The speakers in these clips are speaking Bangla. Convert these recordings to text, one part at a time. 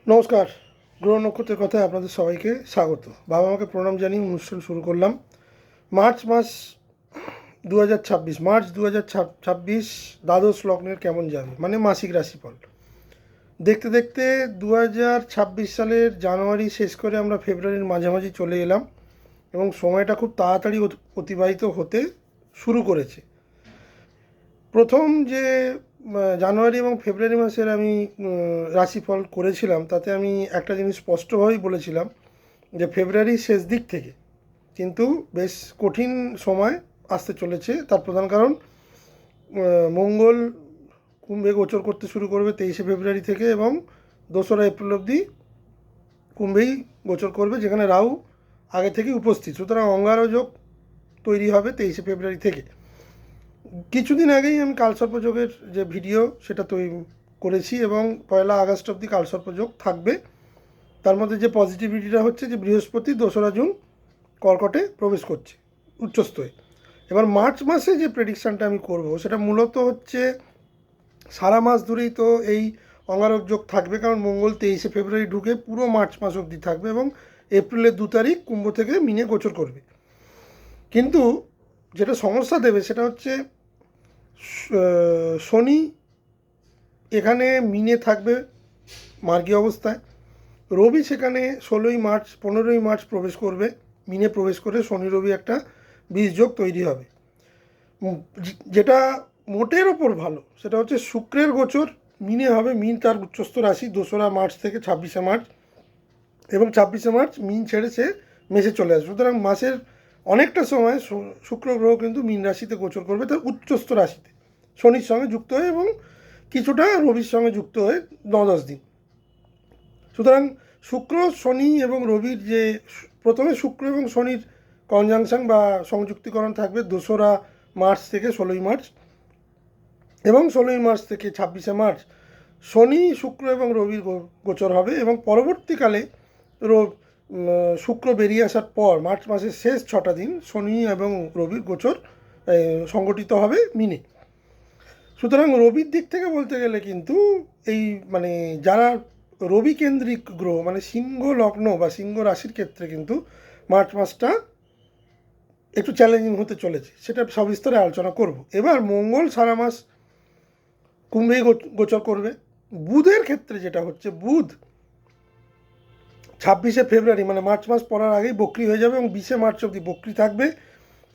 নমস্কার। গ্রহ নক্ষত্রের কথায় আপনাদের সবাইকে স্বাগত। বাবা মাকে প্রণাম জানিয়ে অনুষ্ঠান শুরু করলাম। মার্চ মাস 2026, মার্চ 2026 দ্বাদশ লগ্নের কেমন যাবে, মানে মাসিক রাশিফল দেখতে দেখতে 2026 সালের জানুয়ারি শেষ করে আমরা ফেব্রুয়ারির মাঝামাঝি চলে এলাম এবং সময়টা খুব তাড়াতাড়ি অতিবাহিত হতে শুরু করেছে। প্রথম যে জানুয়ারি এবং ফেব্রুয়ারি মাসের আমি রাশিফল করেছিলাম, তাতে আমি একটা জিনিস স্পষ্টভাবেই বলেছিলাম যে ফেব্রুয়ারির শেষ দিক থেকে কিন্তু বেশ কঠিন সময় আসতে চলেছে। তার প্রধান কারণ, মঙ্গল কুম্ভে গোচর করতে শুরু করবে 23শে ফেব্রুয়ারি থেকে এবং 2রা এপ্রিল অবধি কুম্ভেই গোচর করবে, যেখানে রাহু আগে থেকে উপস্থিত। সুতরাং অঙ্গারযোগ তৈরি হবে 23শে ফেব্রুয়ারি থেকে। কিছুদিন আগেই আমি কালসর্পযোগের যে ভিডিও সেটা তৈরি করেছি এবং 1 আগস্ট অবধি কালসর্পযোগ থাকবে। তার মধ্যে যে পজিটিভিটিটা হচ্ছে যে বৃহস্পতি 2রা জুন কর্কটে প্রবেশ করছে উচ্চস্থ হয়ে। এবার মার্চ মাসে যে প্রেডিকশানটা আমি করব সেটা মূলত হচ্ছে সারা মাস ধরেই তো এই অঙ্গারক যোগ থাকবে, কারণ মঙ্গল 23শে ফেব্রুয়ারি ঢুকে পুরো মার্চ মাস অবধি থাকবে এবং এপ্রিলের 2 তারিখ কুম্ভ থেকে মিনে গোচর করবে। কিন্তু যেটা সমস্যা দেবে সেটা হচ্ছে শনি এখানে মিনে থাকবে মার্গী অবস্থায়, রবি সেখানে 16ই মার্চ 15ই মার্চ প্রবেশ করবে, মিনে প্রবেশ করে শনি রবি একটা বীজযোগ তৈরি হবে। যেটা মোটের ওপর ভালো সেটা হচ্ছে শুক্রের গোচর মিনে হবে। মিন তার উচ্চস্থ রাশি 2রা মার্চ থেকে 26শে মার্চ, এবং 26শে মার্চ মিন ছেড়ে সে মেসে চলে আসবে। সুতরাং মাসের অনেকটা সময় শুক্র গ্রহ কিন্তু মীন রাশিতে গোচর করবে, তার উচ্চস্থ রাশিতে শনির সঙ্গে যুক্ত হয়ে এবং কিছুটা রবির সঙ্গে যুক্ত হয়ে 9-10 দিন। সুতরাং শুক্র, শনি এবং রবির যে প্রথমে শুক্র এবং শনির কনজাংশন বা সংযুক্তিকরণ থাকবে 2রা মার্চ থেকে 16ই মার্চ, এবং 16ই মার্চ থেকে 26শে মার্চ শনি, শুক্র এবং রবির গোচর হবে। এবং পরবর্তীকালে শুক্র বেরিয়ে আসার পর মার্চ মাসের শেষ 6টা দিন শনি এবং রবির গোচর সংগঠিত হবে মিনে। সুতরাং রবির দিক থেকে বলতে গেলে কিন্তু এই মানে যারা রবি কেন্দ্রিক গ্রহ, মানে সিংহ লগ্ন বা সিংহ রাশির ক্ষেত্রে কিন্তু মার্চ মাসটা একটু চ্যালেঞ্জিং হতে চলেছে, সেটা সবিস্তারে আলোচনা করব। এবার মঙ্গল সারা মাস কুম্ভেই গোচর করবে। বুধের ক্ষেত্রে যেটা হচ্ছে, বুধ 26শে ফেব্রুয়ারি মানে মার্চ মাস পড়ার আগেই বক্রি হয়ে যাবে এবং 20শে মার্চ অবধি বক্রি থাকবে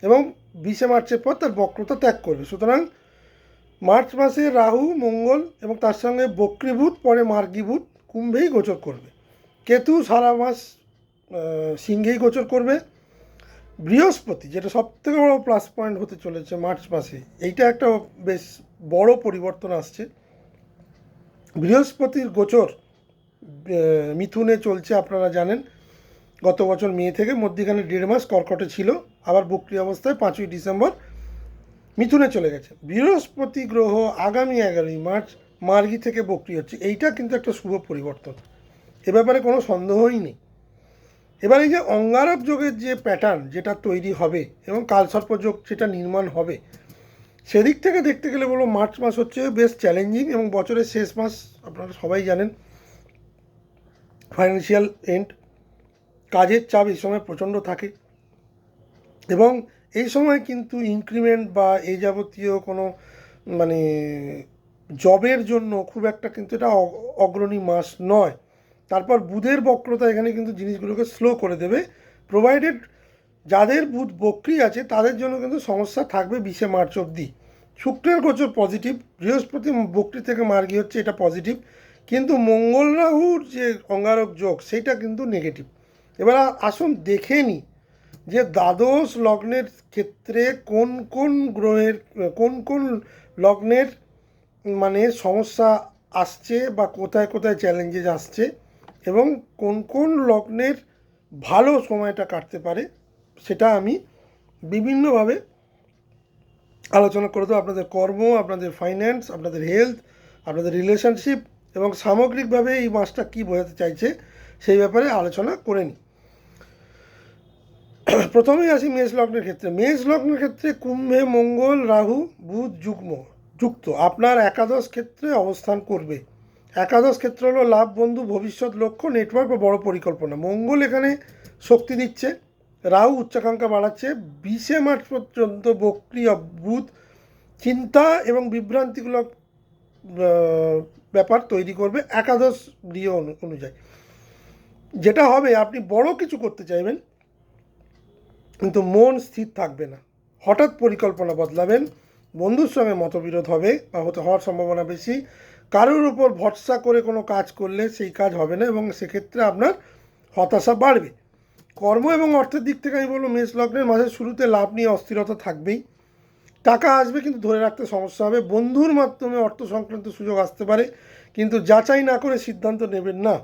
এবং 20শে মার্চের পর তার বক্রতা ত্যাগ করবে। সুতরাং মার্চ মাসে রাহু, মঙ্গল এবং তার সঙ্গে বক্রীভূত পরে মার্গীভূত কুম্ভেই গোচর করবে। কেতু সারা মাস সিংহেই গোচর করবে। বৃহস্পতি, যেটা সবথেকে বড় প্লাস পয়েন্ট হতে চলেছে মার্চ মাসে, এইটা একটা বেশ বড় পরিবর্তন আসছে। বৃহস্পতির গোচর মিথুনে চলছে, আপনারা জানেন। গত বছর মে থেকে মধ্যিখানে 1.5 মাস কর্কটে ছিল, আবার বক্রি অবস্থায় 5ই ডিসেম্বর মিথুনে চলে গেছে। বৃহস্পতি গ্রহ আগামী 11ই মার্চ মার্গী থেকে বক্রি হচ্ছে। এইটা কিন্তু একটা শুভ পরিবর্তন, এ ব্যাপারে কোনো সন্দেহই নেই। এবার এই যে অঙ্গারক যোগের যে প্যাটার্ন যেটা তৈরি হবে এবং কালসর্প যোগ যেটা নির্মাণ হবে, সেদিক থেকে দেখতে গেলে বলবো মার্চ মাস হচ্ছে বেশ চ্যালেঞ্জিং এবং বছরের শেষ মাস। আপনারা সবাই জানেন ফাইন্যান্সিয়াল এন্ড, কাজের চাপ এই সময় প্রচণ্ড থাকে এবং এই সময় কিন্তু ইনক্রিমেন্ট বা এই যাবতীয় কোনো মানে জবের জন্য খুব একটা কিন্তু এটা অগ্রণী মাস নয়। তারপর বুধের বক্রতা এখানে কিন্তু জিনিসগুলোকে স্লো করে দেবে, প্রোভাইডেড যাদের বুধ বক্রি আছে তাদের জন্য কিন্তু সমস্যা থাকবে 20শে মার্চ অবধি। শুক্রের গোচর পজিটিভ, বৃহস্পতি বক্রি থেকে মার্গী হচ্ছে, এটা পজিটিভ, কিন্তু মঙ্গল রাহুর যে অঙ্গারক যোগ সেইটা কিন্তু নেগেটিভ। এবার আসুন দেখে নিই যে দ্বাদশ লগ্নের ক্ষেত্রে কোন কোন গ্রহের কোন কোন লগ্নের মানে সমস্যা আসছে বা কোথায় কোথায় চ্যালেঞ্জেস আসছে এবং কোন কোন লগ্নের ভালো সময়টা কাটতে পারে, সেটা আমি বিভিন্নভাবে আলোচনা করে দেবো। আপনাদের কর্ম, আপনাদের ফাইন্যান্স, আপনাদের হেলথ, আপনাদের রিলেশনশিপ এবং সামগ্রিকভাবে এই মাসটা কী বোঝাতে চাইছে সেই ব্যাপারে আলোচনা করে নিই। প্রথমেই আসি মেষ লগ্নের ক্ষেত্রে। মেষ লগ্নের ক্ষেত্রে কুম্ভে মঙ্গল, রাহু, বুধ যুক্ত আপনার একাদশ ক্ষেত্রে অবস্থান করবে একাদশ ক্ষেত্র হলো লাভ, বন্ধু, ভবিষ্যৎ, লক্ষ্য, নেটওয়ার্ক বা বড় পরিকল্পনা। মঙ্গল এখানে শক্তি দিচ্ছে, রাহু উচ্চাকাঙ্ক্ষা বাড়াচ্ছে। 20শে মার্চ পর্যন্ত বক্রি বুধ চিন্তা এবং বিভ্রান্তিমূলক ব্যাপার তৈরি করবে একাদশ গৃহ অনুযায়ী। যেটা হবে, আপনি বড় কিছু করতে চাইবেন কিন্তু মন স্থির থাকবে না, হঠাৎ পরিকল্পনা বদলাবেন, বন্ধুর সঙ্গে মতবিরোধ হবে বা হওয়ার সম্ভাবনা বেশি। কারোর উপর ভরসা করে কোনো কাজ করলে সেই কাজ হবে না এবং সেক্ষেত্রে আপনার হতাশা বাড়বে। কর্ম এবং অর্থের দিক থেকে আমি বলবো মেষ লগ্নের মাসের শুরুতে লাভ নিয়ে অস্থিরতা থাকবেই, টাকা আসবে কিন্তু ধরে রাখতে সমস্যা হবে। বন্ধুর মাধ্যমে অর্থ সংক্রান্ত সুযোগ আসতে পারে, কিন্তু যাচাই না করে সিদ্ধান্ত নেবেন না।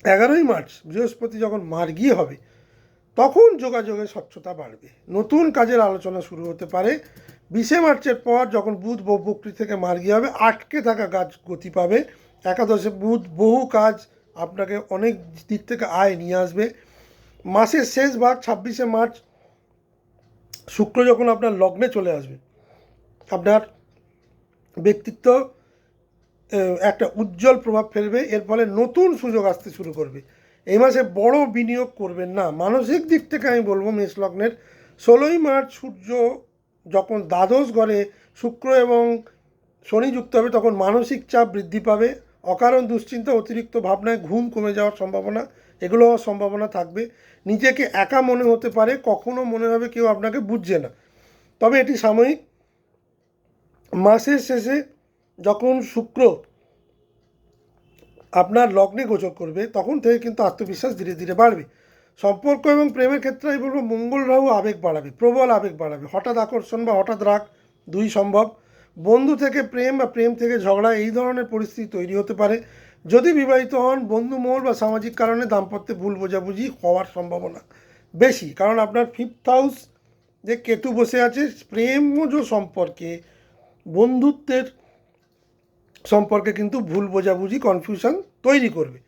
11ই মার্চ বৃহস্পতি যখন মার্গী হবে তখন যোগাযোগের স্বচ্ছতা বাড়বে, নতুন কাজের আলোচনা শুরু হতে পারে। 20শে মার্চের পর যখন বুধ বক্রী থেকে মার্গী হবে আটকে থাকা কাজ গতি পাবে। একাদশে বুধ বহু কাজ আপনাকে অনেক দিক থেকে আয় নিয়ে আসবে। মাসের শেষ ভাগ 26শে মার্চ শুক্র যখন আপনার লগ্নে চলে আসবে, আপনার ব্যক্তিত্ব একটা উজ্জ্বল প্রভাব ফেলবে, এর ফলে নতুন সুযোগ আসতে শুরু করবে। এই মাসে বড় বিনিয়োগ করবেন না। মানসিক দিক থেকে আমি বলবো মেষ লগ্নের 16ই মার্চ সূর্য যখন দ্বাদশ ঘরে শুক্র এবং শনি যুক্ত হবে তখন মানসিক চাপ বৃদ্ধি পাবে, অকারণ দুশ্চিন্তা, অতিরিক্ত ভাবনায় ঘুম কমে যাওয়ার সম্ভাবনা, এগুলো হওয়ার সম্ভাবনা থাকবে। নিজেকে একা মনে হতে পারে, কখনো মনে হবে কেউ আপনাকে বুঝছে না, তবে এটি সাময়িক। মাসের শেষে যখন শুক্র আপনার লগ্নে গোচর করবে তখন থেকে কিন্তু আত্মবিশ্বাস ধীরে ধীরে বাড়বে। সম্পর্ক এবং প্রেমের ক্ষেত্রে আমি বলবো মঙ্গল রাহু আবেগ বাড়াবে, প্রবল আবেগ বাড়াবে, হঠাৎ আকর্ষণ বা হঠাৎ রাগ দুই সম্ভব। বন্ধু থেকে প্রেম বা প্রেম থেকে ঝগড়া এই ধরনের পরিস্থিতি তৈরি হতে পারে। যদি বিবাহিত হন, বন্ধু মহল বা সামাজিক কারণে দাম্পত্যে ভুল বোঝাবুঝি হওয়ার সম্ভাবনা বেশি, কারণ আপনার 5th হাউস যে কেতু বসে আছে প্রেমজ সম্পর্কে, বন্ধুত্বের সম্পর্কে কিন্তু ভুল বোঝাবুঝি, কনফিউশন তৈরি করবে।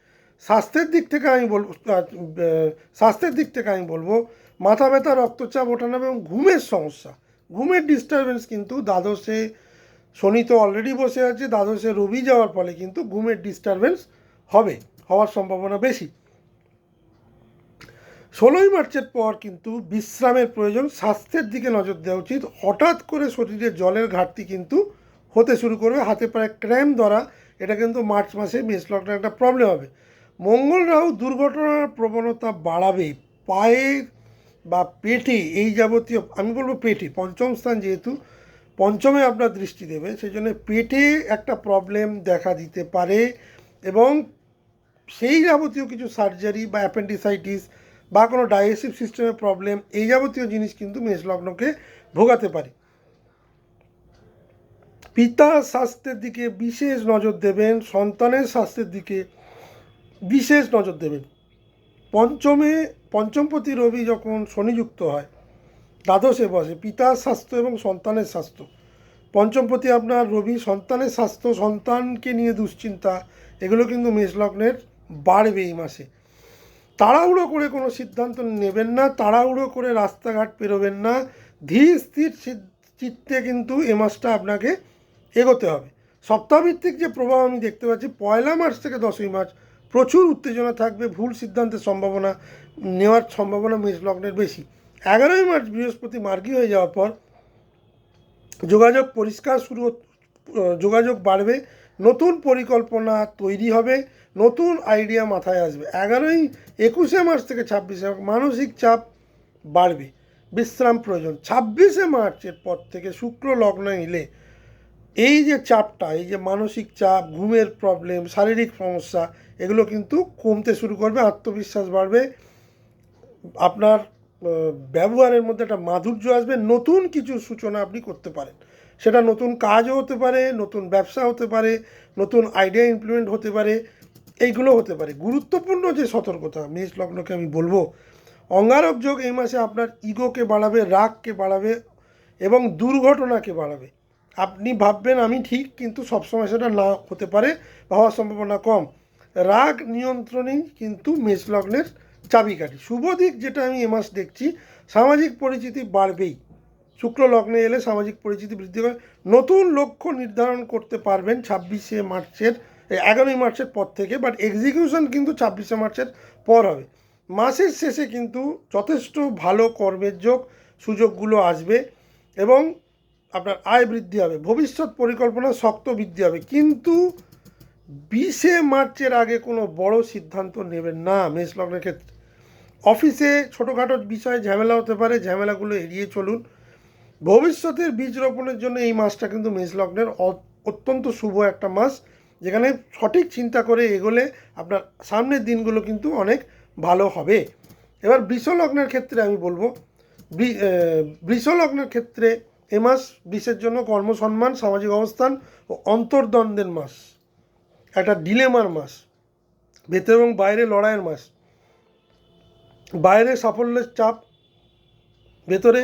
স্বাস্থ্যের দিক থেকে আমি বলবো মাথা ব্যথা, রক্তচাপ, ওঠানামা এবং ঘুমের সমস্যা, ঘুমের ডিস্টারবেন্স কিন্তু দ্বাদশে শনি তো অলরেডি বসে আছে, দ্বাদশে রবি যাওয়ার ফলে কিন্তু ঘুমের ডিস্টারবেন্স হওয়ার সম্ভাবনা বেশি। 16ই মার্চের পর কিন্তু বিশ্রামের প্রয়োজন, স্বাস্থ্যের দিকে নজর দেওয়া উচিত। হঠাৎ করে শরীরে জলের ঘাটতি কিন্তু হতে শুরু করবে, হাতে প্রায় ক্র্যাম্প ধরা, এটা কিন্তু মার্চ মাসে মেষ লগ্নের একটা প্রবলেম হবে। মঙ্গল রাহু দুর্ঘটনার প্রবণতা বাড়াবে, পায়ে বা পেটে এই যাবতীয়, আমি বলবো পেটে, পঞ্চম স্থান যেহেতু পঞ্চমে আপনার দৃষ্টি দেবে সেই জন্য পেটে একটা প্রবলেম দেখা দিতে পারে এবং সেই যাবতীয় কিছু সার্জারি বা অ্যাপেন্ডিসাইটিস বা কোনো ডাইজেস্টিভ সিস্টেমের প্রবলেম এই যাবতীয় জিনিস কিন্তু মেষ লগ্নকে ভোগাতে পারে। পিতার স্বাস্থ্যের দিকে বিশেষ নজর দেবেন, সন্তানের স্বাস্থ্যের দিকে বিশেষ নজর দেবেন। পঞ্চমপতি রবি যখন শনিযুক্ত হয় দ্বাদশে বসে, পিতার স্বাস্থ্য এবং সন্তানের স্বাস্থ্য, পঞ্চমপতি আপনার রবি, সন্তানের স্বাস্থ্য, সন্তানকে নিয়ে দুশ্চিন্তা, এগুলো কিন্তু মেষ লগ্নের বাড়বে এই মাসে। তাড়াহুড়ো করে কোনো সিদ্ধান্ত নেবেন না, তাড়াহুড়ো করে রাস্তাঘাট পেরোবেন না, ধীর স্থির চিত্তে কিন্তু এ মাসটা আপনাকে এগোতে হবে। সপ্তাহভিত্তিক যে প্রভাব আমি দেখতে পাচ্ছি 1 মার্চ থেকে 10ই মার্চ প্রচুর উত্তেজনা থাকবে, ভুল সিদ্ধান্তের সম্ভাবনা নেওয়ার সম্ভাবনা মেষ লগ্নের বেশি। 11ই মার্চ বৃহস্পতি মার্গী হয়ে যাওয়ার পর যোগাযোগ বাড়বে, নতুন পরিকল্পনা তৈরি হবে, নতুন আইডিয়া মাথায় আসবে। 21শে মার্চ থেকে 26শে মানসিক চাপ বাড়বে, বিশ্রাম প্রয়োজন। 26শে মার্চের পর থেকে শুক্র লগ্নে এলে এই যে চাপটা, এই যে মানসিক চাপ, ঘুমের প্রবলেম, শারীরিক সমস্যা, এগুলো কিন্তু কমতে শুরু করবে, আত্মবিশ্বাস বাড়বে, আপনার ব্যবহারের মধ্যে একটা মাধুর্য আসবে, নতুন কিছু সূচনা আপনি করতে পারেন, সেটা নতুন কাজও হতে পারে, নতুন ব্যবসা হতে পারে, নতুন আইডিয়া ইমপ্লিমেন্ট হতে পারে, এইগুলো হতে পারে। গুরুত্বপূর্ণ যে সতর্কতা মেষ লগ্নকে আমি বলবো, অঙ্গারক যোগ এই মাসে আপনার ইগোকে বাড়াবে, রাগকে বাড়াবে এবং দুর্ঘটনাকে বাড়াবে। আপনি ভাববেন আমি ঠিক, কিন্তু সবসময় সেটা না হতে পারে বা হওয়ার সম্ভাবনা কম। রাগ নিয়ন্ত্রণেই কিন্তু মেষ লগ্নের চাবিকাঠি। শুভ দিক যেটা আমি এ মাস দেখছি, সামাজিক পরিচিতি বাড়বেই, শুক্র লগ্নে এলে সামাজিক পরিচিতি বৃদ্ধি করে, নতুন লক্ষ্য নির্ধারণ করতে পারবেন 26শে মার্চের এই 11ই মার্চের পর থেকে, বাট এক্সিকিউশন কিন্তু 26শে মার্চের পর হবে। মাসের শেষে কিন্তু যথেষ্ট ভালো কর্মের সুযোগগুলো আসবে এবং আপনার আয় বৃদ্ধি হবে, ভবিষ্যৎ পরিকল্পনা শক্ত বৃদ্ধি হবে। কিন্তু 20শে মার্চের আগে কোনো বড় সিদ্ধান্ত নেবেন না মেষ লগ্নের ক্ষেত্রে। অফিসে ছোটোখাটো বিষয়ে ঝামেলা হতে পারে, ঝামেলাগুলো এড়িয়ে চলুন। ভবিষ্যতের বীজ রোপণের জন্য এই মাসটা কিন্তু মেষ লগ্নের অত্যন্ত শুভ একটা মাস, যেখানে সঠিক চিন্তা করে এগোলে আপনার সামনের দিনগুলো কিন্তু অনেক ভালো হবে। এবার বৃষ লগ্নের ক্ষেত্রে আমি বলবো, বৃষ লগ্নের ক্ষেত্রে এ মাস বৃষের জন্য কর্মসম্মান, সামাজিক অবস্থান ও অন্তর্দ্বন্দ্বের মাস, একটা ডিলেমার মাস, ভেতর এবং বাইরে লড়াইয়ের মাস। বাইরে সাফল্যের চাপ, ভেতরে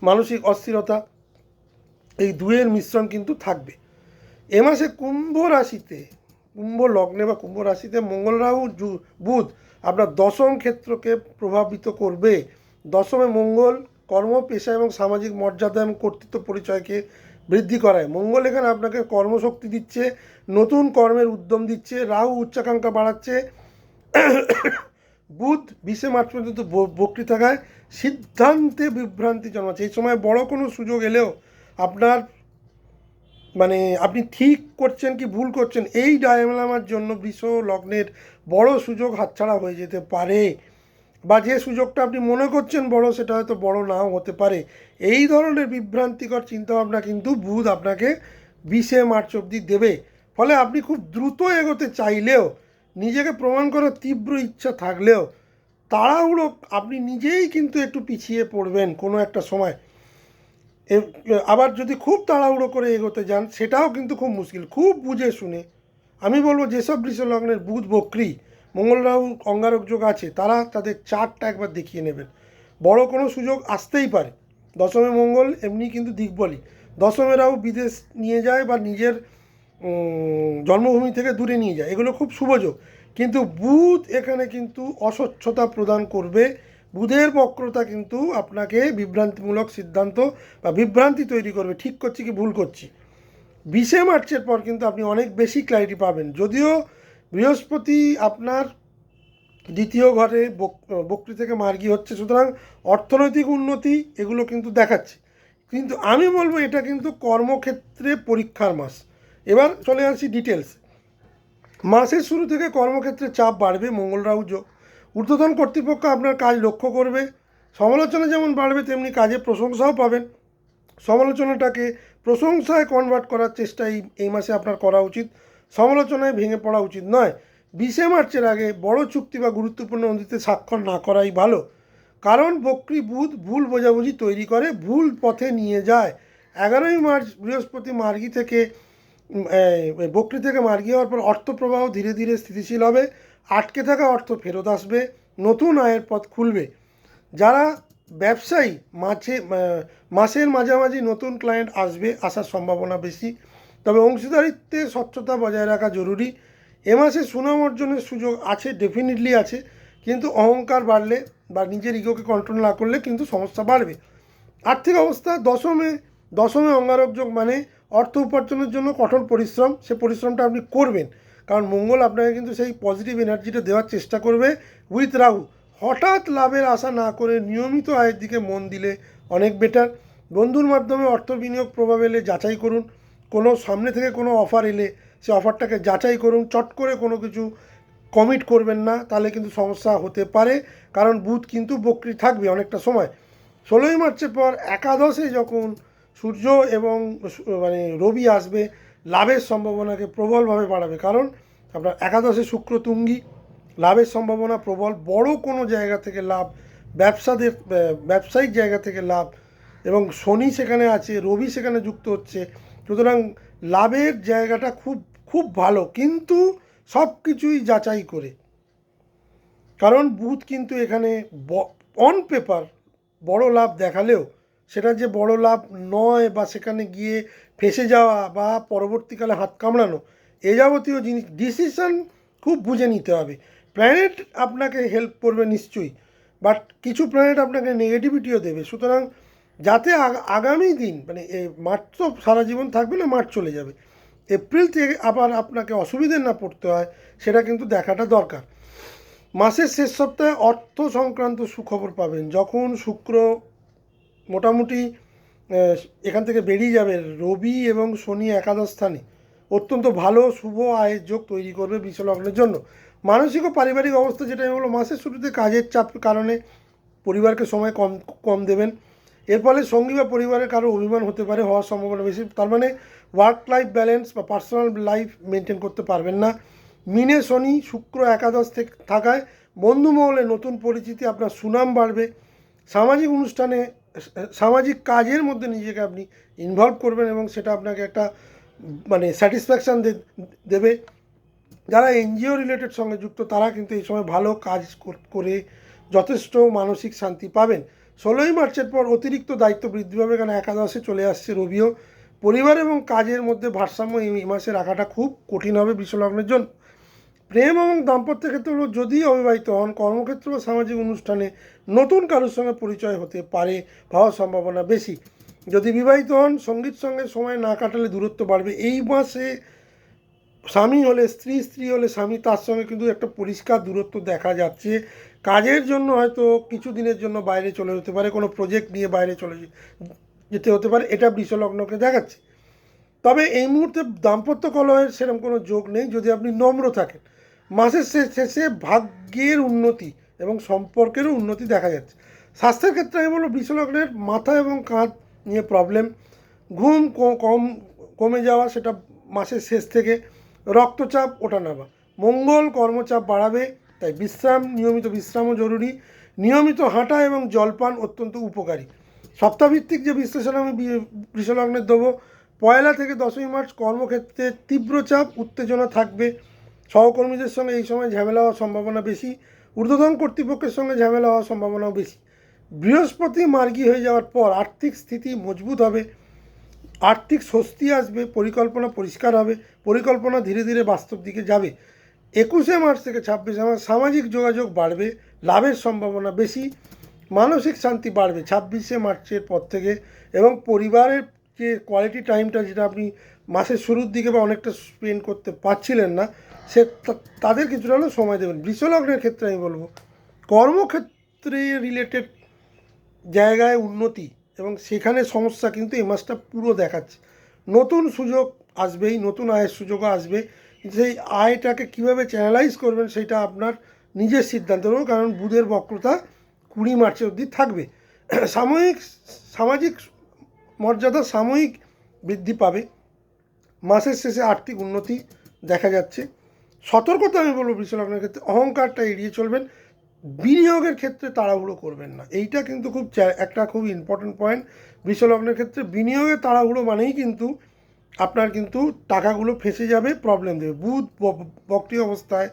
মানসিক অস্থিরতা, এই দুয়ের মিশ্রণ কিন্তু থাকবে। এ মাসে কুম্ভ রাশিতে, কুম্ভ লগ্নে বা কুম্ভ রাশিতে মঙ্গল রাহু বুধ আপনার দশম ক্ষেত্রকে প্রভাবিত করবে। দশমে মঙ্গল কর্ম, পেশা এবং সামাজিক মর্যাদা এবং কর্তৃত্ব পরিচয়কে বৃদ্ধি করায়। মঙ্গল এখানে আপনাকে কর্মশক্তি দিচ্ছে, নতুন কর্মের উদ্যম দিচ্ছে, রাহু উচ্চাকাঙ্ক্ষা বাড়াচ্ছে। বুধ 20শে মার্চ পর্যন্ত বক্রি থাকায় সিদ্ধান্তে বিভ্রান্তি জন্মাচ্ছে। এই সময় বড় কোনো সুযোগ এলেও আপনার আপনি ঠিক করছেন কি ভুল করছেন, এই ডায়লামার জন্য বৃষ লগ্নের বড় সুযোগ হাতছাড়া হয়ে যেতে পারে, বা যে সুযোগটা আপনি মনে করছেন বড়, সেটা হয়তো বড় নাও হতে পারে। এই ধরনের বিভ্রান্তিকর চিন্তাভাবনা কিন্তু বুধ আপনাকে 20শে মার্চ অবধি দেবে। ফলে আপনি খুব দ্রুত এগোতে চাইলেও, নিজেকে প্রমাণ করার তীব্র ইচ্ছা থাকলেও তাড়াহুড়ো আপনি নিজেই কিন্তু একটু পিছিয়ে পড়বেন কোনো একটা সময়। আবার যদি খুব তাড়াহুড়ো করে এগোতে যান, সেটাও কিন্তু খুব মুশকিল। খুব বুঝে শুনে, আমি বলবো যেসব বৃষ লগ্নের বুধ বক্রি, মঙ্গল রাহু অঙ্গারক যোগ আছে, তারা তাদের চার্টটা একবার দেখিয়ে নেবেন। বড় কোনো সুযোগ আসতেই পারে। দশমে মঙ্গল এমনি কিন্তু দিকবলই, দশমে রাহু বিদেশ নিয়ে যায় বা নিজের জন্মভূমি থেকে দূরে নিয়ে যায়, এগুলো খুব শুভযোগ। কিন্তু বুধ এখানে কিন্তু অস্বচ্ছতা প্রদান করবে। বুধের বক্রতা কিন্তু আপনাকে বিভ্রান্তিমূলক সিদ্ধান্ত বা বিভ্রান্তি তৈরি করবে, ঠিক করছি কি ভুল করছি। 20শে মার্চের পর কিন্তু আপনি অনেক বেশি ক্ল্যারিটি পাবেন। যদিও বৃহস্পতি আপনার দ্বিতীয় ঘরে বক্রি থেকে মার্গী হচ্ছে, সুতরাং অর্থনৈতিক উন্নতি এগুলো কিন্তু দেখাচ্ছে। কিন্তু আমি বলবো এটা কিন্তু কর্মক্ষেত্রে পরীক্ষার মাস। এবার চলে আসি ডিটেলস। মাসের শুরু থেকে কর্মক্ষেত্রে চাপ বাড়বে, মঙ্গল রাহু যোগ। ঊর্ধ্বতন কর্তৃপক্ষ আপনার কাজ লক্ষ্য করবে, সমালোচনা যেমন বাড়বে তেমনি কাজে প্রশংসাও পাবেন। সমালোচনাটাকে প্রশংসায় কনভার্ট করার চেষ্টা এই মাসে আপনার করা উচিত, সমালোচনায় ভেঙে পড়া উচিত নয়। 20শে মার্চের আগে বড় চুক্তি বা গুরুত্বপূর্ণ নথিতে স্বাক্ষর না করাই ভালো, কারণ বক্রি বুধ ভুল বোঝাবুঝি তৈরি করে, ভুল পথে নিয়ে যায়। 11ই মার্চ বৃহস্পতি মার্গী থেকে বক্রি থেকে মার্গী হওয়ার পর অর্থপ্রবাহ ধীরে ধীরে স্থিতিশীল হবে, আটকে থাকা অর্থ ফেরত আসবে, নতুন আয়ের পথ খুলবে। যারা ব্যবসায়ী, মাসের মাঝামাঝি নতুন ক্লায়েন্ট আসার সম্ভাবনা বেশি, তবে অংশীদারিত্বে স্বচ্ছতা বজায় রাখা জরুরি। এ মাসে সুনাম অর্জনের সুযোগ আছে, ডেফিনেটলি আছে, কিন্তু অহংকার বাড়লে বা নিজের ইগোকে কন্ট্রোল না করলে কিন্তু সমস্যা বাড়বে। আর্থিক অবস্থা দশমে অঙ্গারক যোগ মানে অর্থ উপার্জনের জন্য কঠোর পরিশ্রম, সে পরিশ্রমটা আপনি করবেন, কারণ মঙ্গল আপনাকে কিন্তু সেই পজিটিভ এনার্জিটা দেওয়ার চেষ্টা করবে উইথ রাহু। হঠাৎ লাভের আশা না করে নিয়মিত আয়ের দিকে মন দিলে অনেক বেটার। বন্ধুর মাধ্যমে অর্থ বিনিয়োগ প্রভাব এলে যাচাই করুন, কোনো সামনে থেকে কোনো অফার এলে সে অফারটাকে যাচাই করুন, চট করে কোনো কিছু কমিট করবেন না, তাহলে কিন্তু সমস্যা হতে পারে, কারণ বুধ কিন্তু বক্রি থাকবে অনেকটা সময়। 16ই মার্চের পর একাদশে যখন সূর্য এবং রবি আসবে, লাভের সম্ভাবনাকে প্রবলভাবে বাড়াবে, কারণ আপনার একাদশে শুক্র তুঙ্গি, লাভের সম্ভাবনা প্রবল। বড় কোনো জায়গা থেকে লাভ, ব্যবসায়িক জায়গা থেকে লাভ, এবং শনি সেখানে আছে, রবি সেখানে যুক্ত হচ্ছে, সুতরাং লাভের জায়গাটা খুব খুব ভালো, কিন্তু সব কিছুই যাচাই করে, কারণ বুধ কিন্তু এখানে অন পেপার বড় লাভ দেখালেও সেটা যে বড় লাভ নয়, বা সেখানে গিয়ে ফেসে যাওয়া বা পরবর্তীকালে হাত কামড়ানো, এ যাবতীয় জিনিস ডিসিশন খুব বুঝে নিতে হবে। প্ল্যানেট আপনাকে হেল্প করবে নিশ্চয়ই, বাট কিছু প্ল্যানেট আপনাকে নেগেটিভিটিও দেবে। সুতরাং যাতে আগামী দিন মার্চ তো সারা জীবন থাকবে না, মার্চ চলে যাবে, এপ্রিল থেকে আবার আপনাকে অসুবিধে না পড়তে হয় সেটা কিন্তু দেখাটা দরকার। মাসের শেষ সপ্তাহে অর্থ সংক্রান্ত সুখবর পাবেন। যখন শুক্র মোটামুটি এখান থেকে বেরিয়ে যাবে, রবি এবং শনি একাদশ স্থানে অত্যন্ত ভালো শুভ আয়ের যোগ তৈরি করবে বৃষলগ্নের জন্য। মানসিক ও পারিবারিক অবস্থা যেটা হলো, মাসের শুরুতে কাজের চাপ কারণে পরিবারকে সময় কম কম দেবেন। এর ফলে সঙ্গী বা পরিবারের কারো অভিমান হতে পারে, হওয়ার সম্ভাবনা বেশি। তার মানে ওয়ার্ক লাইফ ব্যালেন্স বা পার্সোনাল লাইফ মেনটেন করতে পারবেন না। মিনে শনি শুক্র একাদশ থেকে থাকায় বন্ধুমহলে নতুন পরিচিতি, আপনার সুনাম বাড়বে। সামাজিক অনুষ্ঠানে সামাজিক কাজের মধ্যে নিজেকে আপনি ইনভলভ করবেন এবং সেটা আপনাকে একটা মানে স্যাটিসফ্যাকশান দেবে। যারা এনজিও রিলেটেড সঙ্গে যুক্ত তারা কিন্তু এই সময় ভালো কাজ করে যথেষ্ট মানসিক শান্তি পাবেন। 16ই মার্চের পর অতিরিক্ত দায়িত্ব বৃদ্ধি পাবে, কারণ একাদশে চলে আসছে রবিও। পরিবার এবং কাজের মধ্যে ভারসাম্য এই মাসে রাখাটা খুব কঠিন হবে বৃষলগ্নের জন্য। প্রেম এবং দাম্পত্য ক্ষেত্রে হলো, যদি অবিবাহিত হন, কর্মক্ষেত্র বা সামাজিক অনুষ্ঠানে নতুন কারোর সঙ্গে পরিচয় হতে পারে, হওয়ার সম্ভাবনা বেশি। যদি বিবাহিত হন, সঙ্গীর সঙ্গে সময় না কাটালে দূরত্ব বাড়বে। এই মাসে স্বামী হলে স্ত্রী, স্ত্রী হলে স্বামী, তার সঙ্গে কিন্তু একটা পরিষ্কার দূরত্ব দেখা যাচ্ছে। কাজের জন্য হয়তো কিছু দিনের জন্য বাইরে চলে যেতে পারে, কোনো প্রজেক্ট নিয়ে বাইরে চলে যেতে হতে পারে, এটা বৃষলগ্নকে দেখাচ্ছে। তবে এই মুহূর্তে দাম্পত্য কলহের সেরকম কোনো যোগ নেই যদি আপনি নম্র থাকেন। মাসের শেষে ভাগ্যের উন্নতি এবং সম্পর্কেরও উন্নতি দেখা যাচ্ছে। স্বাস্থ্যের ক্ষেত্রে আমি বলবো, বৃষলগ্নের মাথা এবং কাঁধ নিয়ে প্রবলেম, ঘুম কমে যাওয়া, সেটা মাসের শেষ থেকে, রক্তচাপ ওঠানামা। মঙ্গল কর্মচাপ বাড়াবে, তাই নিয়মিত বিশ্রামও জরুরি। নিয়মিত হাঁটা এবং জলপান অত্যন্ত উপকারী। সপ্তাহভিত্তিক যে বিশ্লেষণ আমি বৃষলগ্নের দেবো, 1 থেকে 10ই মার্চ কর্মক্ষেত্রে তীব্র চাপ উত্তেজনা থাকবে। সহকর্মীদের সঙ্গে এই সময় ঝামেলা হওয়ার সম্ভাবনা বেশি। ঊর্ধ্বতন কর্তৃপক্ষের সঙ্গে ঝামেলা হওয়ার সম্ভাবনাও বেশি। বৃহস্পতি মার্গী হয়ে যাওয়ার পর আর্থিক স্থিতি মজবুত হবে, আর্থিক স্বস্তি আসবে, পরিকল্পনা পরিষ্কার হবে, পরিকল্পনা ধীরে ধীরে বাস্তব দিকে যাবে। 21শে মার্চ থেকে 26শে মার্চ সামাজিক যোগাযোগ বাড়বে, লাভের সম্ভাবনা বেশি, মানসিক শান্তি বাড়বে 26শে মার্চের পর থেকে। এবং পরিবারের যে কোয়ালিটি টাইমটা, যেটা আপনি মাসের শুরুর দিকে বা অনেকটা স্পেন্ড করতে পারছিলেন না, সে তাদের কিছুটা হলেও সময় দেবেন। বৃষলগ্নের ক্ষেত্রে আমি বলবো, কর্মক্ষেত্রে রিলেটেড জায়গায় উন্নতি এবং সেখানে সমস্যা কিন্তু এই মাসটা পুরো দেখাচ্ছে। নতুন সুযোগ আসবেই, নতুন আয়ের সুযোগও আসবে। সেই আয়টাকে কীভাবে চ্যানেলাইজ করবেন সেটা আপনার নিজের সিদ্ধান্ত নেব, কারণ বুধের বক্রতা 20 মার্চের অবধি থাকবে। সামাজিক মর্যাদা সাময়িক বৃদ্ধি পাবে। মাসের শেষে আর্থিক উন্নতি দেখা যাচ্ছে। সতর্কতা আমি বলবো বৃষলগ্নের ক্ষেত্রে, অহংকারটা এড়িয়ে চলবেন। বিনিয়োগের ক্ষেত্রে তাড়াহুড়ো করবেন না, এইটা কিন্তু একটা খুব ইম্পর্টেন্ট পয়েন্ট বৃষলগ্নের ক্ষেত্রে। বিনিয়োগে তাড়াহুড়ো মানেই কিন্তু আপনার কিন্তু টাকাগুলো ফেঁসে যাবে, প্রবলেম দেবে। বুধ বক্রী অবস্থায়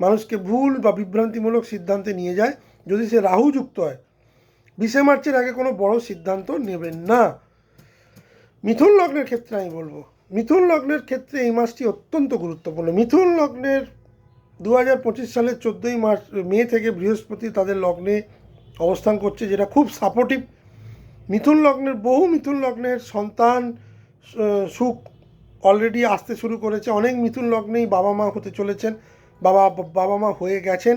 মানুষকে ভুল বা বিভ্রান্তিমূলক সিদ্ধান্তে নিয়ে যায়। যদি সে রাহু যুক্ত হয়, 20শে মার্চের আগে কোনো বড় সিদ্ধান্ত নেবেন না। মিথুন লগ্নের ক্ষেত্রে আমি বলবো, মিথুন লগ্নের ক্ষেত্রে এই মাসটি অত্যন্ত গুরুত্বপূর্ণ। মিথুন লগ্নের 2025 সালের 14ই মে থেকে বৃহস্পতি তাদের লগ্নে অবস্থান করছে, যেটা খুব সাপোর্টিভ। মিথুন লগ্নের সন্তান সুখ অলরেডি আসতে শুরু করেছে। অনেক মিথুন লগ্নেই বাবা মা হতে চলেছেন, বাবা মা হয়ে গেছেন।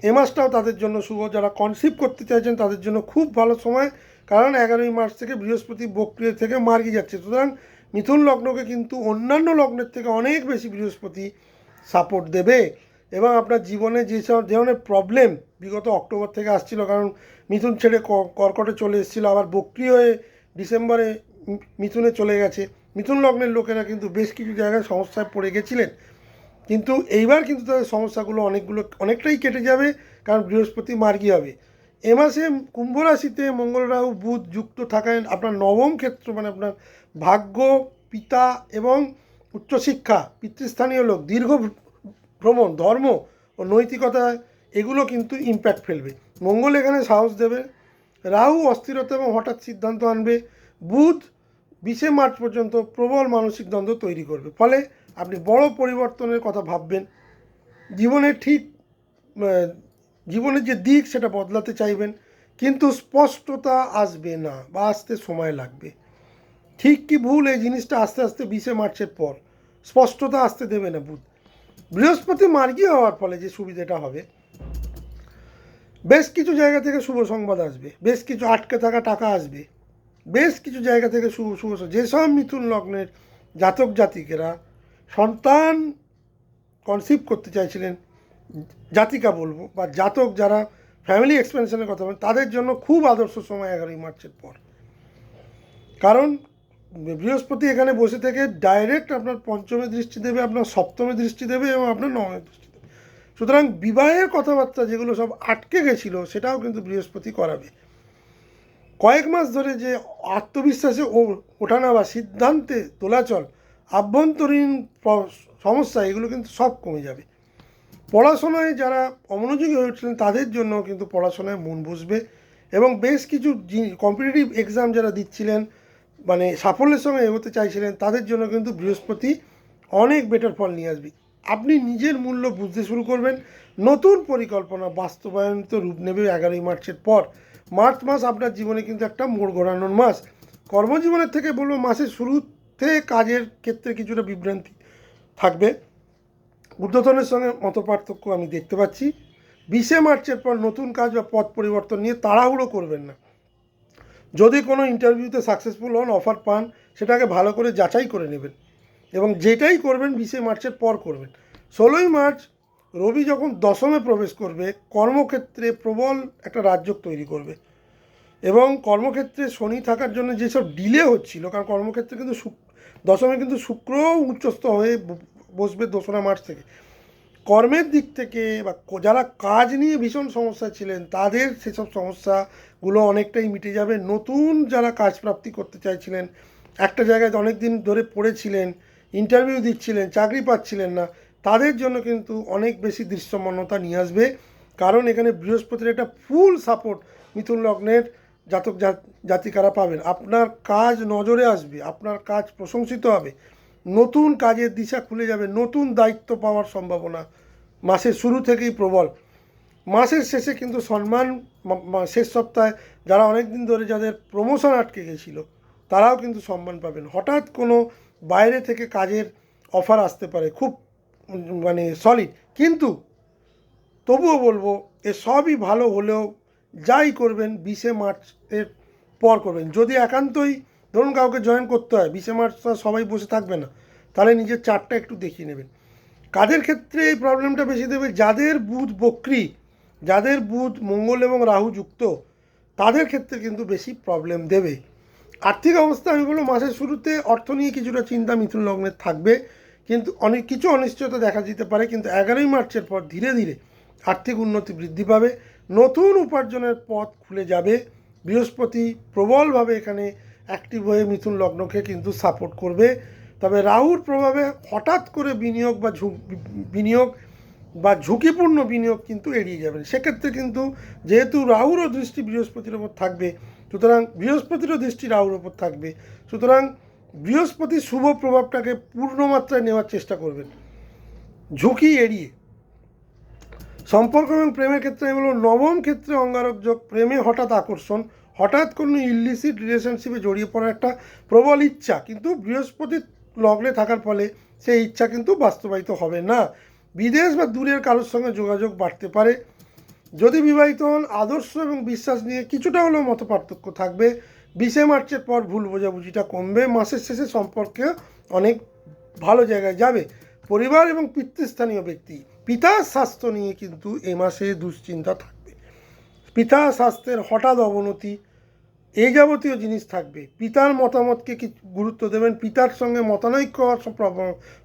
এ মাসটাও তাদের জন্য শুভ। যারা কনসিভ করতে চাইছেন তাদের জন্য খুব ভালো সময়, কারণ 11ই মার্চ থেকে বৃহস্পতি বক্রিয় থেকে মার্গী যাচ্ছে। সুতরাং মিথুন লগ্নকে কিন্তু অন্যান্য লগ্নের থেকে অনেক বেশি বৃহস্পতি সাপোর্ট দেবে। এবং আপনার জীবনে যেসব ধরনের প্রবলেম বিগত অক্টোবর থেকে আসছিল, কারণ মিথুন ছেড়ে কর্কটে চলে এসেছিলো, আবার বক্রিয় হয়ে ডিসেম্বরে মিথুনে চলে গেছে। মিথুন লগ্নের লোকেরা কিন্তু বেশ কিছু জায়গায় সমস্যায় পড়ে গেছিলেন, কিন্তু এইবার কিন্তু তাদের সমস্যাগুলো অনেকটাই কেটে যাবে, কারণ বৃহস্পতি মার্গী হবে। এ মাসে কুম্ভ রাশিতে মঙ্গল রাহু বুধ যুক্ত থাকায় আপনার নবম ক্ষেত্র, মানে আপনার ভাগ্য, পিতা এবং উচ্চশিক্ষা, পিতৃস্থানীয় লোক, দীর্ঘ ভ্রমণ, ধর্ম ও নৈতিকতা, এগুলো কিন্তু ইম্প্যাক্ট ফেলবে। মঙ্গল এখানে সাহস দেবে, রাহু অস্থিরতা এবং হঠাৎ সিদ্ধান্ত আনবে, বুধ 20শে মার্চ পর্যন্ত প্রবল মানসিক দ্বন্দ্ব তৈরি করবে। ফলে আপনি বড় পরিবর্তনের কথা ভাববেন, জীবনের যে দিক সেটা বদলাতে চাইবেন, কিন্তু স্পষ্টতা আসবে না বা আসতে সময় লাগবে। ঠিক কি ভুল এই জিনিসটা আস্তে আস্তে 20শে মার্চের পর স্পষ্টতা আসতে দেবে না বুধ। বৃহস্পতি মার্গী হওয়ার ফলে যে সুবিধাটা হবে, বেশ কিছু জায়গা থেকে শুভ সংবাদ আসবে, বেশ কিছু আটকে থাকা টাকা আসবে, বেশ কিছু জায়গা থেকে শুভ যেসব মিথুন লগ্নের জাতক জাতিকেরা সন্তান কনসিভ করতে চাইছিলেন, জাতিকা বলবো বা জাতক যারা ফ্যামিলি এক্সপেনশনের কথা বলেন, তাদের জন্য খুব আদর্শ সময় 11ই মার্চের পর। কারণ বৃহস্পতি এখানে বসে থেকে ডাইরেক্ট আপনার পঞ্চমে দৃষ্টি দেবে, আপনার সপ্তমে দৃষ্টি দেবে এবং আপনার নবমে দৃষ্টি দেবে। সুতরাং বিবাহের কথাবার্তা যেগুলো সব আটকে গেছিল সেটাও কিন্তু বৃহস্পতি করাবে। কয়েক মাস ধরে যে আত্মবিশ্বাসে ওঠানা বা সিদ্ধান্তে দোলাচল, আভ্যন্তরীণ সমস্যা, এগুলো কিন্তু সব কমে যাবে। পড়াশোনায় যারা অমনোযোগী হয়ে উঠছিলেন তাদের জন্য কিন্তু পড়াশোনায় মন বসবে এবং বেশ কিছু কম্পিটিটিভ এক্সাম যারা দিচ্ছিলেন, মানে সাফল্যের সঙ্গে এগোতে চাইছিলেন, তাদের জন্য কিন্তু বৃহস্পতি অনেক বেটার ফল নিয়ে আসবে। আপনি নিজের মূল্য বুঝতে শুরু করবেন, নতুন পরিকল্পনা বাস্তবায়নিত রূপ নেবে 11ই মার্চের পর। মার্চ মাস আপনার জীবনে কিন্তু একটা মোড় ঘোরানোর মাস। কর্মজীবনের থেকে বলবো মাসের শুরুতে কাজের ক্ষেত্রে কিছুটা বিভ্রান্তি থাকবে, ঊর্ধ্বতনের সঙ্গে মতপার্থক্য আমি দেখতে পাচ্ছি। 20শে মার্চের পর নতুন কাজ বা পথ পরিবর্তন নিয়ে তাড়াহুড়ো করবেন না। যদি কোনো ইন্টারভিউতে সাকসেসফুল হন, অফার পান, সেটাকে ভালো করে যাচাই করে নেবেন এবং যেটাই করবেন 20শে মার্চের পর করবেন। 16ই মার্চ রবি যখন দশমে প্রবেশ করবে, কর্মক্ষেত্রে প্রবল একটা রাজযোগ তৈরি করবে এবং কর্মক্ষেত্রে শনি থাকার জন্য যেসব ডিলে হচ্ছিল, কারণ কর্মক্ষেত্রে কিন্তু দশমে কিন্তু শুক্রও উচ্চস্থ হয়ে বসবে 2রা মার্চ থেকে। কর্মের দিক থেকে বা যারা কাজ নিয়ে ভীষণ সমস্যা ছিলেন তাদের সেসব সমস্যাগুলো অনেকটাই মিটে যাবে। নতুন যারা কাজ প্রাপ্তি করতে চাইছিলেন, একটা জায়গায় অনেক দিন ধরে পড়েছিলেন, ইন্টারভিউ দিচ্ছিলেন, চাকরি পাচ্ছিলেন না, তাদের জন্য কিন্তু অনেক বেশি দৃশ্যমানতা নিয়ে আসবে। কারণ এখানে বৃহস্পতির একটা ফুল সাপোর্ট মিথুন লগ্নের জাতক জাতিকারা পাবেন। আপনার কাজ নজরে আসবে, আপনার কাজ প্রশংসিত হবে, নতুন কাজের দিশা খুলে যাবে, নতুন দায়িত্ব পাওয়ার সম্ভাবনা মাসের শুরু থেকেই প্রবল। মাসের শেষে কিন্তু সম্মান, শেষ সপ্তাহে যারা অনেক দিন ধরে যাদের প্রমোশন আটকে গেছিলো তারাও কিন্তু সম্মান পাবেন। হঠাৎ কোনো বাইরে থেকে কাজের অফার আসতে পারে, খুব মানে সলিড, কিন্তু তবুও বলবো এ সবই ভালো হলেও যাই করবেন 20শে মার্চের পর করবেন। যদি একান্তই ধরুন কাউকে জয়েন করতে হয়, 20শে মার্চ সবাই বসে থাকবে না, তাহলে নিজের চার্টটা একটু দেখিয়ে নেবেন। কাদের ক্ষেত্রে এই প্রবলেমটা বেশি দেবে? যাদের বুধ বক্রী, যাদের বুধ মঙ্গল এবং রাহু যুক্ত, তাদের ক্ষেত্রে কিন্তু বেশি প্রবলেম দেবে। আর্থিক অবস্থা আমি বলবো মাসের শুরুতে অর্থ নিয়ে কিছুটা চিন্তা মিথুন লগ্নের থাকবে, কিন্তু অনেক কিছু অনিশ্চয়তা দেখা দিতে পারে, কিন্তু 11ই মার্চের পর ধীরে ধীরে আর্থিক উন্নতি বৃদ্ধি পাবে, নতুন উপার্জনের পথ খুলে যাবে। বৃহস্পতি প্রবলভাবে এখানে অ্যাক্টিভ হয়ে মিথুন লগ্নকে কিন্তু সাপোর্ট করবে। তবে রাহুর প্রভাবে হঠাৎ করে বিনিয়োগ বা ঝুঁকিপূর্ণ বিনিয়োগ কিন্তু এড়িয়ে যাবেন। সেক্ষেত্রে কিন্তু যেহেতু রাহুরও দৃষ্টি বৃহস্পতির ওপর থাকবে, সুতরাং বৃহস্পতিরও দৃষ্টি রাহুর ওপর থাকবে, সুতরাং বৃহস্পতির শুভ প্রভাবটাকে পূর্ণমাত্রায় নেওয়ার চেষ্টা করবেন, ঝুঁকি এড়িয়ে। সম্পর্ক এবং প্রেমের ক্ষেত্রে আমি বলবো নবম ক্ষেত্রে অঙ্গারক যোগ, প্রেমে হঠাৎ আকর্ষণ, হঠাৎ কোনো ইলিসিট রিলেশনশিপে জড়িয়ে পড়ার একটা প্রবল ইচ্ছা, কিন্তু বৃহস্পতির লগ্নে থাকার ফলে সেই ইচ্ছা কিন্তু বাস্তবায়িত হবে না। বিদেশ বা দূরের কারোর সঙ্গে যোগাযোগ বাড়তে পারে। যদি বিবাহিত হন, আদর্শ এবং বিশ্বাস নিয়ে কিছুটা হলেও মতপার্থক্য থাকবে। 20শে মার্চের পর ভুল বোঝাবুঝিটা কমবে, মাসের শেষে সম্পর্কে অনেক ভালো জায়গায় যাবে। পরিবার এবং পিতৃস্থানীয় ব্যক্তি, পিতার স্বাস্থ্য নিয়ে কিন্তু এ মাসে দুশ্চিন্তা থাকবে। পিতার স্বাস্থ্যের হঠাৎ অবনতি, এই যাবতীয় জিনিস থাকবে। পিতার মতামতকে গুরুত্ব দেবেন, পিতার সঙ্গে মতানৈক্য হওয়ার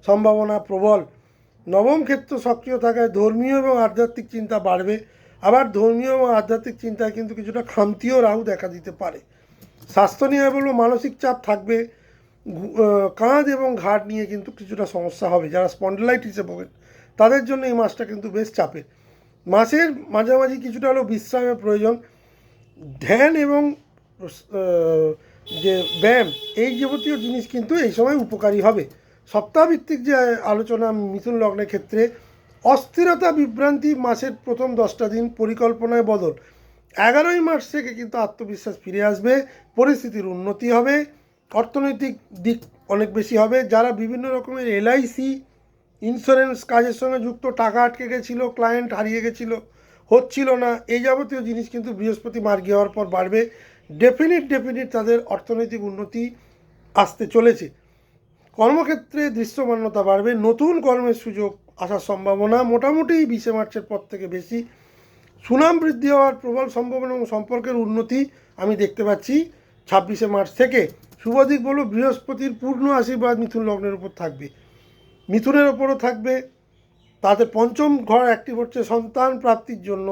সম্ভাবনা প্রবল। নবম ক্ষেত্র সক্রিয় থাকায় ধর্মীয় এবং আধ্যাত্মিক চিন্তা বাড়বে, আবার ধর্মীয় এবং আধ্যাত্মিক চিন্তায় কিন্তু কিছুটা খামতিও রাহু দেখা দিতে পারে। স্বাস্থ্য নিয়ে বলবো মানসিক চাপ থাকবে, কাঁধ এবং ঘাড় নিয়ে কিন্তু কিছুটা সমস্যা হবে। যারা স্পন্ডলাইটিসে ভোগেন তাদের জন্য এই মাসটা কিন্তু বেশ চাপের। মাসের মাঝামাঝি কিছুটা হলেও বিশ্রামের প্রয়োজন। ধ্যান এবং যে ব্যায়াম, এই যাবতীয় জিনিস কিন্তু এই সময় উপকারী হবে। সপ্তাহভিত্তিক যে আলোচনা মিথুন লগ্নের ক্ষেত্রে, অস্থিরতা বিভ্রান্তি মাসের প্রথম 10টা দিন, পরিকল্পনায় বদল। 11ই মার্চ থেকে কিন্তু আত্মবিশ্বাস ফিরে আসবে, পরিস্থিতির উন্নতি হবে, অর্থনৈতিক দিক অনেক বেশি হবে। যারা বিভিন্ন রকমের এলআইসি ইন্স্যুরেন্স কাজের সঙ্গে যুক্ত, টাকা আটকে গেছিলো, ক্লায়েন্ট হারিয়ে গেছিলো, হচ্ছিল না, এই যাবতীয় জিনিস কিন্তু বৃহস্পতি মার্গী হওয়ার পর বাড়বে। ডেফিনিট তাদের অর্থনৈতিক উন্নতি আসতে চলেছে। কর্মক্ষেত্রে দৃশ্যমান্যতা বাড়বে, নতুন কর্মের সুযোগ আসার সম্ভাবনা মোটামুটি 20 মার্চের পর থেকে বেশি। সুনাম বৃদ্ধি হওয়ার প্রবল সম্ভাবনা এবং সম্পর্কের উন্নতি আমি দেখতে পাচ্ছি 26 মার্চ থেকে। শুভ দিক বলব, বৃহস্পতির পূর্ণ আশীর্বাদ মিথুন লগ্নের উপর থাকবে, মিথুনের ওপরও থাকবে। তাদের পঞ্চম ঘর অ্যাক্টিভ হচ্ছে, সন্তান প্রাপ্তির জন্য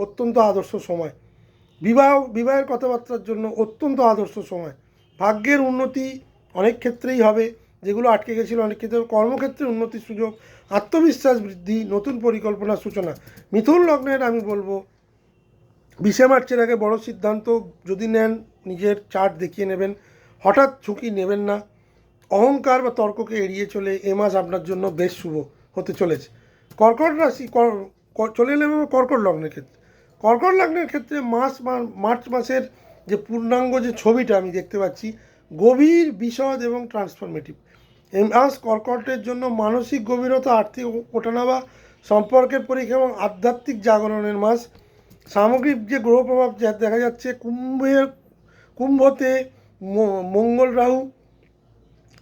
অত্যন্ত আদর্শ সময়, বিবাহের কথাবার্তার জন্য অত্যন্ত আদর্শ সময়। ভাগ্যের উন্নতি অনেক ক্ষেত্রেই হবে, যেগুলো আটকে গেছিলো অনেক ক্ষেত্রে। কর্মক্ষেত্রে উন্নতির সুযোগ, আত্মবিশ্বাস বৃদ্ধি, নতুন পরিকল্পনার সূচনা। মিথুন লগ্নের আমি বলবো 20 মার্চের আগে বড় সিদ্ধান্ত যদি নেন, নিজের চার্ট দেখিয়ে নেবেন, হঠাৎ ঝুঁকি নেবেন না। অহংকার বা তর্ককে এড়িয়ে চলে এ মাস আপনার জন্য বেশ শুভ হতে চলেছে। কর্কট রাশি চলে এলাম কর্কট লগ্নের ক্ষেত্রে। কর্কট লগ্নের ক্ষেত্রে মার্চ মাসের যে পূর্ণাঙ্গ যে ছবিটা আমি দেখতে পাচ্ছি, গভীর বিশদ এবং ট্রান্সফরমেটিভ। এই মাস কর্কটের জন্য মানসিক গভীরতা, আর্থিক ওঠানামা, সম্পর্কের পরীক্ষা এবং আধ্যাত্মিক জাগরণের মাস। সামগ্রিক যে গ্রহ প্রভাব দেখা যাচ্ছে, কুম্ভতে মঙ্গল রাহু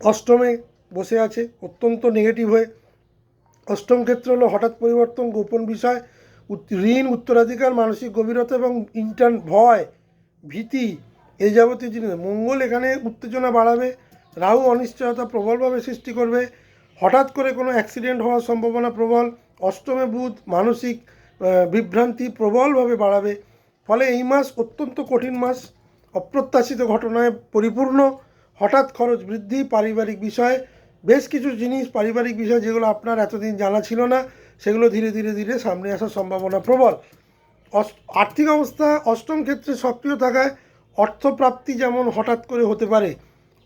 অষ্টমে বসে আছে অত্যন্ত নেগেটিভ হয়ে। অষ্টম ক্ষেত্র হলো হঠাৎ পরিবর্তন, গোপন বিষয়, ঋণ, উত্তরাধিকার, মানসিক গভীরতা এবং ভয়, ভীতি, এই যাবতীয় জিনিস। মঙ্গল এখানে উত্তেজনা বাড়াবে, রাহু অনিশ্চয়তা প্রবলভাবে সৃষ্টি করবে, হঠাৎ করে কোনো অ্যাক্সিডেন্ট হওয়ার সম্ভাবনা প্রবল। অষ্টমে বুধ মানসিক বিভ্রান্তি প্রবলভাবে বাড়াবে। ফলে এই মাস অত্যন্ত কঠিন মাস, অপ্রত্যাশিত ঘটনায় পরিপূর্ণ। হঠাৎ খরচ বৃদ্ধি, পারিবারিক বিষয়, বেশ কিছু জিনিস পারিবারিক বিষয় যেগুলো আপনার এতদিন জানা ছিল না, সেগুলো ধীরে ধীরে সামনে আসার সম্ভাবনা প্রবল। আর্থিক অবস্থা অষ্টম ক্ষেত্রে সক্রিয় থাকায় অর্থপ্রাপ্তি যেমন হঠাৎ করে হতে পারে,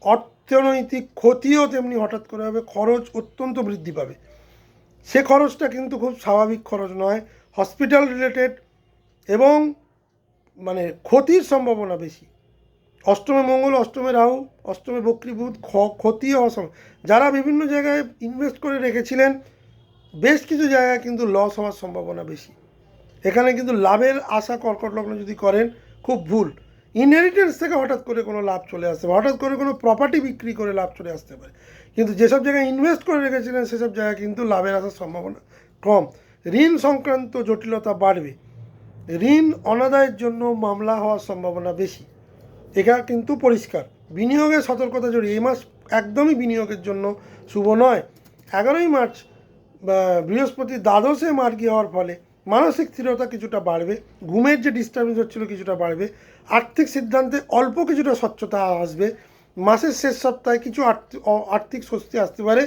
অর্থনৈতিক ক্ষতিও তেমনি হঠাৎ করে হবে। খরচ অত্যন্ত বৃদ্ধি পাবে, সে খরচটা কিন্তু খুব স্বাভাবিক খরচ নয়, হসপিটাল রিলেটেড এবং মানে ক্ষতির সম্ভাবনা বেশি। অষ্টমে মঙ্গল, অষ্টমে রাহু, অষ্টমে বক্রী বুধ, ক্ষতি হওয়ার সময়। যারা বিভিন্ন জায়গায় ইনভেস্ট করে রেখেছিলেন, বেশ কিছু জায়গায় কিন্তু লস হওয়ার সম্ভাবনা বেশি। এখানে কিন্তু লাভের আশা কর্কট লগ্ন যদি করেন, খুব ভুল। ইনহেরিটেন্স থেকে হঠাৎ করে কোনো লাভ চলে আসতে পারে, হঠাৎ করে কোনো প্রপার্টি বিক্রি করে লাভ চলে আসতে পারে, কিন্তু যেসব জায়গায় ইনভেস্ট করে রেখেছিলেন সেসব জায়গায় কিন্তু লাভের আসার সম্ভাবনা কম। ঋণ সংক্রান্ত জটিলতা বাড়বে, ঋণ অনাদায়ের জন্য মামলা হওয়ার সম্ভাবনা বেশি, এটা কিন্তু পরিষ্কার। বিনিয়োগের সতর্কতা জড়িয়ে, এই মাস একদমই বিনিয়োগের জন্য শুভ নয়। 11 মার্চ বৃহস্পতি দ্বাদশে মার্গী হওয়ার ফলে মানসিক স্থিরতা কিছুটা বাড়বে, ঘুমের যে ডিস্টার্বেন্স হচ্ছিল কিছুটা বাড়বে, আর্থিক সিদ্ধান্তে অল্প কিছুটা স্বচ্ছতা আসবে। মাসের শেষ সপ্তাহে কিছু আর্থিক স্বস্তি আসতে পারে।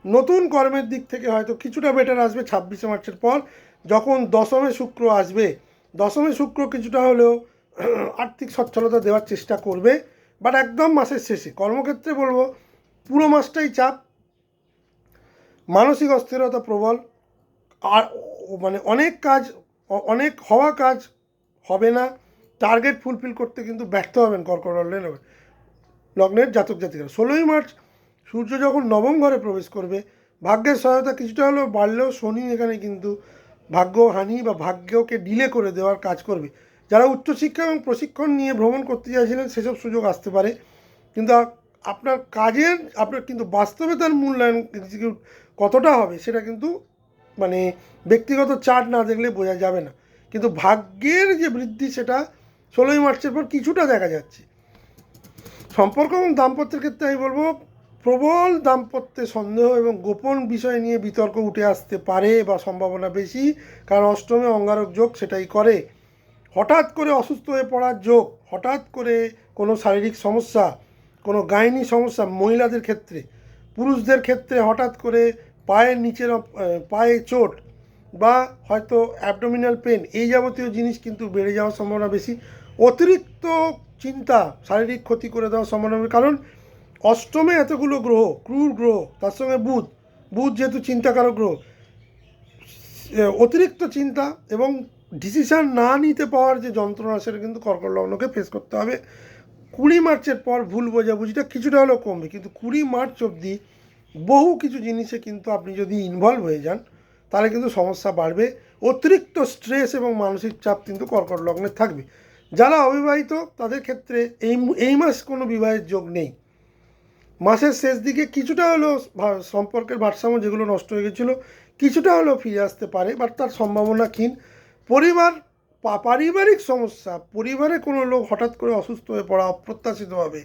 নতুন কর্মের দিক থেকে হয়তো কিছুটা বেটার আসবে 26 মার্চের পর, যখন দশমে শুক্র আসবে। দশমে শুক্র কিছুটা হলেও আর্থিক সচ্ছলতা দেওয়ার চেষ্টা করবে, বাট একদম মাসের শেষে। কর্মক্ষেত্রে বলবো পুরো মাসটাই চাপ, মানসিক অস্থিরতা প্রবল, আর মানে অনেক হওয়া কাজ হবে না, টার্গেট ফুলফিল করতে কিন্তু ব্যর্থ হবেন কর্কট লগ্নের জাতক জাতিকারা। 16 মার্চ সূর্য যখন নবম ঘরে প্রবেশ করবে, ভাগ্যের সহায়তা কিছুটা হলেও বাড়লেও শনি এখানে কিন্তু ভাগ্যহানি বা ভাগ্যকে ডিলে করে দেওয়ার কাজ করবে। যারা উচ্চশিক্ষা এবং প্রশিক্ষণ নিয়ে ভ্রমণ করতে চাইছিলেন, সেসব সুযোগ আসতে পারে, কিন্তু আপনার কিন্তু বাস্তবে তার মূল্যায়ন এক্সিকিউট কতটা হবে সেটা কিন্তু মানে ব্যক্তিগত চার্ট না দেখলে বোঝা যাবে না। কিন্তু ভাগ্যের যে বৃদ্ধি সেটা 16 মার্চের পর কিছুটা দেখা যাচ্ছে। সম্পর্ক এবং দাম্পত্যের ক্ষেত্রে আমি বলবো প্রবল দাম্পত্যে সন্দেহ এবং গোপন বিষয় নিয়ে বিতর্ক উঠে আসতে পারে বা সম্ভাবনা বেশি, কারণ অষ্টমে অঙ্গারক যোগ সেটাই করে। হঠাৎ করে অসুস্থ হয়ে পড়ার যোগ, হঠাৎ করে কোনো শারীরিক সমস্যা, কোনো গাইনি সমস্যা মহিলাদের ক্ষেত্রে, পুরুষদের ক্ষেত্রে হঠাৎ করে পায়ের নিচের পায়ে চোট বা হয়তো অ্যাবডোমিনাল পেন, এই যাবতীয় জিনিস কিন্তু বেড়ে যাওয়ার সম্ভাবনা বেশি। অতিরিক্ত চিন্তা শারীরিক ক্ষতি করে দেওয়ার সম্ভাবনা, কারণ অষ্টমে এতগুলো গ্রহ, ক্রূর গ্রহ, তার সঙ্গে বুধ যেহেতু চিন্তাকারক গ্রহ, অতিরিক্ত চিন্তা এবং ডিসিশান না নিতে পাওয়ার যে যন্ত্রণা, সেটা কিন্তু কর্কট লগ্নকে ফেস করতে হবে। মার্চের পর ভুল বোঝাবুঝিটা কিছুটা হলেও কমবে, কিন্তু মার্চ অবধি বহু কিছু জিনিসে কিন্তু আপনি যদি ইনভলভ হয়ে যান তাহলে কিন্তু সমস্যা বাড়বে। অতিরিক্ত স্ট্রেস এবং মানসিক চাপ কিন্তু কর্কট লগ্নে থাকবে। যারা অবিবাহিত তাদের ক্ষেত্রে এই মাস কোনো বিবাহের যোগ নেই। মাসের শেষ দিকে কিছুটা হলেও সম্পর্কের ভারসাম্য যেগুলো নষ্ট হয়ে গেছিলো কিছুটা হলেও ফিরে আসতে পারে, বাট তার সম্ভাবনা ক্ষীণ। পারিবারিক সমস্যা, পরিবারে কোনো লোক হঠাৎ করে অসুস্থ হয়ে পড়া অপ্রত্যাশিতভাবে,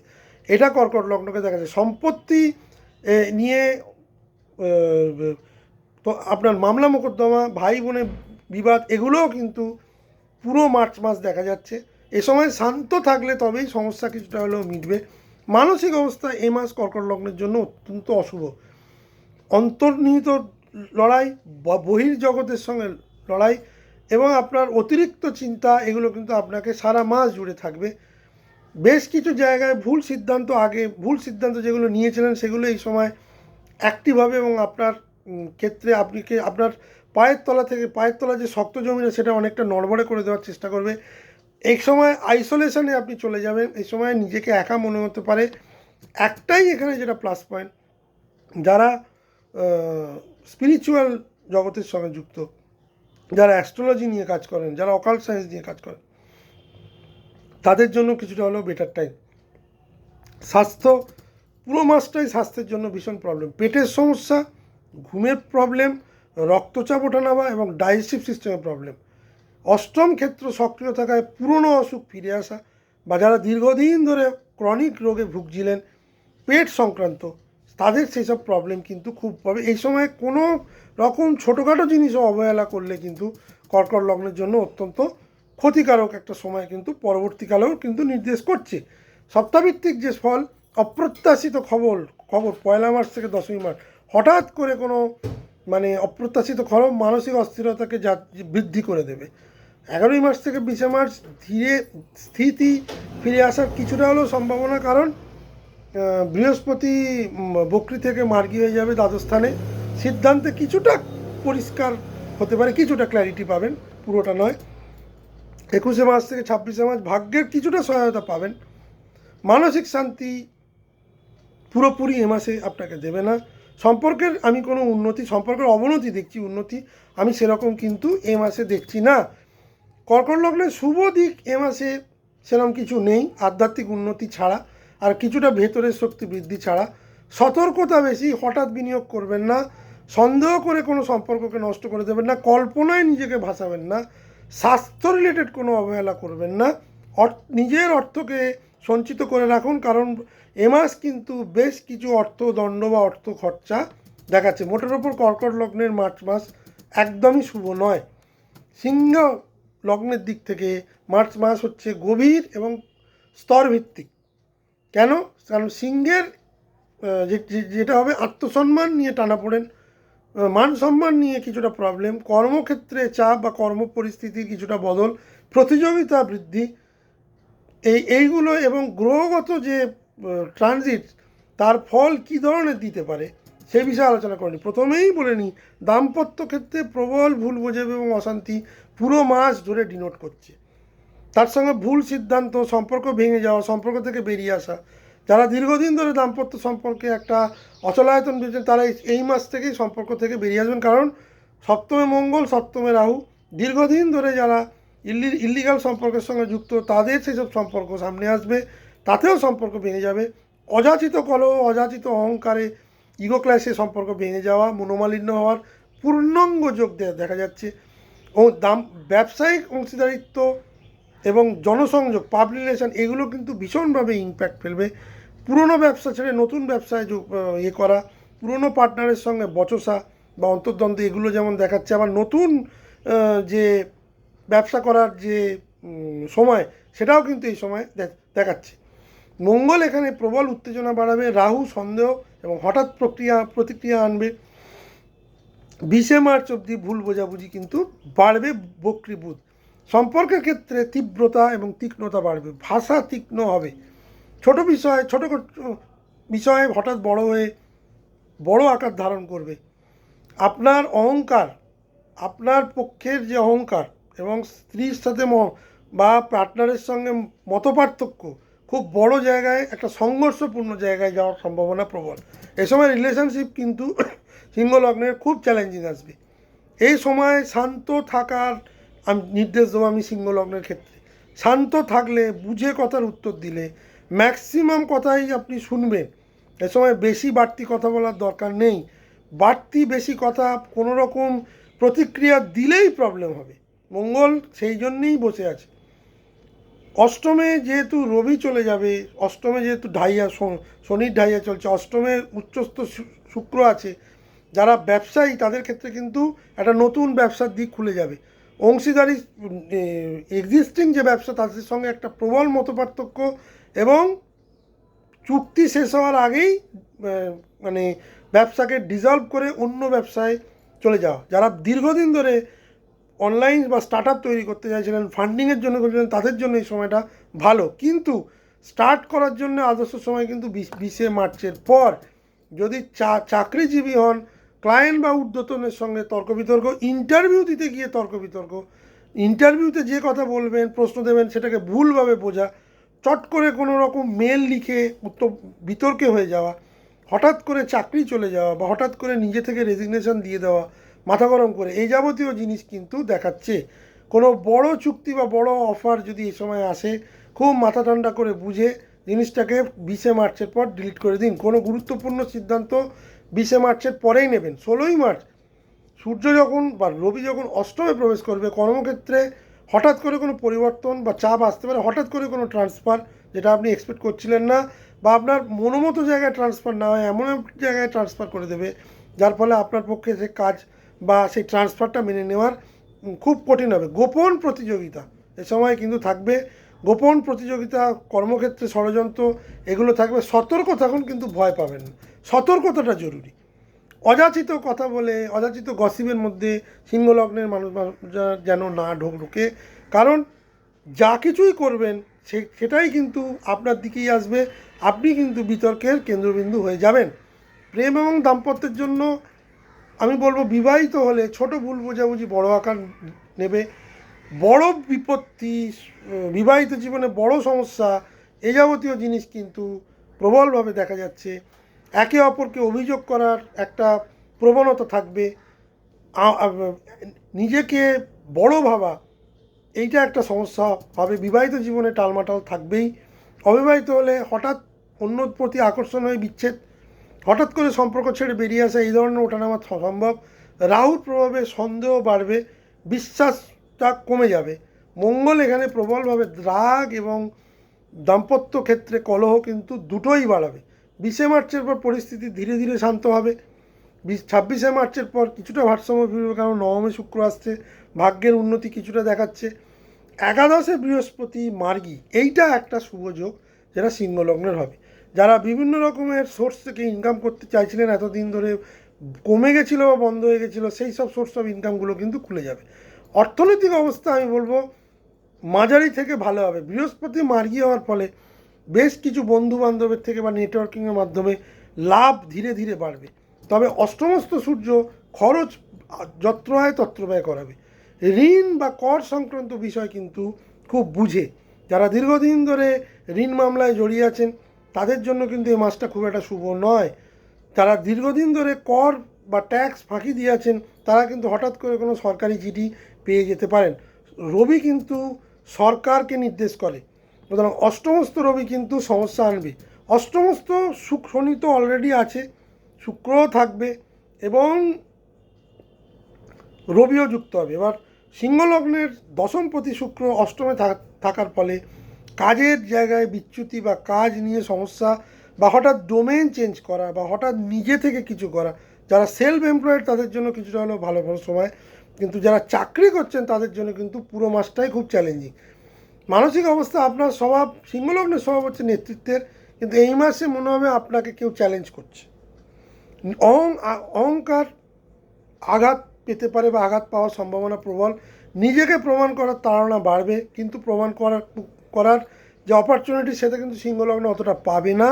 এটা কর্কট লগ্নকে দেখা যায়। সম্পত্তি নিয়ে তো আপনার মামলা মোকদ্দমা, ভাই বোনের বিবাদ, এগুলোও কিন্তু পুরো মার্চ মাস দেখা যাচ্ছে। এ সময় শান্ত থাকলে তবেই সমস্যা কিছুটা হলেও মিটবে। মানসিক অবস্থা এ মাস কর্কট লগ্নের জন্য অত্যন্ত অশুভ। অন্তর্নিহিত লড়াই, বহির্জগতের সঙ্গে লড়াই এবং আপনার অতিরিক্ত চিন্তা, এগুলো কিন্তু আপনাকে সারা মাস জুড়ে থাকবে। বেশ কিছু জায়গায় ভুল সিদ্ধান্ত যেগুলো নিয়েছিলেন সেগুলো এই সময় অ্যাক্টিভ হবে এবং আপনার ক্ষেত্রে আপনার পায়ের তলা যে শক্ত জমিটা সেটা অনেকটা নড়বড়ে করে দেওয়ার চেষ্টা করবে। এই সময় আইসোলেশনে আপনি চলে যাবেন, এই সময় নিজেকে একা মনে হতে পারে। একটাই এখানে যেটা প্লাস পয়েন্ট, যারা স্পিরিচুয়াল জগতের সঙ্গে যুক্ত, যারা অ্যাস্ট্রোলজি নিয়ে কাজ করেন, যারা অকাল্ট সায়েন্স নিয়ে কাজ করেন, তাদের জন্য কিছুটা হলেও বেটার টাইম। স্বাস্থ্য, পুরো মাসটাই স্বাস্থ্যের জন্য ভীষণ প্রবলেম। পেটের সমস্যা, ঘুমের প্রবলেম, রক্তচাপ ওঠানামা এবং ডাইজেস্টিভ সিস্টেমের প্রবলেম। অষ্টম ক্ষেত্র সক্রিয় থাকায় পুরনো অসুখ ফিরে আসা, বা যারা দীর্ঘদিন ধরে ক্রনিক রোগে ভুগছিলেন পেট সংক্রান্ত, তাদের সেই সব প্রবলেম কিন্তু খুব পাবে। এই সময় কোনো রকম ছোটোখাটো জিনিসও অবহেলা করলে কিন্তু কর্কট লগ্নের জন্য অত্যন্ত ক্ষতিকারক একটা সময় কিন্তু পরবর্তীকালেও কিন্তু নির্দেশ করছে। সপ্তাহভিত্তিক যে ফল, অপ্রত্যাশিত খবর 1 মার্চ থেকে 10 মার্চ, হঠাৎ করে কোনো অপ্রত্যাশিত খবর মানসিক অস্থিরতাকে বৃদ্ধি করে দেবে। 11 মার্চ থেকে 20 মার্চ ধীরে স্থিতি ফিরে আসার কিছুটা হলেও সম্ভাবনা, কারণ বৃহস্পতি বক্রী থেকে মার্গী হয়ে যাবে দ্বাদশস্থানে। সিদ্ধান্তে কিছুটা পরিষ্কার হতে পারে, কিছুটা ক্ল্যারিটি পাবেন, পুরোটা নয়। 21 মার্চ থেকে 26 মার্চ ভাগ্যের কিছুটা সহায়তা পাবেন। মানসিক শান্তি পুরোপুরি এ মাসে আপনাকে দেবে না। সম্পর্কের আমি কোনো সম্পর্কের অবনতি দেখছি, উন্নতি আমি সেরকম কিন্তু এ মাসে দেখছি না। কর্কট লগ্নের শুভ দিক এ মাসে সেরকম কিছু নেই, আধ্যাত্মিক উন্নতি ছাড়া আর কিছুটা ভেতরের শক্তি বৃদ্ধি ছাড়া। সতর্কতা বেশি, হঠাৎ বিনিয়োগ করবেন না, সন্দেহ করে কোনো সম্পর্ককে নষ্ট করে দেবেন না, কল্পনায় নিজেকে ভাসাবেন না, স্বাস্থ্য রিলেটেড কোনো অবহেলা করবেন না, নিজের অর্থকে সঞ্চিত করে রাখুন, কারণ এ মাস কিন্তু বেশ কিছু অর্থদণ্ড বা অর্থ খরচা দেখাচ্ছে। মোটের ওপর কর্কট লগ্নের মার্চ মাস একদমই শুভ নয়। সিংহ লগ্নের দিক থেকে মার্চ মাস হচ্ছে গভীর এবং স্তরভিত্তিক। কেন? কারণ সিংহের যেটা হবে আত্মসম্মান নিয়ে টানাপোড়েন, মান সম্মান নিয়ে কিছুটা প্রবলেম, কর্মক্ষেত্রে চাপ বা কর্ম পরিস্থিতির কিছুটা বদল, প্রতিযোগিতা বৃদ্ধি, এইগুলো এবং গ্রহগত যে ট্রানজিট তার ফল কী ধরনের দিতে পারে সে বিষয়ে আলোচনা করিনি। প্রথমেই বলে নিই, দাম্পত্য ক্ষেত্রে প্রবল ভুল বোঝাবে এবং অশান্তি পুরো মাস ধরে ডিনোট করছে। তার সঙ্গে ভুল সিদ্ধান্ত, সম্পর্ক ভেঙে যাওয়া, সম্পর্ক থেকে বেরিয়ে আসা। যারা দীর্ঘদিন ধরে দাম্পত্য সম্পর্কে একটা অচলায়তন বুঝছেন, তারা এই মাস থেকেই সম্পর্ক থেকে বেরিয়ে আসবেন, কারণ সপ্তমে মঙ্গল, সপ্তমে রাহু। দীর্ঘদিন ধরে যারা ইল্লিগাল সম্পর্কের সঙ্গে যুক্ত, তাদের সেসব সম্পর্ক সামনে আসবে, তাতেও সম্পর্ক ভেঙে যাবে। অযাচিত কলহ, অযাচিত অহংকারে, ইগো ক্ল্যাশে সম্পর্ক ভেঙে যাওয়া, মনোমালিন্য হওয়ার পূর্ণাঙ্গ যোগ দেখা যাচ্ছে। ও ব্যবসায়িক অংশীদারিত্ব এবং জনসংযোগ, পাবলিক রিলেশন, এগুলো কিন্তু ভীষণভাবে ইম্প্যাক্ট ফেলবে। পুরনো ব্যবসা ছেড়ে নতুন ব্যবসায় করা, পুরনো পার্টনারের সঙ্গে বচসা বা অন্তর্দ্বন্দ্ব, এগুলো যেমন দেখাচ্ছে। আবার নতুন যে ব্যবসা করার যে সময়, সেটাও কিন্তু এই সময় দেখাচ্ছে। মঙ্গল এখানে প্রবল উত্তেজনা বাড়াবে, রাহু সন্দেহ এবং হঠাৎ প্রতিক্রিয়া আনবে। 20 মার্চ অবধি ভুল বোঝাবুঝি কিন্তু বাড়বে, বক্রী বুধ। সম্পর্কের ক্ষেত্রে তীব্রতা এবং তীক্ষ্ণতা বাড়বে, ভাষা তীক্ষ্ণ হবে, ছোট বিষয়ে হঠাৎ বড় আকার ধারণ করবে। আপনার অহংকার, আপনার পক্ষের যে অহংকার এবং স্ত্রীর সাথে বা পার্টনারের সঙ্গে মতপার্থক্য খুব বড় জায়গায়, একটা সংঘর্ষপূর্ণ জায়গায় যাওয়ার সম্ভাবনা প্রবল। এ সময় রিলেশনশিপ কিন্তু সিংহ লগ্নের খুব চ্যালেঞ্জিং আসবে। এই সময় শান্ত থাকার আমি নির্দেশ দেবো আমি সিংহ লগ্নের ক্ষেত্রে। শান্ত থাকলে, বুঝে কথার উত্তর দিলে, ম্যাক্সিমাম কথাই আপনি শুনবেন। এ সময় বেশি বাড়তি কথা বলার দরকার নেই। বাড়তি বেশি কথা কোনো রকম প্রতিক্রিয়া দিলেই প্রবলেম হবে। মঙ্গল সেই জন্যেই বসে আছে। অষ্টমে যেহেতু রবি চলে যাবে, অষ্টমে যেহেতু ঢাইয়া, শনির ঢাইয়া চলছে, অষ্টমে উচ্চস্থ শুক্র আছে, যারা ব্যবসায়ী তাদের ক্ষেত্রে কিন্তু একটা নতুন ব্যবসার দিক খুলে যাবে। অংশীদারি এক্সিস্টিং যে ব্যবসা তাদের সঙ্গে একটা প্রবল মতপার্থক্য এবং চুক্তি শেষ হওয়ার আগেই মানে ব্যবসাকে ডিজলভ করে অন্য ব্যবসায় চলে যাওয়া। যারা দীর্ঘদিন ধরে অনলাইন বা স্টার্ট আপ তৈরি করতে চাইছিলেন, ফান্ডিংয়ের জন্য করছিলেন, তাদের জন্য এই সময়টা ভালো। কিন্তু স্টার্ট করার জন্য আদর্শ সময় কিন্তু 20শে মার্চের পর। যদি চাকরিজীবী হন, ক্লায়েন্ট বা ঊর্ধ্বতনের সঙ্গে তর্ক বিতর্ক, ইন্টারভিউ দিতে গিয়ে তর্ক বিতর্ক, ইন্টারভিউতে যে কথা বলবেন, প্রশ্ন দেবেন, সেটাকে ভুলভাবে বোঝা, চট করে কোনো রকম মেল লিখে উত্তর বিতর্কে হয়ে যাওয়া, হঠাৎ করে চাকরি চলে যাওয়া বা হঠাৎ করে নিজে থেকে রেজিগনেশন দিয়ে দেওয়া মাথা গরম করে, এই যাবতীয় জিনিস কিন্তু দেখাচ্ছে। কোনো বড় চুক্তি বা বড় অফার যদি এই সময় আসে, খুব মাথা ঠান্ডা করে বুঝে জিনিসটাকে 20শে মার্চের পর ডিলিট করে দিন। কোনো গুরুত্বপূর্ণ সিদ্ধান্ত 20শে মার্চের পরেই নেবেন। 16ই মার্চ সূর্য যখন বা রবি যখন অষ্টমে প্রবেশ করবে, কর্মক্ষেত্রে হঠাৎ করে কোনো পরিবর্তন বা চাপ আসতে পারে, হঠাৎ করে কোনো ট্রান্সফার যেটা আপনি এক্সপেক্ট করছিলেন না, বা আপনার মনোমতো জায়গায় ট্রান্সফার না হয় এমন এক জায়গায় ট্রান্সফার করে দেবে, যার ফলে আপনার পক্ষে সে কাজ বা সেই ট্রান্সফারটা মেনে নেওয়ার খুব কঠিন হবে। গোপন প্রতিযোগিতা এ সময় কিন্তু থাকবে। গোপন প্রতিযোগিতা, কর্মক্ষেত্রে ষড়যন্ত্র, এগুলো থাকবে। সতর্ক থাকুন, কিন্তু ভয় পাবেন না। সতর্কতাটা জরুরি। অযাচিত কথা বলে, অযাচিত গসিপের মধ্যে সিংহ লগ্নের মানুষ যেন না ঢোকে। কারণ যা কিছুই করবেন সেটাই কিন্তু আপনার দিকেই আসবে। আপনি কিন্তু বিতর্কের কেন্দ্রবিন্দু হয়ে যাবেন। প্রেম এবং দাম্পত্যের জন্য আমি বলবো, বিবাহিত হলে ছোট ভুল বোঝাবুঝি বড় আকার নেবে। বড় বিপত্তি, বিবাহিত জীবনে বড় সমস্যা, এ যাবতীয় জিনিস কিন্তু প্রবলভাবে দেখা যাচ্ছে। একে অপরকে অভিযোগ করার একটা প্রবণতা থাকবে। নিজেকে বড় ভাবা, এইটা একটা সমস্যা হবে। বিবাহিত জীবনে টালমাটাল থাকবেই। অবিবাহিত হলে হঠাৎ অন্যর প্রতি আকর্ষণ হয়ে বিচ্ছেদ, হঠাৎ করে সম্পর্ক ছেড়ে বেরিয়ে আসা, এই ধরনের ওঠানামা সম্ভব। রাহুর প্রভাবে সন্দেহ বাড়বে, বিশ্বাসটা কমে যাবে। মঙ্গল এখানে প্রবলভাবে রাগ এবং দাম্পত্য ক্ষেত্রে কলহ কিন্তু দুটোই বাড়াবে। 20শে মার্চের পর পরিস্থিতি ধীরে ধীরে শান্ত হবে। 26শে মার্চের পর কিছুটা ভারসাম্য ফিরবে, কারণ নবমে শুক্র আসছে, ভাগ্যের উন্নতি কিছুটা দেখাচ্ছে। একাদশে বৃহস্পতি মার্গী, এইটা একটা শুভ যোগ যেটা সিংহ লগ্নের হবে। যারা বিভিন্ন রকমের সোর্স থেকে ইনকাম করতে চাইছিলেন, এতদিন ধরে কমে গেছিলো বা বন্ধ হয়ে গেছিলো, সেই সব সোর্স অফ ইনকামগুলো কিন্তু খুলে যাবে। অর্থনৈতিক অবস্থা আমি বলবো মাঝারি থেকে ভালো হবে। বৃহস্পতি মার্গী হওয়ার ফলে বেশ কিছু বন্ধু বান্ধবের থেকে বা নেটওয়ার্কিংয়ের মাধ্যমে লাভ ধীরে ধীরে বাড়বে। তবে অষ্টমস্থ সূর্য খরচ যত্র হয় তত্র ব্যয় করাবে। ঋণ বা কর সংক্রান্ত বিষয় কিন্তু খুব বুঝে, যারা দীর্ঘদিন ধরে ঋণ মামলায় জড়িয়ে আছেন তাদের জন্য কিন্তু এই মাসটা খুব একটা শুভ নয়। যারা দীর্ঘদিন ধরে কর বা ট্যাক্স ফাঁকি দিয়েছেন তারা কিন্তু হঠাৎ করে কোনো সরকারি চিঠি পেয়ে যেতে পারেন। রবি কিন্তু সরকারকে নির্দেশ করে, সুতরাং অষ্টমস্থ রবি কিন্তু সমস্যা আনবে। অষ্টমস্থ শনি তো অলরেডি আছে, শুক্রও থাকবে এবং রবিও যুক্ত হবে। এবার সিংহলগ্নের দশমপতি শুক্র অষ্টমে থাকার ফলে কাজের জায়গায় বিচ্যুতি বা কাজ নিয়ে সমস্যা, বা হঠাৎ ডোমেন চেঞ্জ করা, বা হঠাৎ নিজে থেকে কিছু করা। যারা সেলফ এমপ্লয়েড তাদের জন্য কিছুটা হলেও ভালো ভালো সময়, কিন্তু যারা চাকরি করছেন তাদের জন্য কিন্তু পুরো মাসটাই খুব চ্যালেঞ্জিং। মানসিক অবস্থা, আপনার স্বভাব, সিংহলগ্নের স্বভাব হচ্ছে নেতৃত্বের, কিন্তু এই মাসে মনে হবে আপনাকে কেউ চ্যালেঞ্জ করছে। অহংকার আঘাত পেতে পারে বা আঘাত পাওয়ার সম্ভাবনা প্রবল। নিজেকে প্রমাণ করার তাড়না বাড়বে, কিন্তু প্রমাণ করার যে অপরচুনিটি সেটা কিন্তু সিংহলগ্ন অতটা পাবে না।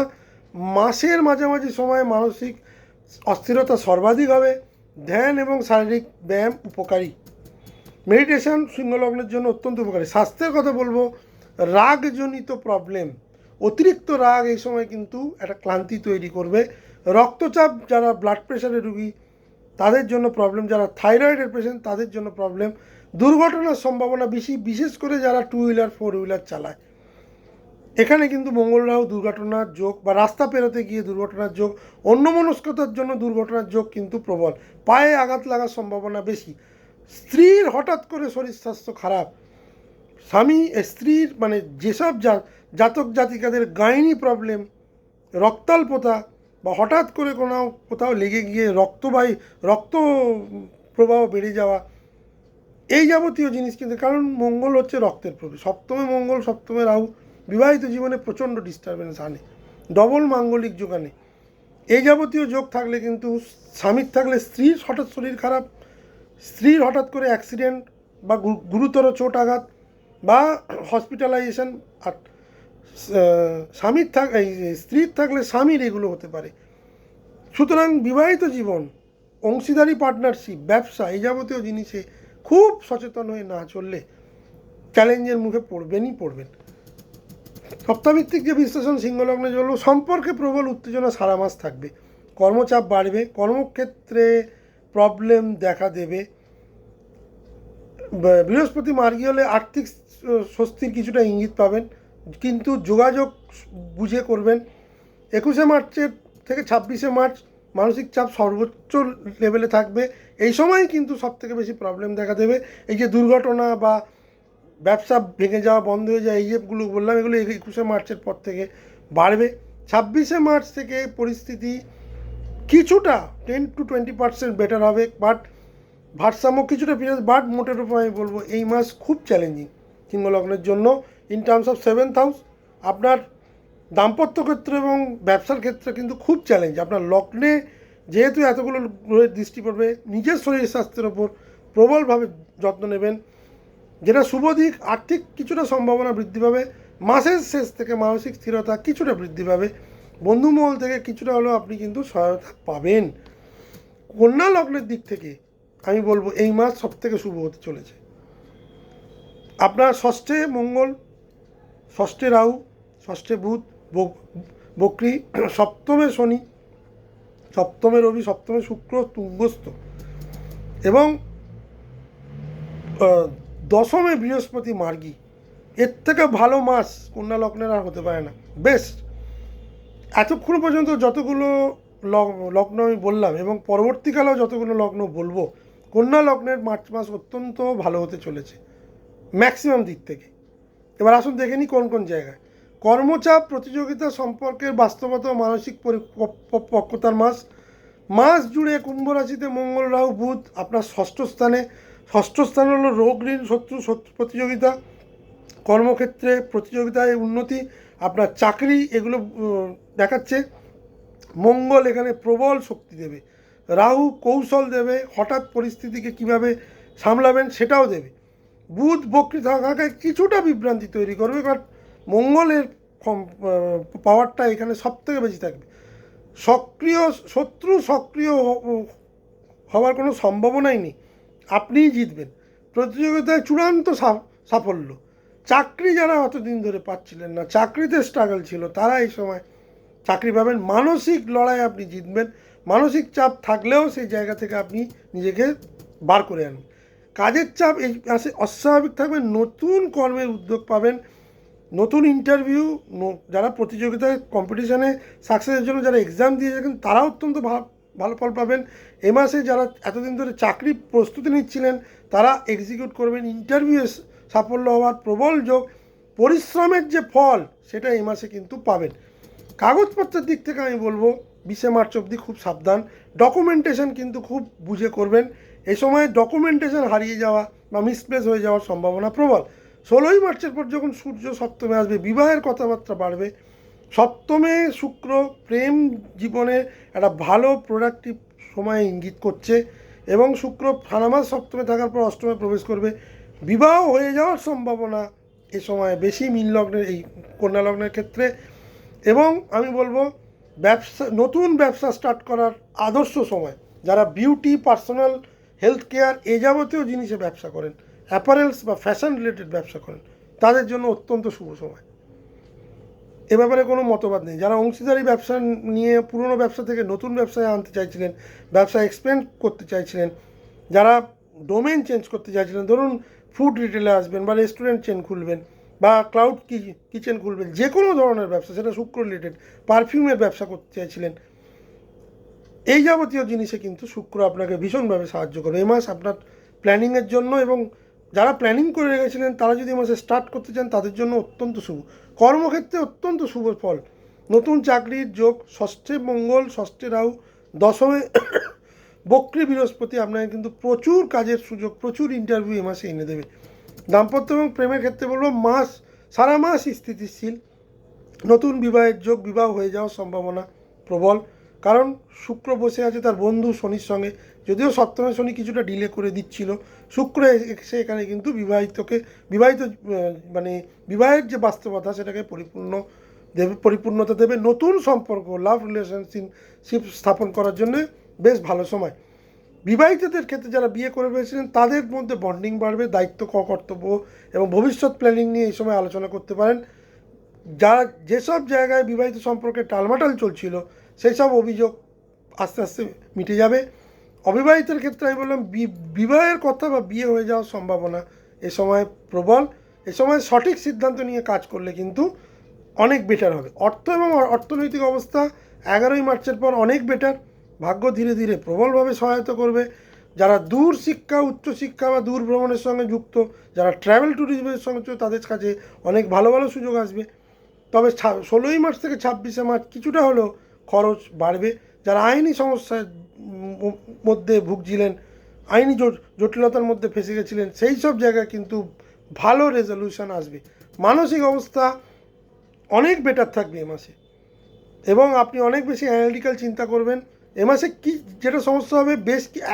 মাসের মাঝামাঝি সময়ে মানসিক অস্থিরতা সর্বাধিক হবে। ধ্যান এবং শারীরিক ব্যায়াম উপকারী। মেডিটেশন সিংহলগ্নের জন্য অত্যন্ত উপকারী। স্বাস্থ্যের কথা বলবো, রাগজনিত প্রবলেম, অতিরিক্ত রাগ এই সময় কিন্তু একটা ক্লান্তি তৈরি করবে। রক্তচাপ, যারা ব্লাড প্রেশারের রুগী তাদের জন্য প্রবলেম, যারা থাইরয়েডের পেশেন্ট তাদের জন্য প্রবলেম। দুর্ঘটনার সম্ভাবনা বেশি, বিশেষ করে যারা 2 হুইলার 4 হুইলার চালায়। এখানে কিন্তু মঙ্গল রাহু দুর্ঘটনার যোগ বা রাস্তা পেরোতে গিয়ে দুর্ঘটনার যোগ, অন্যমনস্কতার জন্য দুর্ঘটনার যোগ কিন্তু প্রবল। পায়ে আঘাত লাগার সম্ভাবনা বেশি। স্ত্রীর হঠাৎ করে শরীর স্বাস্থ্য খারাপ, স্ত্রীর মানে যেসব জাতক জাতিকাদের গাইনি প্রবলেম, রক্তাল্পতা বা হঠাৎ করে কোথাও লেগে গিয়ে রক্ত প্রবাহ বেড়ে যাওয়া, এই যাবতীয় জিনিস কিন্তু, কারণ মঙ্গল হচ্ছে রক্তের প্রভু। সপ্তমে মঙ্গল, সপ্তমে রাহু বিবাহিত জীবনে প্রচণ্ড ডিস্টারবেন্স আনে, ডবল মাঙ্গলিক যোগ আনে। এই যাবতীয় যোগ থাকলে কিন্তু, স্বামীর থাকলে স্ত্রীর হঠাৎ শরীর খারাপ, স্ত্রীর হঠাৎ করে অ্যাক্সিডেন্ট বা গুরুতর চোট আঘাত বা হসপিটালাইজেশন, আর স্ত্রীর থাকলে স্বামীর এগুলো হতে পারে। সুতরাং বিবাহিত জীবন, অংশীদারি পার্টনারশিপ, ব্যবসা, এই যাবতীয় জিনিসে খুব সচেতন হয়ে না চললে চ্যালেঞ্জের মুখে পড়বেন। সপ্তাহভিত্তিক যে বিশ্লেষণ সিংহলগ্নে চলল, সম্পর্কে প্রবল উত্তেজনা সারা মাস থাকবে, কর্মচাপ বাড়বে, কর্মক্ষেত্রে প্রবলেম দেখা দেবে। বৃহস্পতি মার্গী হলে আর্থিক স্বস্তির কিছুটা ইঙ্গিত পাবেন, কিন্তু যোগাযোগ বুঝে করবেন। 21শে মার্চের থেকে 26শে মার্চ মানসিক চাপ সর্বোচ্চ লেভেলে থাকবে। এই সময় কিন্তু সবথেকে বেশি প্রবলেম দেখা দেবে। এই যে দুর্ঘটনা বা ব্যবসা ভেঙে যাওয়া, বন্ধ হয়ে যাওয়া, এই যেগুলো বললাম, এগুলো 21শে মার্চের পর থেকে বাড়বে। 26শে মার্চ থেকে পরিস্থিতি কিছুটা 10 to 20% বেটার হবে, বাট ভারসাম্য কিছুটা ফিরে, বাট মোটের উপর আমি বলবো এই মাস খুব চ্যালেঞ্জিং সিংহলগ্নের জন্য in terms of 7th house. আপনার দাম্পত্য ক্ষেত্র এবং ব্যবসার ক্ষেত্রে কিন্তু খুব চ্যালেঞ্জ। আপনার লগ্নে যেহেতু এতগুলো গ্রহের দৃষ্টি পড়বে, নিজের শরীর স্বাস্থ্যের ওপর প্রবলভাবে যত্ন নেবেন, যেটা শুভ দিক। আর্থিক কিছুটা সম্ভাবনা বৃদ্ধি পাবে, মাসের শেষ থেকে মানসিক স্থিরতা কিছুটা বৃদ্ধি পাবে, বন্ধুমহল থেকে কিছুটা হলেও আপনি কিন্তু সহায়তা পাবেন। কন্যা লগ্নের দিক থেকে আমি বলবো এই মাস সব থেকে শুভ হতে চলেছে। আপনার ষষ্ঠে মঙ্গল, ষষ্ঠে রাহু, ষষ্ঠে বুধ, বক্রী, সপ্তমে শনি, সপ্তমে রবি, সপ্তমে শুক্র তুঙ্গস্থ, এবং দশমে বৃহস্পতি মার্গী। এর থেকে ভালো মাস কন্যা লগ্নের আর হতে পারে না, বেস্ট। এতক্ষণ পর্যন্ত যতগুলো লগ্ন আমি বললাম এবং পরবর্তীকালেও যতগুলো লগ্ন বলবো, কন্যা লগ্নের মার্চ মাস অত্যন্ত ভালো হতে চলেছে ম্যাক্সিমাম দিক থেকে। এবার আসুন দেখে নিই কোন কোন জায়গায়। কর্মচাপ, প্রতিযোগিতা, সম্পর্কের বাস্তবতা, মানসিক পরিপক্কতার মাস জুড়ে কুম্ভ রাশিতে মঙ্গল রাহু বুধ আপনার ষষ্ঠ স্থানে হলো রোগ, ঋণ, শত্রু প্রতিযোগিতা, কর্মক্ষেত্রে প্রতিযোগিতায় উন্নতি, আপনার চাকরি, এগুলো দেখাচ্ছে। মঙ্গল এখানে প্রবল শক্তি দেবে, রাহু কৌশল দেবে, হঠাৎ পরিস্থিতিকে কিভাবে সামলাবেন সেটাও দেবে। বুধ বক্রী থাকাকে কিছুটা বিভ্রান্তি তৈরি করবে, কারণ মঙ্গলের পাওয়ারটা এখানে সব থেকে বেশি থাকবে। শত্রু সক্রিয় হওয়ার কোনো সম্ভাবনাই নেই, আপনিই জিতবেন। প্রতিযোগিতায় চূড়ান্ত সাফল্য। চাকরি যারা অতদিন ধরে পাচ্ছিলেন না, চাকরিতে স্ট্রাগল ছিল, তারা এই সময় চাকরি পাবেন। মানসিক লড়াই আপনি জিতবেন, মানসিক চাপ থাকলেও সেই জায়গা থেকে আপনি নিজেকে বার করে আনবেন। কাজের চাপ এই মাসে অস্বাভাবিক থাকবে, নতুন কর্মের উদ্যোগ পাবেন, নতুন ইন্টারভিউ, যারা প্রতিযোগিতায় কম্পিটিশানে সাকসেসের জন্য যারা এক্সাম দিয়ে থাকেন তারা অত্যন্ত ভালো ফল পাবেন। এ মাসে যারা এতদিন ধরে চাকরি প্রস্তুতি নিচ্ছিলেন তারা এক্সিকিউট করবেন, ইন্টারভিউয়ে সাফল্য হওয়ার প্রবল যোগ, পরিশ্রমের যে ফল সেটা এই মাসে কিন্তু পাবেন। কাগজপত্রের দিক থেকে আমি বলবো 20শে মার্চ অবধি খুব সাবধান, ডকুমেন্টেশন কিন্তু খুব বুঝে করবেন। এই সময় ডকুমেন্টেশন হারিয়ে যাওয়া বা মিসপ্লেস হয়ে যাওয়ার সম্ভাবনা প্রবল। 16ই মার্চের পর যখন সূর্য সপ্তমে আসবে, বিবাহের কথাবার্তা বাড়বে। সপ্তমে শুক্র প্রেম জীবনে একটা ভালো প্রোডাক্টিভ সময় ইঙ্গিত করছে, এবং শুক্র সারা মাস সপ্তমে থাকার পর অষ্টমে প্রবেশ করবে। বিবাহ হয়ে যাওয়ার সম্ভাবনা এ সময় বেশি মীন লগ্নের, এই কন্যা লগ্নের ক্ষেত্রে। এবং আমি বলবো নতুন ব্যবসা স্টার্ট করার আদর্শ সময়। যারা বিউটি, পার্সোনাল হেলথ কেয়ার এ যাবতীয় জিনিসে ব্যবসা করেন, অ্যাপারেলস বা ফ্যাশন রিলেটেড ব্যবসা করেন, তাদের জন্য অত্যন্ত শুভ সময়। এ ব্যাপারে কোনো মতবাদ নেই। যারা অংশীদারি ব্যবসা নিয়ে পুরনো ব্যবসা থেকে নতুন ব্যবসায় আনতে চাইছিলেন, ব্যবসা এক্সপেন্ড করতে চাইছিলেন, যারা ডোমেন চেঞ্জ করতে চাইছিলেন, ধরুন ফুড রিটেলে আসবেন বা রেস্টুরেন্ট চেন খুলবেন বা ক্লাউড কিচেন খুলবেন, যে কোনো ধরনের ব্যবসা, সেটা শুক্র রিলেটেড, পারফিউমের ব্যবসা করতে চাইছিলেন, এই যাবতীয় জিনিসে কিন্তু শুক্র আপনাকে ভীষণভাবে সাহায্য করবে। এই মাস আপনার প্ল্যানিংয়ের জন্য, এবং যারা প্ল্যানিং করে রেখেছিলেন তারা যদি মাসে স্টার্ট করতে চান তাদের জন্য অত্যন্ত শুভ। কর্মক্ষেত্রে অত্যন্ত শুভ ফল, নতুন চাকরির যোগ, ষষ্ঠে মঙ্গল, ষষ্ঠে রাহু, দশমে বক্রী বৃহস্পতি আপনাকে কিন্তু প্রচুর কাজের সুযোগ, প্রচুর ইন্টারভিউ এ মাসে এনে দেবে। দাম্পত্য এবং প্রেমের ক্ষেত্রে বলবো মাস সারা মাসই স্থিতিশীল, নতুন বিবাহের যোগ, বিবাহ হয়ে যাওয়ার সম্ভাবনা প্রবল, কারণ শুক্র বসে আছে তার বন্ধু শনির সঙ্গে। যদিও সপ্তমে শনি কিছুটা ডিলে করে দিচ্ছিল, শুক্র এসে এখানে কিন্তু বিবাহিত মানে বিবাহের যে বাস্তবতা সেটাকে পরিপূর্ণতা দেবে। নতুন সম্পর্ক, লাভ রিলেশনশিপ স্থাপন করার জন্য বেশ ভালো সময়। বিবাহিতদের ক্ষেত্রে যারা বিয়ে করে ফেলেছিলেন তাদের মধ্যে বন্ডিং বাড়বে, দায়িত্ব, কর্তব্য এবং ভবিষ্যৎ প্ল্যানিং নিয়ে এই সময় আলোচনা করতে পারেন। যারা যেসব জায়গায় বিবাহিত সম্পর্কে টালমাটাল চলছিল সেই সব অভিযোগ আস্তে আস্তে মিটে যাবে। অবিবাহিতের ক্ষেত্রে আমি বললাম বিবাহের কথা বা বিয়ে হয়ে যাওয়ার সম্ভাবনা এ সময় প্রবল। এ সময় সঠিক সিদ্ধান্ত নিয়ে কাজ করলে কিন্তু অনেক বেটার হবে। অর্থ এবং অর্থনৈতিক অবস্থা 11ই মার্চের পর অনেক বেটার, ভাগ্য ধীরে ধীরে প্রবলভাবে সহায়তা করবে। যারা দূর শিক্ষা, উচ্চশিক্ষা বা দূর ভ্রমণের সঙ্গে যুক্ত, যারা ট্রাভেল ট্যুরিজমের সঙ্গে যুক্ত, তাদের কাছে অনেক ভালো ভালো সুযোগ আসবে। তবে 16ই মার্চ থেকে 26শে মার্চ কিছুটা হলেও খরচ বাড়বে। যারা আইনি সমস্যার মধ্যে ভুগছিলেন, আইনি জটিলতার মধ্যে ফেসে গেছিলেন, সেই সব জায়গায় কিন্তু ভালো রেজলিউশন আসবে। মানসিক অবস্থা অনেক বেটার থাকবে এ মাসে, এবং আপনি অনেক বেশি অ্যানালিটিক্যাল চিন্তা করবেন। এ মাসে কি যেটা সমস্যা হবে,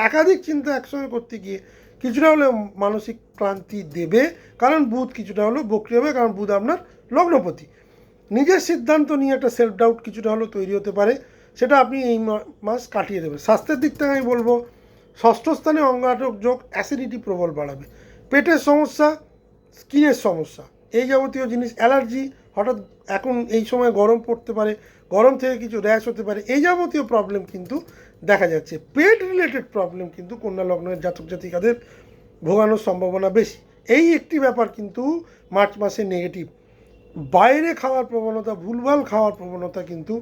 একাধিক চিন্তা একসঙ্গে করতে গিয়ে কিছুটা হলেও মানসিক ক্লান্তি দেবে, কারণ বুধ কিছুটা হলেও বক্রী হবে, কারণ বুধ আপনার লগ্নপতি। নিজের সিদ্ধান্ত নিয়ে একটা সেলফ ডাউট কিছুটা হলেও তৈরি হতে পারে, সেটা আপনি এই মাস কাটিয়ে দেবেন। স্বাস্থ্যের দিক থেকে আমি বলবো ষষ্ঠ স্থানে অঙ্গারক যোগ অ্যাসিডিটি প্রবল বাড়াবে, পেটের সমস্যা, স্কিনের সমস্যা, এই যাবতীয় জিনিস, অ্যালার্জি, হঠাৎ এখন এই সময় গরম পড়তে পারে, গরম থেকে কিছু র্যাশ হতে পারে, এই যাবতীয় প্রবলেম কিন্তু দেখা যাচ্ছে। পেট রিলেটেড প্রবলেম কিন্তু কন্যা লগ্নের জাতক জাতিকাদের ভোগানোর সম্ভাবনা বেশি। এই একটি ব্যাপার কিন্তু মার্চ মাসে নেগেটিভ। বাইরে খাওয়ার প্রবণতা, ভুলভাল খাওয়ার প্রবণতা কিন্তু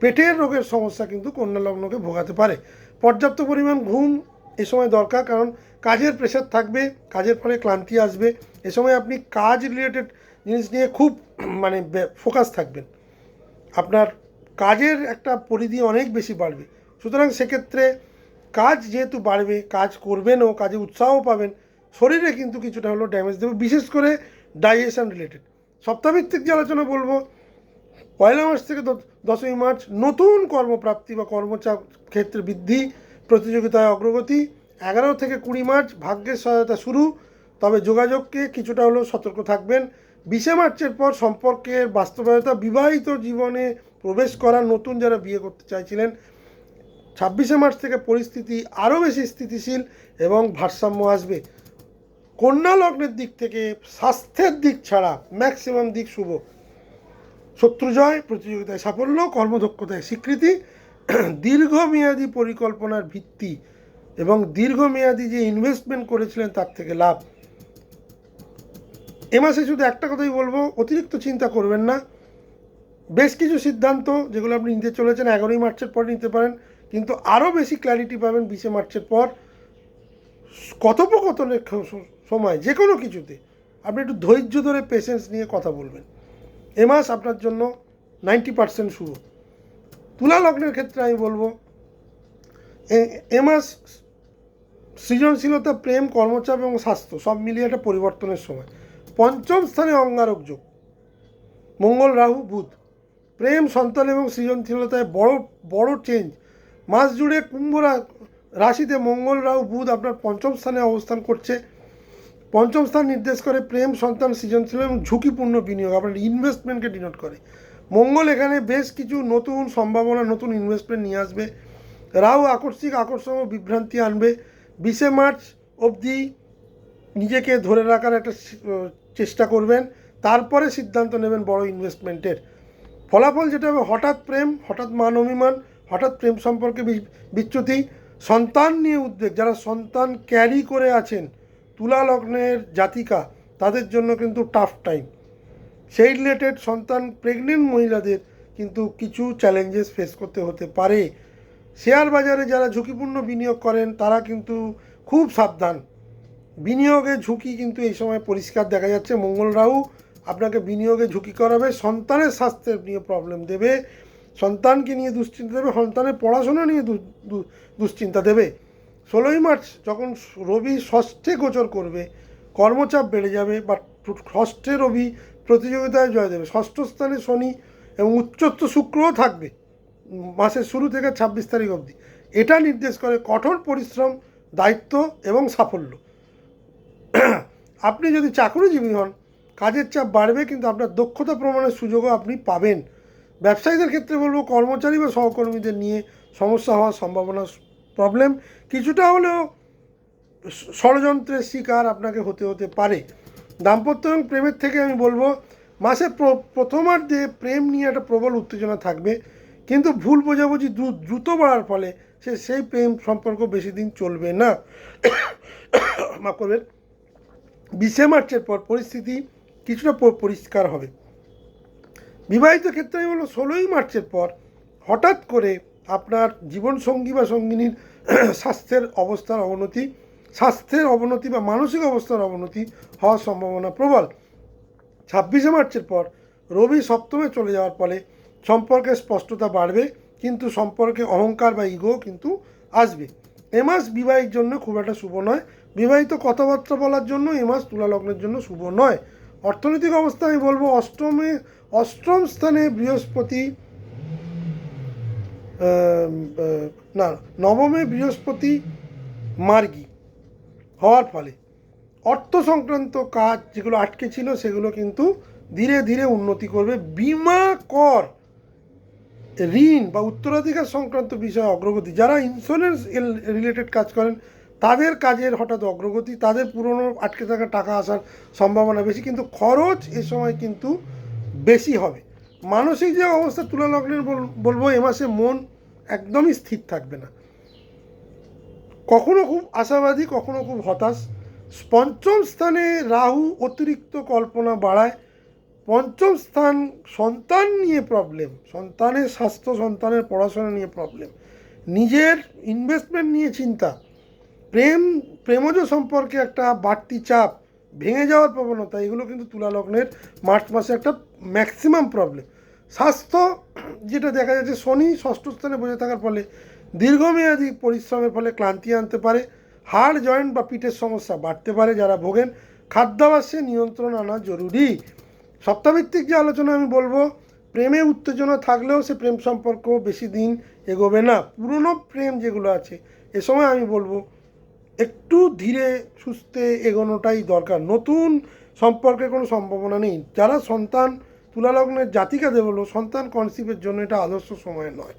পেটের রোগের সমস্যা কিন্তু কন্যা লগ্নকে ভোগাতে পারে। পর্যাপ্ত পরিমাণ ঘুম এ সময় দরকার, কারণ কাজের প্রেশার থাকবে, কাজের ফলে ক্লান্তি আসবে। এ সময় আপনি কাজ রিলেটেড জিনিস নিয়ে খুব ফোকাস থাকবেন, আপনার কাজের একটা পরিধি অনেক বেশি বাড়বে। সুতরাং সেক্ষেত্রে কাজ যেহেতু বাড়বে, কাজ করবেনও, কাজে উৎসাহ পাবেন, শরীরে কিন্তু কিছুটা হলেও ড্যামেজ দেবে, বিশেষ করে ডাইজেশন রিলেটেড। সপ্তাহভিত্তিক যে আলোচনা বলবো, 1 মার্চ থেকে 10ই মার্চ নতুন কর্মপ্রাপ্তি বা কর্মচাপ ক্ষেত্রে বৃদ্ধি, প্রতিযোগিতায় অগ্রগতি। 11 থেকে 20 মার্চ ভাগ্যের সহায়তা শুরু, তবে যোগাযোগকে কিছুটা হলেও সতর্ক থাকবেন। 20শে মার্চের পর সম্পর্কের বাস্তবতা, বিবাহিত জীবনে প্রবেশ করা, নতুন যারা বিয়ে করতে চাইছিলেন। 26শে মার্চ থেকে পরিস্থিতি আরও বেশি স্থিতিশীল এবং ভারসাম্য আসবে। কন্যা লগ্নের দিক থেকে স্বাস্থ্যের দিক ছাড়া ম্যাক্সিমাম দিক শুভ। শত্রু জয়, প্রতিযোগিতায় সাফল্য, কর্মদক্ষতায় স্বীকৃতি, দীর্ঘমেয়াদী পরিকল্পনার ভিত্তি এবং দীর্ঘমেয়াদী যে ইনভেস্টমেন্ট করেছিলেন তার থেকে লাভ। এ মাসে শুধু একটা কথাই বলবো, অতিরিক্ত চিন্তা করবেন না। বেশ কিছু সিদ্ধান্ত যেগুলো আপনি নিতে চলেছেন 11ই মার্চের পর নিতে পারেন, কিন্তু আরও বেশি ক্ল্যারিটি পাবেন 20শে মার্চের পর। কথোপকথনের সময় যে কোনো কিছুতে আপনি একটু ধৈর্য ধরে পেশেন্স নিয়ে কথা বলবেন। এ মাস আপনার জন্য 90% শুভ। তুলা লগ্নের ক্ষেত্রে আমি বলবো এ মাস সৃজনশীলতা, প্রেম, কর্মচাপ এবং স্বাস্থ্য সব মিলিয়ে একটা পরিবর্তনের সময়। 5ম স্থানে অঙ্গারক যোগ, মঙ্গল, রাহু, বুধ। প্রেম, সন্তান এবং সৃজনশীলতায় বড় চেঞ্জ। মাস জুড়ে কুম্ভ রাশিতে মঙ্গল, রাহু, বুধ আপনার 5ম স্থানে অবস্থান করছে। 5ম স্থান নির্দেশ করে প্রেম, সন্তান, সৃজনশীল এবং ঝুঁকিপূর্ণ বিনিয়োগ, আপনার ইনভেস্টমেন্টকে ডিনোট করে। মঙ্গল এখানে বেশ কিছু নতুন সম্ভাবনা, নতুন ইনভেস্টমেন্ট নিয়ে আসবে। রাহু আকর্ষণ ও বিভ্রান্তি আনবে। 20শে মার্চ অবধি নিজেকে ধরে রাখার একটা চেষ্টা করবেন, তারপরে সিদ্ধান্ত নেবেন বড় ইনভেস্টমেন্টের। ফলাফল যেটা হবে হঠাৎ প্রেম, হঠাৎ মান অভিমান, হঠাৎ প্রেম সম্পর্কে বিচ্যুতি, সন্তান নিয়ে উদ্বেগ। যারা সন্তান ক্যারি করে আছেন তুলা লগ্নের জাতিকা, তাদের জন্য কিন্তু টাফ টাইম। সেই রিলেটেড সন্তান প্রেগনেন্ট মহিলাদের কিন্তু কিছু চ্যালেঞ্জেস ফেস করতে হতে পারে। শেয়ার বাজারে যারা ঝুঁকিপূর্ণ বিনিয়োগ করেন তারা কিন্তু খুব সাবধান। বিনিয়োগে ঝুঁকি কিন্তু এই সময় পরিষ্কার দেখা যাচ্ছে। মঙ্গল রাহু আপনাকে বিনিয়োগে ঝুঁকি করাবে, সন্তানের স্বাস্থ্যের নিয়ে প্রবলেম দেবে, সন্তানকে নিয়ে দুশ্চিন্তা দেবে, সন্তানের পড়াশোনা নিয়ে দুশ্চিন্তা দেবে। 16ই মার্চ যখন রবি ষষ্ঠে গোচর করবে, কর্মচাপ বেড়ে যাবে, বা ষষ্ঠে রবি প্রতিযোগিতায় জয় দেবে। ষষ্ঠ স্থানে শনি এবং উচ্চস্থ শুক্রও থাকবে মাসের শুরু থেকে 26 তারিখ অবধি। এটা নির্দেশ করে কঠোর পরিশ্রম, দায়িত্ব এবং সাফল্য। আপনি যদি চাকরিজীবী হন, কাজের চাপ বাড়বে, কিন্তু আপনার দক্ষতা প্রমাণের সুযোগও আপনি পাবেন। ব্যবসায়ীদের ক্ষেত্রে বলবো কর্মচারী বা সহকর্মীদের নিয়ে সমস্যা হওয়ার সম্ভাবনা, প্রবলেম কিছুটা হলেও ষড়যন্ত্রের শিকার আপনাকে হতে পারে। দাম্পত্য এবং প্রেমের থেকে আমি বলবো মাসের প্রথমার্ধে প্রেম নিয়ে একটা প্রবল উত্তেজনা থাকবে, কিন্তু ভুল বোঝাবুঝি দ্রুত বাড়ার ফলে সেই প্রেম সম্পর্ক বেশি দিন চলবে না। মাফ করবেন। 20শে মার্চের পর পরিস্থিতি কিছুটা পরিষ্কার হবে। বিবাহিত ক্ষেত্রে আমি বলবো 16ই মার্চের পর হঠাৎ করে আপনার জীবনসঙ্গী বা সঙ্গিনীর স্বাস্থ্যের অবনতি বা মানসিক অবস্থার অবনতি হওয়ার সম্ভাবনা প্রবল। 26শে মার্চের পর রবি সপ্তমে চলে যাওয়ার ফলে সম্পর্কে স্পষ্টতা বাড়বে, কিন্তু সম্পর্কে অহংকার বা ইগো কিন্তু আসবে। এ মাস বিবাহের জন্য খুব একটা শুভ নয়। বিবাহিত কথাবার্তা বলার জন্য এ মাস তুলা লগ্নের জন্য শুভ নয়। অর্থনৈতিক অবস্থা আমি বলবো অষ্টম স্থানে বৃহস্পতি, নবমে বৃহস্পতি মার্গী হওয়ার ফলে অর্থ সংক্রান্ত কাজ যেগুলো আটকে ছিল সেগুলো কিন্তু ধীরে ধীরে উন্নতি করবে। বিমা, কর, ঋণ বা উত্তরাধিকার সংক্রান্ত বিষয়ে অগ্রগতি। যারা ইন্স্যুরেন্স রিলেটেড কাজ করেন তাদের কাজের হঠাৎ অগ্রগতি, তাদের পুরনো আটকে থাকা টাকা আসার সম্ভাবনা বেশি, কিন্তু খরচ এ সময় কিন্তু বেশি হবে। মানসিক যে অবস্থা তুলা লগ্নের বলবো এ মাসে মন একদমই স্থির থাকবে না, কখনো খুব আশাবাদী, কখনো খুব হতাশ। পঞ্চম স্থানে রাহু অতিরিক্ত কল্পনা বাড়ায়। পঞ্চম স্থান সন্তান নিয়ে প্রবলেম, সন্তানের স্বাস্থ্য, সন্তানের পড়াশোনা নিয়ে প্রবলেম, নিজের ইনভেস্টমেন্ট নিয়ে চিন্তা, প্রেমজ সম্পর্কে একটা বাড়তি চাপ, ভেঙে যাওয়ার প্রবণতা, এগুলো কিন্তু তুলা লগ্নের মার্চ মাসে একটা ম্যাক্সিমাম প্রবলেম। স্বাস্থ্য যেটা দেখা যাচ্ছে শনি ষষ্ঠ স্থানে বসে থাকার ফলে দীর্ঘমেয়াদী পরিশ্রমের ফলে ক্লান্তি আনতে পারে, হাড়, জয়েন্ট বা পিঠের সমস্যা বাড়তে পারে যারা ভোগেন। খাদ্যাভ্যাসে নিয়ন্ত্রণ আনা জরুরি। সপ্তাহভিত্তিক যে আলোচনা আমি বলবো, প্রেমে উত্তেজনা থাকলেও সে প্রেম সম্পর্ক বেশি দিন এগোবে না। পুরনো প্রেম যেগুলো আছে এ সময় আমি বলবো একটু ধীরে সুস্থে এগোনোটাই দরকার। নতুন সম্পর্কের কোনো সম্ভাবনা নেই। যারা সন্তান তুলা লগ্নের জাতিকাদের বলবো সন্তান কনসিভের জন্য এটা আদর্শ সময় নয়।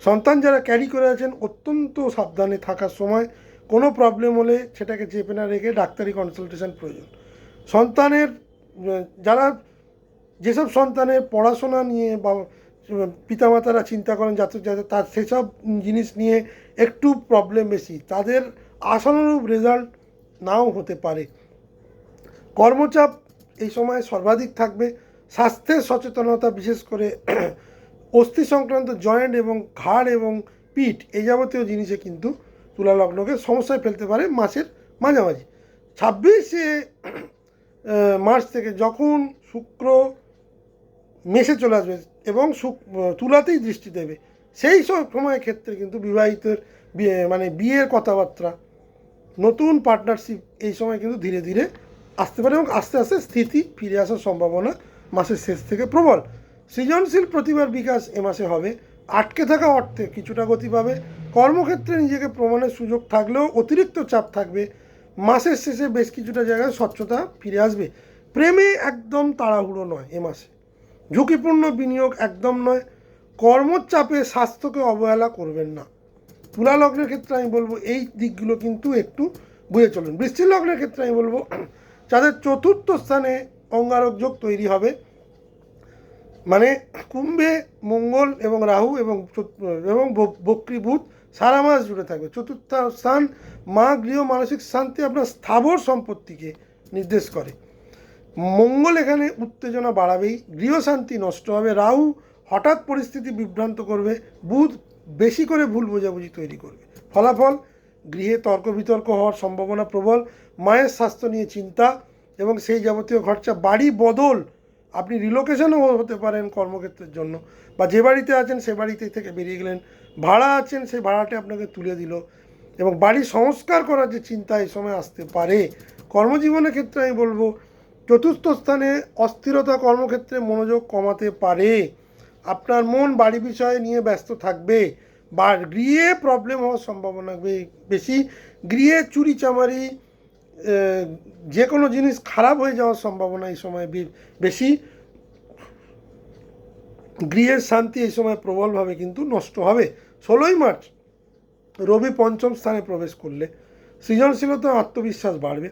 সন্তান যারা ক্যারি করে আছেন অত্যন্ত সাবধানে থাকার সময়, কোনো প্রবলেম হলে সেটাকে চেপে না রেখে ডাক্তারি কনসালটেশন প্রয়োজন। সন্তানের যেসব সন্তানের পড়াশোনা নিয়ে বা পিতামাতারা চিন্তা করেন যাতে তার সেসব জিনিস নিয়ে একটু প্রবলেম বেশি, তাদের আশানুরূপ রেজাল্ট নাও হতে পারে। কর্মচাপ এই সময় সর্বাধিক থাকবে। স্বাস্থ্যের সচেতনতা, বিশেষ করে অস্থি সংক্রান্ত জয়েন্ট এবং ঘাড় এবং পিঠ এই যাবতীয় জিনিসে কিন্তু তুলা লগ্নকে সমস্যায় ফেলতে পারে মাসের মাঝামাঝি। 26শে মার্চ থেকে যখন শুক্র মেসে চলে আসবে এবং তুলাতেই দৃষ্টি দেবে, সেই সময়ের ক্ষেত্রে কিন্তু বিবাহিতের বিয়ের কথাবার্তা, নতুন পার্টনারশিপ এই সময় কিন্তু ধীরে ধীরে আসতে পারে এবং আস্তে আস্তে স্থিতি ফিরে আসার সম্ভাবনা মাসের শেষ থেকে প্রবল। সৃজনশীল প্রতিভার বিকাশ এ মাসে হবে। আটকে থাকা অর্থে কিছুটা গতি পাবে। কর্মক্ষেত্রে নিজেকে প্রমাণের সুযোগ থাকলেও অতিরিক্ত চাপ থাকবে। মাসের শেষে বেশ কিছুটা জায়গায় স্বচ্ছতা ফিরে আসবে। প্রেমে একদম তাড়াহুড়ো নয় এ মাসে, ঝুঁকিপূর্ণ বিনিয়োগ একদম নয়। কর্মচাপে স্বাস্থ্যকে অবহেলা করবেন না। তুলা লগ্নের ক্ষেত্রে আমি বলবো এই দিকগুলো কিন্তু একটু বুঝে চলুন। বৃশ্চিক লগ্নের ক্ষেত্রে আমি বলবো যাদের চতুর্থ স্থানে অঙ্গারক যোগ তৈরি হবে, মানে কুম্ভে মঙ্গল এবং রাহু এবং বক্রী বুধ সারা মাস জুড়ে থাকবে। চতুর্থ স্থান মা গৃহ মানসিক শান্তি, আপনার স্থাবর সম্পত্তিকে নির্দেশ করে। মঙ্গল এখানে উত্তেজনা বাড়াবেই, গৃহশান্তি নষ্ট হবে। রাহু হঠাৎ পরিস্থিতি বিভ্রান্ত করবে। বুধ বেশি করে ভুল বোঝাবুঝি তৈরি করবে। ফলাফল, গৃহে তর্ক বিতর্ক হওয়ার সম্ভাবনা প্রবল। মায়ের স্বাস্থ্য নিয়ে চিন্তা এবং সেই যাবতীয় খরচা। বাড়ি বদল, আপনি রিলোকেশনও হতে পারেন কর্মক্ষেত্রের জন্য, বা যে বাড়িতে আছেন সে বাড়িতে থেকে বেরিয়ে গেলেন। ভাড়া আছেন, সেই ভাড়াটা আপনাকে তুলে দিল। এবং বাড়ি সংস্কার করার যে চিন্তা এই সময় আসতে পারে। কর্মজীবনের ক্ষেত্রে আমি বলবো চতুর্থ স্থানে অস্থিরতা কর্মক্ষেত্রে মনোযোগ কমাতে পারে। আপনার মন বাড়ি বিষয় নিয়ে ব্যস্ত থাকবে, বা গৃহে প্রবলেম হওয়ার সম্ভাবনা বেশি। গৃহে চুরি চামারি, যে কোনো জিনিস খারাপ হয়ে যাওয়ার সম্ভাবনা এই সময় বেশি। গৃহের শান্তি এই সময় প্রবলভাবে কিন্তু নষ্ট হবে। 16ই মার্চ রবি পঞ্চম স্থানে প্রবেশ করলে সৃজনশীলতা আত্মবিশ্বাস বাড়বে।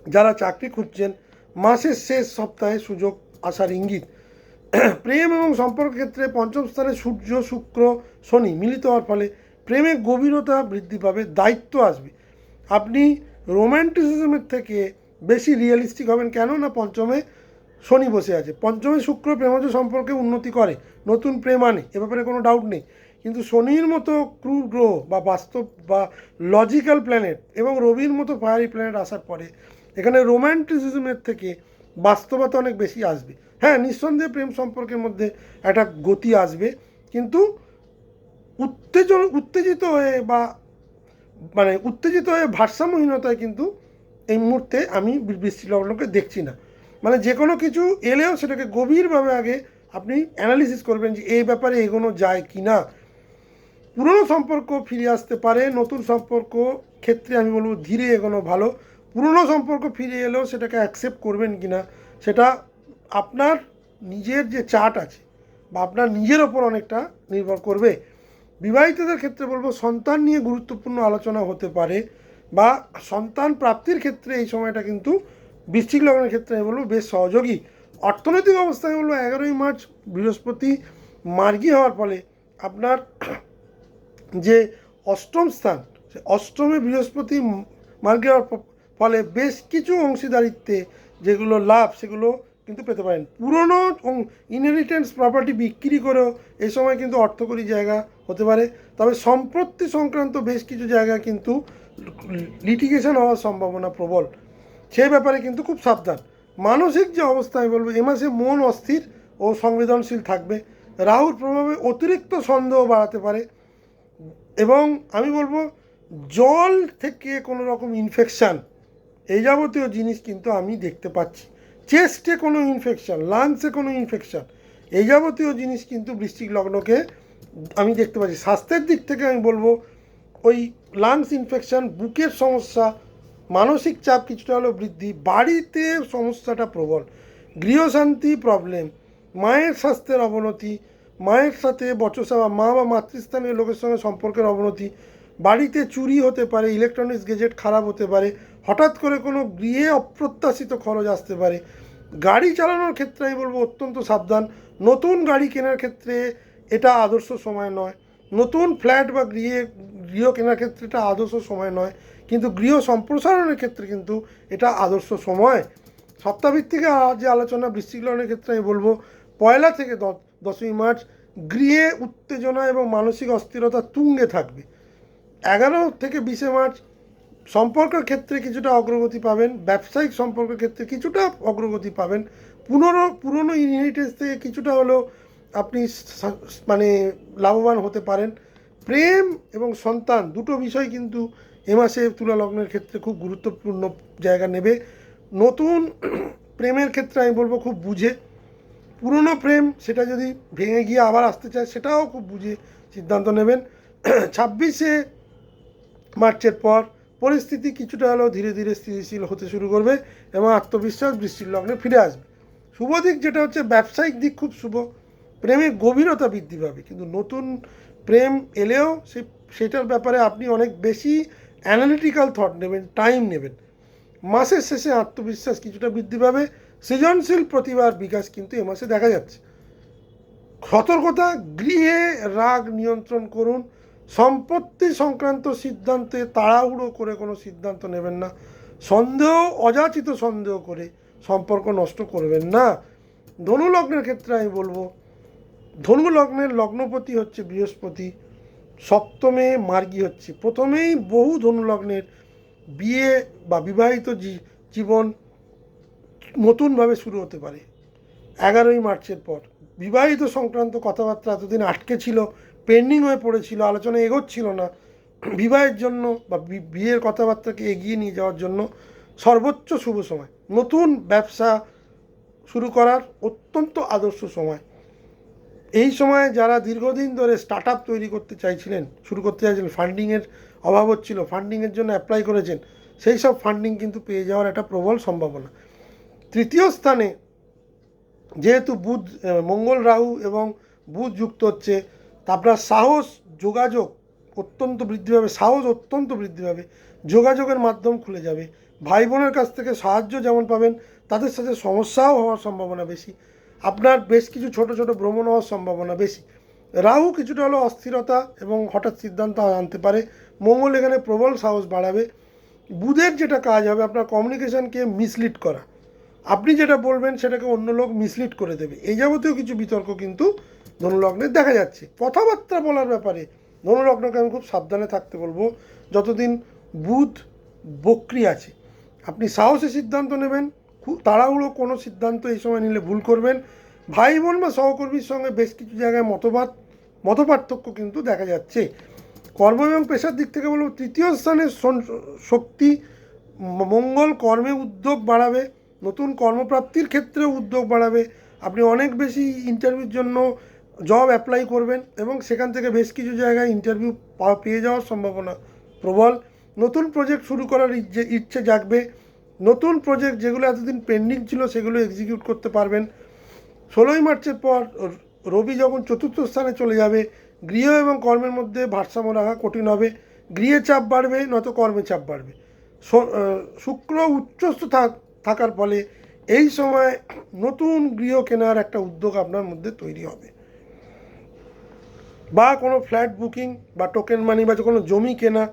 যারা চাকরি খুঁজছেন, মাসের শেষ সপ্তাহে সুযোগ আসার ইঙ্গিত। প্রেম এবং সম্পর্ক ক্ষেত্রে পঞ্চম স্থানে সূর্য শুক্র শনি মিলিত হওয়ার ফলে প্রেমে গভীরতা বৃদ্ধি পাবে, দায়িত্ব আসবে। আপনি রোম্যান্টিসিজমের থেকে বেশি রিয়েলিস্টিক হবেন। কেন না পঞ্চমে শনি বসে আছে। পঞ্চমে শুক্র প্রেমজ সম্পর্কে উন্নতি করে, নতুন প্রেম আনে, এ ব্যাপারে কোনো ডাউট নেই। কিন্তু শনির মতো ক্রুর গ্রহ বা বাস্তব বা লজিক্যাল প্ল্যানেট এবং রবির মতো ফায়ারি প্ল্যানেট আসার পরে এখানে রোম্যান্টিসিজমের থেকে বাস্তবতা অনেক বেশি আসবে। হ্যাঁ, নিঃসন্দেহে প্রেম সম্পর্কের মধ্যে একটা গতি আসবে, কিন্তু উত্তেজিত হয়ে উত্তেজিত হয়ে ভারসাম্যহীনতায় কিন্তু এই মুহূর্তে আমি বৃশ্চিক লগ্নকে দেখছি না। মানে যে কোনো কিছু এলেও সেটাকে গভীরভাবে আগে আপনি অ্যানালিসিস করবেন যে এই ব্যাপারে এগোনো যায় কি না। পুরনো সম্পর্ক ফিরে আসতে পারে, নতুন সম্পর্ক ক্ষেত্রে আমি বলবো ধীরে এগোনো ভালো। পুরনো সম্পর্ক ফিরে এলেও সেটাকে অ্যাকসেপ্ট করবেন কি না সেটা আপনার নিজের যে চার্ট আছে বা আপনার নিজের ওপর অনেকটা নির্ভর করবে। বিবাহিতদের ক্ষেত্রে বলবো সন্তান নিয়ে গুরুত্বপূর্ণ আলোচনা হতে পারে, বা সন্তান প্রাপ্তির ক্ষেত্রে এই সময়টা কিন্তু বৃশ্চিক লগ্নের ক্ষেত্রে আমি বলবো বেশ সহযোগী। অর্থনৈতিক অবস্থায় বলবো 11ই মার্চ বৃহস্পতি মার্গী হওয়ার ফলে আপনার যে অষ্টম স্থান, সে অষ্টমে বৃহস্পতি মার্গী হওয়ার ফলে বেশ কিছু অংশীদারিত্বে যেগুলো লাভ সেগুলো কিন্তু পেতে পারেন। পুরনো ইনহেরিটেন্স প্রপার্টি বিক্রি করেও এই সময় কিন্তু অর্থকরী জায়গা হতে পারে। তবে সম্পত্তি সংক্রান্ত বেশ কিছু জায়গা কিন্তু লিটিগেশন হওয়ার সম্ভাবনা প্রবল, সেই ব্যাপারে কিন্তু খুব সাবধান। মানসিক যে অবস্থা আমি বলবো এ মাসে মন অস্থির ও সংবেদনশীল থাকবে। রাহুর প্রভাবে অতিরিক্ত সন্দেহ বাড়াতে পারে, এবং আমি বলবো জল থেকে কোনো রকম ইনফেকশান এই যাবতীয় জিনিস কিন্তু আমি দেখতে পাচ্ছি। চেস্টে কোনো ইনফেকশান, লাংসে কোনো ইনফেকশান, এই যাবতীয় জিনিস কিন্তু বৃশ্চিক লগ্নকে আমি দেখতে পাচ্ছি। স্বাস্থ্যের দিক থেকে আমি বলবো ওই লাংস ইনফেকশান, বুকের সমস্যা, মানসিক চাপ কিছুটা হলেও বৃদ্ধি, বাড়িতে সমস্যাটা প্রবল, গৃহশান্তি প্রবলেম, মায়ের স্বাস্থ্যের অবনতি, মায়ের সাথে বচসা বা মা বা মাতৃস্থানীয় লোকের সঙ্গে সম্পর্কের অবনতি, বাড়িতে চুরি হতে পারে, ইলেকট্রনিক্স গেজেট খারাপ হতে পারে, হঠাৎ করে কোনো গৃহে অপ্রত্যাশিত খরচ আসতে পারে। গাড়ি চালানোর ক্ষেত্রে আমি বলবো অত্যন্ত সাবধান। নতুন গাড়ি কেনার ক্ষেত্রে এটা আদর্শ সময় নয়। নতুন ফ্ল্যাট বা গৃহ কেনার ক্ষেত্রে এটা আদর্শ সময় নয়, কিন্তু গৃহ সম্প্রসারণের ক্ষেত্রে কিন্তু এটা আদর্শ সময়। সপ্তাহভিত্তিক যে আলোচনা বৃশ্চিক লগ্নের ক্ষেত্রে আমি বলবো 1 থেকে 10ই মার্চ গৃহে উত্তেজনা এবং মানসিক অস্থিরতা তুঙ্গে থাকবে। 11 থেকে 20 মার্চ সম্পর্কের ক্ষেত্রে কিছুটা অগ্রগতি পাবেন, ব্যবসায়িক সম্পর্কের ক্ষেত্রে কিছুটা অগ্রগতি পাবেন, পুরনো ইনহেরিটেন্স থেকে কিছুটা হলেও আপনি লাভবান হতে পারেন। প্রেম এবং সন্তান দুটো বিষয় কিন্তু এ মাসে তুলা লগ্নের ক্ষেত্রে খুব গুরুত্বপূর্ণ জায়গা নেবে। নতুন প্রেমের ক্ষেত্রে আমি বলবো খুব বুঝে, পুরনো প্রেম সেটা যদি ভেঙে গিয়ে আবার আসতে চায় সেটাও খুব বুঝে সিদ্ধান্ত নেবেন। 26শে মার্চের পর পরিস্থিতি কিছুটা হলেও ধীরে ধীরে স্থিতিশীল হতে শুরু করবে এবং আত্মবিশ্বাস বৃশ্চিক লগ্নে ফিরে আসবে। শুভ দিক যেটা হচ্ছে ব্যবসায়িক দিক খুব শুভ, প্রেমে গভীরতা বৃদ্ধি পাবে, কিন্তু নতুন প্রেম এলেও সেটার ব্যাপারে আপনি অনেক বেশি অ্যানালিটিক্যাল থট নেবেন, টাইম নেবেন। মাসের শেষে আত্মবিশ্বাস কিছুটা বৃদ্ধি পাবে, সৃজনশীল প্রতিভার বিকাশ কিন্তু এ মাসে দেখা যাচ্ছে। সতর্কতা, গৃহে রাগ নিয়ন্ত্রণ করুন। সম্পত্তি সংক্রান্ত সিদ্ধান্তে তাড়াহুড়ো করে কোনো সিদ্ধান্ত নেবেন না। সন্দেহ, অযাচিত সন্দেহ করে সম্পর্ক নষ্ট করবেন না। ধনু লগ্নের ক্ষেত্রে আমি বলবো, ধনু লগ্নের লগ্নপতি হচ্ছে বৃহস্পতি, সপ্তমে মার্গী হচ্ছে। প্রথমেই বহু ধনু লগ্নের বিয়ে বা বিবাহিত জীবন নতুনভাবে শুরু হতে পারে 11ই মার্চের পর। বিবাহিত সংক্রান্ত কথাবার্তা এতদিন আটকে ছিল, পেন্ডিং হয়ে পড়েছিল, আলোচনা এগোচ্ছিল না, বিবাহের জন্য বা বিয়ের কথাবার্তাকে এগিয়ে নিয়ে যাওয়ার জন্য সর্বোচ্চ শুভ সময়। নতুন ব্যবসা শুরু করার অত্যন্ত আদর্শ সময়। এই সময়ে যারা দীর্ঘদিন ধরে স্টার্ট আপ তৈরি করতে চাইছিলেন, শুরু করতে চাইছিলেন, ফান্ডিংয়ের অভাব হচ্ছিল, ফান্ডিংয়ের জন্য অ্যাপ্লাই করেছেন, সেই সব ফান্ডিং কিন্তু পেয়ে যাওয়ার একটা প্রবল সম্ভাবনা। তৃতীয় স্থানে যেহেতু বুধ, মঙ্গল, রাহু এবং বুধ যুক্ত হচ্ছে, তা আপনার সাহস, যোগাযোগ অত্যন্ত বৃদ্ধি পাবে, সাহস অত্যন্ত বৃদ্ধি পাবে, যোগাযোগের মাধ্যম খুলে যাবে। ভাই বোনের কাছ থেকে সাহায্য যেমন পাবেন, তাদের সাথে সমস্যাও হওয়ার সম্ভাবনা বেশি। আপনার বেশ কিছু ছোট ছোট ভ্রমণ হওয়ার সম্ভাবনা বেশি। রাহু কিছুটা হলো অস্থিরতা এবং হঠাৎ সিদ্ধান্ত আনতে পারে। মঙ্গল এখানে প্রবল সাহস বাড়াবে। বুধের যেটা কাজ হবে আপনার কমিউনিকেশনকে মিসলিড করা, আপনি যেটা বলবেন সেটাকে অন্য লোক মিসলিড করে দেবে, এই যাবতীয় কিছু বিতর্ক কিন্তু ধনুলগ্নে দেখা যাচ্ছে। কথাবার্তা বলার ব্যাপারে ধনুলগ্নকে আমি খুব সাবধানে থাকতে বলবো যতদিন বুধ বক্রি আছে। আপনি সাহসে সিদ্ধান্ত নেবেন, খুব তাড়াহুড়ো কোনো সিদ্ধান্ত এই সময় নিলে ভুল করবেন। ভাই বোন বা সহকর্মীর সঙ্গে বেশ কিছু জায়গায় মতপার্থক্য কিন্তু দেখা যাচ্ছে। কর্ম এবং পেশার দিক থেকে বলবো, তৃতীয় স্থানের শক্তি মঙ্গল কর্মে উদ্যোগ বাড়াবে, নতুন কর্মপ্রাপ্তির ক্ষেত্রে উদ্যোগ বাড়াবে। আপনি অনেক বেশি ইন্টারভিউর জন্য জব অ্যাপ্লাই করবেন এবং সেখান থেকে বেশ কিছু জায়গায় ইন্টারভিউ পেয়ে যাওয়ার সম্ভাবনা প্রবল। নতুন প্রজেক্ট শুরু করার ইচ্ছে জাগবে। নতুন প্রজেক্ট যেগুলো এতদিন পেন্ডিং ছিল সেগুলো এক্সিকিউট করতে পারবেন। 16ই মার্চের পর রবি যখন চতুর্থ স্থানে চলে যাবে, গৃহ এবং কর্মের মধ্যে ভারসাম্য রাখা কঠিন হবে। গৃহে চাপ বাড়বে, নয়তো কর্মে চাপ বাড়বে। শুক্র উচ্চস্থ থাকার ফলে এই সময় নতুন গৃহ কেনার একটা উদ্যোগ আপনার মধ্যে তৈরি হবে, বা কোনো ফ্ল্যাট বুকিং বা টোকেন মানি বা কোনো জমি কেনা,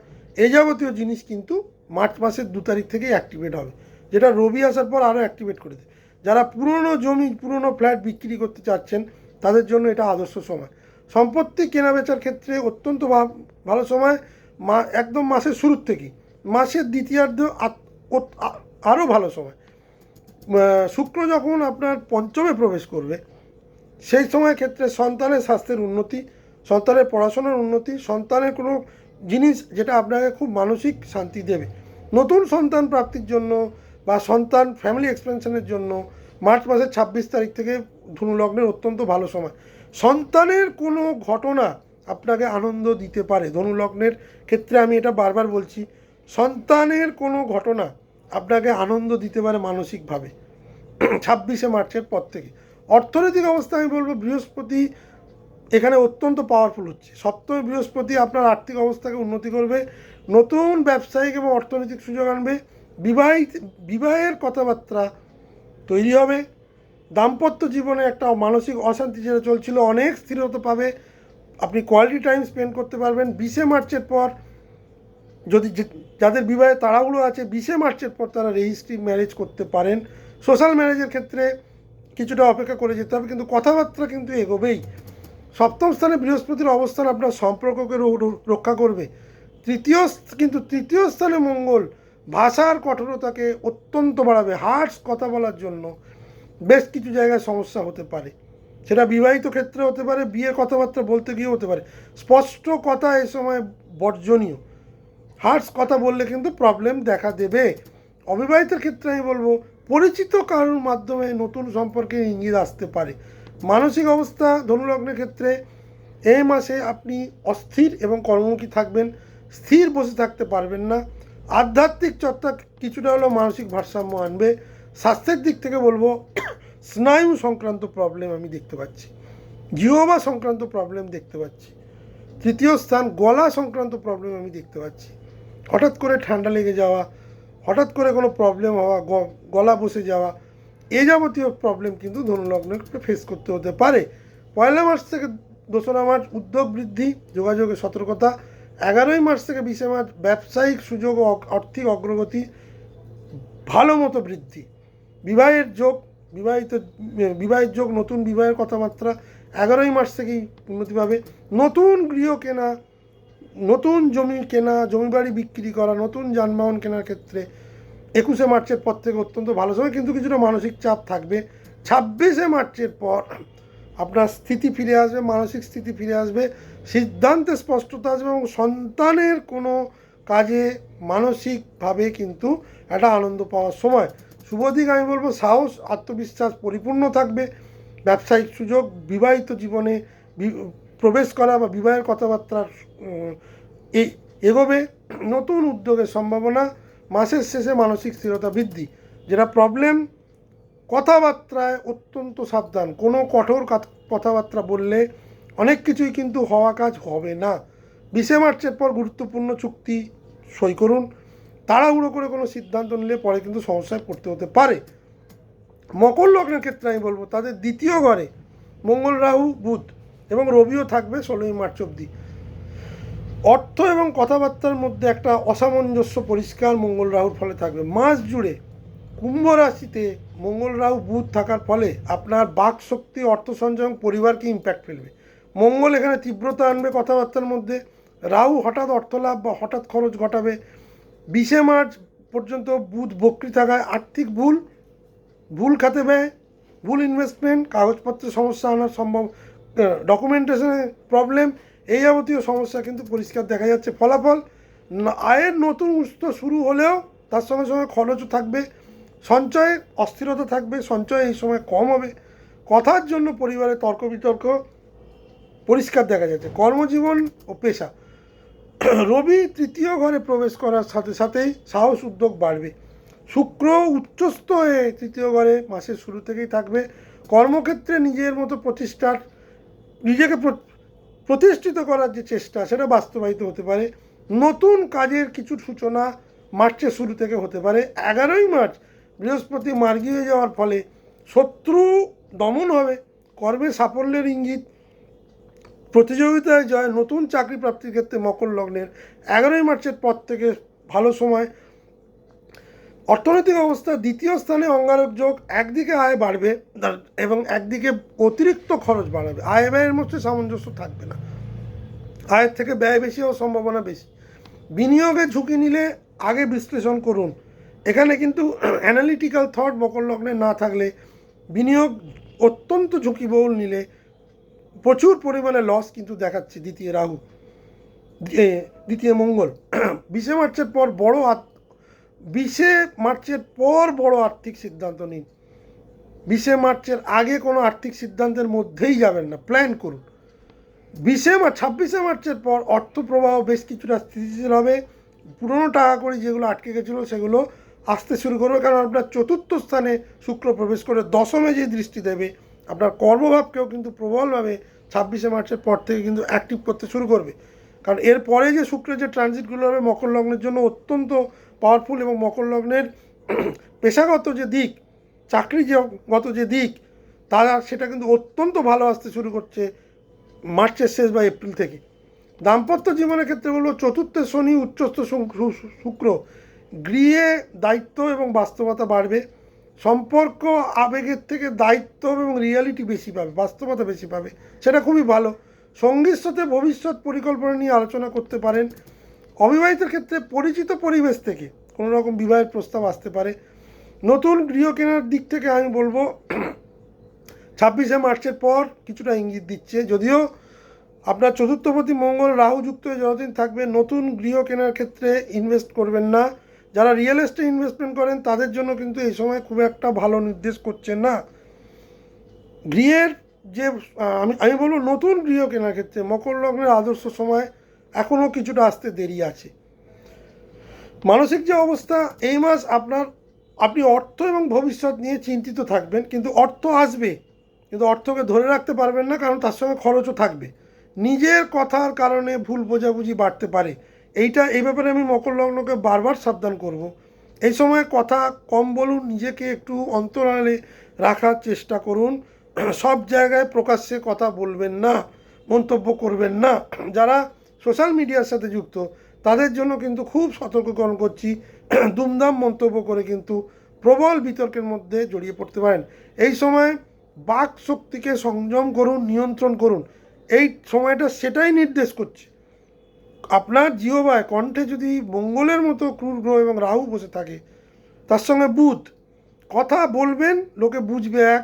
এই যাবতীয় জিনিস কিন্তু মার্চ মাসের 2 তারিখ থেকেই অ্যাক্টিভেট হবে, যেটা রবি আসার পর আরও অ্যাক্টিভেট করে দেয়। যারা পুরনো জমি, পুরনো ফ্ল্যাট বিক্রি করতে চাচ্ছেন তাদের জন্য এটা আদর্শ সময়। সম্পত্তি কেনা বেচার ক্ষেত্রে অত্যন্ত ভালো সময়, একদম মাসের শুরুর থেকেই। মাসের দ্বিতীয়ার্ধ আরও ভালো সময়। শুক্র যখন আপনার পঞ্চমে প্রবেশ করবে সেই সময় ক্ষেত্রে সন্তানের স্বাস্থ্যের উন্নতি, সন্তানের পড়াশোনার উন্নতি, সন্তানের কোনো জিনিস যেটা আপনাকে খুব মানসিক শান্তি দেবে, নতুন সন্তান প্রাপ্তির জন্য বা সন্তান ফ্যামিলি এক্সপেনশনের জন্য মার্চ মাসের 26 তারিখ থেকে ধনু লগ্নের অত্যন্ত ভালো সময়। সন্তানের কোনো ঘটনা আপনাকে আনন্দ দিতে পারে। ধনু লগ্নের ক্ষেত্রে আমি এটা বারবার বলছি, সন্তানের কোনো ঘটনা আপনাকে আনন্দ দিতে পারে মানসিকভাবে 26শে মার্চের পর থেকে। অর্থনৈতিক অবস্থা আমি বলবো বিরস্পতি এখানে অত্যন্ত পাওয়ারফুল হচ্ছে। সপ্তমে বৃহস্পতি আপনার আর্থিক অবস্থাকে উন্নতি করবে, নতুন ব্যবসায়িক এবং অর্থনৈতিক সুযোগ আনবে। বিবাহের কথাবার্তা তৈরি হবে। দাম্পত্য জীবনে একটা মানসিক অশান্তি যেটা চলছিল অনেক স্থিরতা পাবে, আপনি কোয়ালিটি টাইম স্পেন্ড করতে পারবেন। 20শে মার্চের পর যদি যাদের বিবাহে তাড়াহুড়ো আছে 20শে মার্চের পর তারা রেজিস্ট্রি ম্যারেজ করতে পারেন। সোশ্যাল ম্যারেজের ক্ষেত্রে কিছুটা অপেক্ষা করে যেতে হবে, কিন্তু কথাবার্তা কিন্তু এগোবেই। সপ্তম স্থানে বৃহস্পতির অবস্থান আপনার সম্পর্ককে রক্ষা করবে। তৃতীয় স্থানে মঙ্গল ভাষার কঠোরতাকে অত্যন্ত বাড়াবে। হার্শ কথা বলার জন্য বেশ কিছু জায়গায় সমস্যা হতে পারে, সেটা বিবাহিত ক্ষেত্রে হতে পারে, বিয়ের কথাবার্তা বলতে গিয়েও হতে পারে। স্পষ্ট কথা এ সময় বর্জনীয়। হার্শ কথা বললে কিন্তু প্রবলেম দেখা দেবে। অবিবাহিতের ক্ষেত্রে আমি বলবো পরিচিত কারোর মাধ্যমে নতুন সম্পর্কের ইঙ্গিত আসতে পারে। মানসিক অবস্থা ধনুলগ্নের ক্ষেত্রে এই মাসে আপনি অস্থির এবং কর্মমুখী থাকবেন, স্থির বসে থাকতে পারবেন না। আধ্যাত্মিক চর্চা কিছুটা হলেও মানসিক ভারসাম্য আনবে। স্বাস্থ্যের দিক থেকে বলবো স্নায়ু সংক্রান্ত প্রবলেম আমি দেখতে পাচ্ছি, জিহ্বা সংক্রান্ত প্রবলেম দেখতে পাচ্ছি। তৃতীয় স্থান গলা সংক্রান্ত প্রবলেম আমি দেখতে পাচ্ছি। হঠাৎ করে ঠান্ডা লেগে যাওয়া, হঠাৎ করে কোনো প্রবলেম হওয়া, গলা বসে যাওয়া, এ যাবতীয় প্রবলেম কিন্তু ধনুলগ্নকে ফেস করতে হতে পারে। 1 মার্চ থেকে 2 মার্চ উদ্যোগ বৃদ্ধি, যোগাযোগের সতর্কতা। 11 মার্চ থেকে 20 মার্চ ব্যবসায়িক সুযোগ ও আর্থিক অগ্রগতি ভালো মতো বৃদ্ধি। বিবাহের যোগ, বিবাহের যোগ, নতুন বিবাহের কথাবার্তা 11 মার্চ থেকেই উন্নতি পাবে। নতুন গৃহ কেনা, নতুন জমি কেনা, জমি বাড়ি বিক্রি করা, নতুন যানবাহন কেনার ক্ষেত্রে 21 মার্চের পর থেকে অত্যন্ত ভালো সময়, কিন্তু কিছুটা মানসিক চাপ থাকবে। 26 মার্চের পর আপনার স্থিতি ফিরে আসবে, মানসিক স্থিতি ফিরে আসবে, সিদ্ধান্তে স্পষ্টতা আসবে এবং সন্তানের কোনো কাজে মানসিকভাবে কিন্তু একটা আনন্দ পাওয়ার সময়। শুভ দিক আমি বলবো সাহস, আত্মবিশ্বাস পরিপূর্ণ থাকবে। ব্যবসায়িক সুযোগ, বিবাহিত জীবনে প্রবেশ করা বা বিবাহের কথাবার্তা এগোবে। নতুন উদ্যোগের সম্ভাবনা। মাসের শেষে মানসিক স্থিরতা বৃদ্ধি। যেটা প্রবলেম, কথাবার্তায় অত্যন্ত সাবধান। কোনো কঠোর কথাবার্তা বললে অনেক কিছুই কিন্তু হওয়া কাজ হবে না। 20 মার্চের পর গুরুত্বপূর্ণ চুক্তি সই করুন। তাড়াহুড়ো করে কোনো সিদ্ধান্ত নিলে পরে কিন্তু সমস্যায় পড়তে হতে পারে। মকর লগ্নের ক্ষেত্রে আমি বলবো তাদের দ্বিতীয় ঘরে মঙ্গল, রাহু, বুধ এবং রবিও থাকবে 16 মার্চ অবধি। অর্থ এবং কথাবার্তার মধ্যে একটা অসামঞ্জস্য পরিষ্কার মঙ্গল রাহুর ফলে থাকবে। মাস জুড়ে কুম্ভ রাশিতে মঙ্গল, রাহু, বুধ থাকার ফলে আপনার বাক শক্তি, অর্থ সঞ্চয় এবং পরিবারকে ইম্প্যাক্ট ফেলবে। মঙ্গল এখানে তীব্রতা আনবে কথাবার্তার মধ্যে। রাহু হঠাৎ অর্থলাভ বা হঠাৎ খরচ ঘটাবে। 20 মার্চ পর্যন্ত বুধ বক্রী থাকায় আর্থিক ভুল খাতে ব্যয়, ভুল ইনভেস্টমেন্ট, কাগজপত্রের সমস্যা আনার সম্ভব, ডকুমেন্টেশনের প্রবলেম, এই যাবতীয় সমস্যা কিন্তু পরিষ্কার দেখা যাচ্ছে। ফলাফল, আয়ের নতুন উৎস শুরু হলেও তার সঙ্গে সঙ্গে খরচও থাকবে। সঞ্চয়ে অস্থিরতা থাকবে, সঞ্চয় এই সময় কম হবে। কথার জন্য পরিবারে তর্ক বিতর্ক পরিষ্কার দেখা যাচ্ছে। কর্মজীবন ও পেশা, রবি তৃতীয় ঘরে প্রবেশ করার সাথে সাথেই সাহস, উদ্যোগ বাড়বে। শুক্র উচ্চস্থ হয়ে তৃতীয় ঘরে মাসের শুরু থেকেই থাকবে। কর্মক্ষেত্রে নিজের মতো নিজেকে প্রতিষ্ঠিত করার যে চেষ্টা সেটা বাস্তবায়িত হতে পারে। নতুন কাজের কিছু সূচনা মার্চের শুরু থেকে হতে পারে। 11 মার্চ বৃহস্পতি মার্গী হয়ে যাওয়ার ফলে শত্রু দমন হবে, কর্মে সাফল্যের ইঙ্গিত, প্রতিযোগিতায় জয়, নতুন চাকরি প্রাপ্তির ক্ষেত্রে মকর লগ্নের 11 মার্চের পর থেকে ভালো সময়। অর্থনৈতিক অবস্থা, দ্বিতীয় স্থানে অঙ্গারক যোগ, একদিকে আয় বাড়বে এবং একদিকে অতিরিক্ত খরচ বাড়াবে। আয় ব্যয়ের মধ্যে সামঞ্জস্য থাকবে না, আয়ের থেকে ব্যয় বেশি হওয়ার সম্ভাবনা বেশি। বিনিয়োগে ঝুঁকি নিলে আগে বিশ্লেষণ করুন। এখানে কিন্তু অ্যানালিটিক্যাল থট মকর লগ্নে না থাকলে বিনিয়োগ অত্যন্ত ঝুঁকিবহুল নিলে প্রচুর পরিমাণে লস কিন্তু দেখাচ্ছে দ্বিতীয় মঙ্গল। 20 মার্চের পর 20 মার্চের পর বড় আর্থিক সিদ্ধান্ত নিন। 20 মার্চের আগে কোনো আর্থিক সিদ্ধান্তের মধ্যেই যাবেন না, প্ল্যান করুন। 26 মার্চের পর অর্থ প্রবাহ বেশ কিছুটা স্থিতিশীল হবে। পুরনো টাকা কড়ি যেগুলো আটকে গেছিলো সেগুলো আসতে শুরু করবে, কারণ আপনার চতুর্থ স্থানে শুক্র প্রবেশ করে দশমে যে দৃষ্টি দেবে আপনার কর্মভাবকেও কিন্তু প্রবলভাবে 26 মার্চের পর থেকে কিন্তু অ্যাক্টিভ করতে শুরু করবে। কারণ এরপরে যে শুক্রের যে ট্রানজিটগুলো হবে মকর লগ্নের জন্য অত্যন্ত পাওয়ারফুল, এবং মকর লগ্নের পেশাগত যে দিক, চাকরিগত যে দিক, সেটা কিন্তু অত্যন্ত ভালো আসতে শুরু করছে মার্চের শেষ বা এপ্রিল থেকে। দাম্পত্য জীবনের ক্ষেত্রে বলবো চতুর্থে শনি, উচ্চস্থ শুক্র, গৃহে দায়িত্ব এবং বাস্তবতা বাড়বে। সম্পর্ক আবেগের থেকে দায়িত্ব এবং রিয়ালিটি বেশি পাবে, বাস্তবতা বেশি পাবে, সেটা খুবই ভালো। সঙ্গীর সাথে ভবিষ্যৎ পরিকল্পনা নিয়ে আলোচনা করতে পারেন। অবিবাহিতের ক্ষেত্রে পরিচিত পরিবেশ থেকে কোনো রকম বিবাহের প্রস্তাব আসতে পারে। নতুন গৃহ কেনার দিক থেকে আমি বলবো 26 মার্চের পর কিছুটা ইঙ্গিত দিচ্ছে, যদিও আপনার চতুর্থপতি মঙ্গল রাহু যুক্ত হয়ে যতদিন থাকবে নতুন গৃহ কেনার ক্ষেত্রে ইনভেস্ট করবেন না। যারা রিয়েল এস্টেট ইনভেস্টমেন্ট করেন তাদের জন্য কিন্তু এই সময় খুব একটা ভালো নির্দেশ করছেন না। গৃহের যে আমি বলবো নতুন গৃহ কেনার ক্ষেত্রে মকর লগ্নের আদর্শ সময় এখনও কিছুটা আসতে দেরি আছে। মানসিক যে অবস্থা, এই মাস আপনি অর্থ এবং ভবিষ্যৎ নিয়ে চিন্তিত থাকবেন, কিন্তু অর্থ আসবে, কিন্তু অর্থকে ধরে রাখতে পারবেন না, কারণ তার সঙ্গে খরচও থাকবে। নিজের কথার কারণে ভুল বোঝাবুঝি বাড়তে পারে। এই ব্যাপারে আমি মকর লগ্নকে বারবার সাবধান করব। এই সময় কথা কম বলুন, নিজেকে একটু অন্তরালে রাখার চেষ্টা করুন। সব জায়গায় প্রকাশ্যে কথা বলবেন না, মন্তব্য করবেন না। যারা সোশ্যাল মিডিয়ার সাথে যুক্ত তাদের জন্য কিন্তু খুব সতর্ককরণ করছি, দুমদাম মন্তব্য করে কিন্তু প্রবল বিতর্কের মধ্যে জড়িয়ে পড়তে পারেন। এই সময় বাক শক্তিকে সংযম করুন, নিয়ন্ত্রণ করুন। এই সময়টা সেটাই নির্দেশ করছে। আপনার জিহ্বায় কণ্ঠে যদি মঙ্গলের মতো ক্রূর গ্রহ এবং রাহু বসে থাকে, তার সঙ্গে বুধ, কথা বলবেন লোকে বুঝবে এক,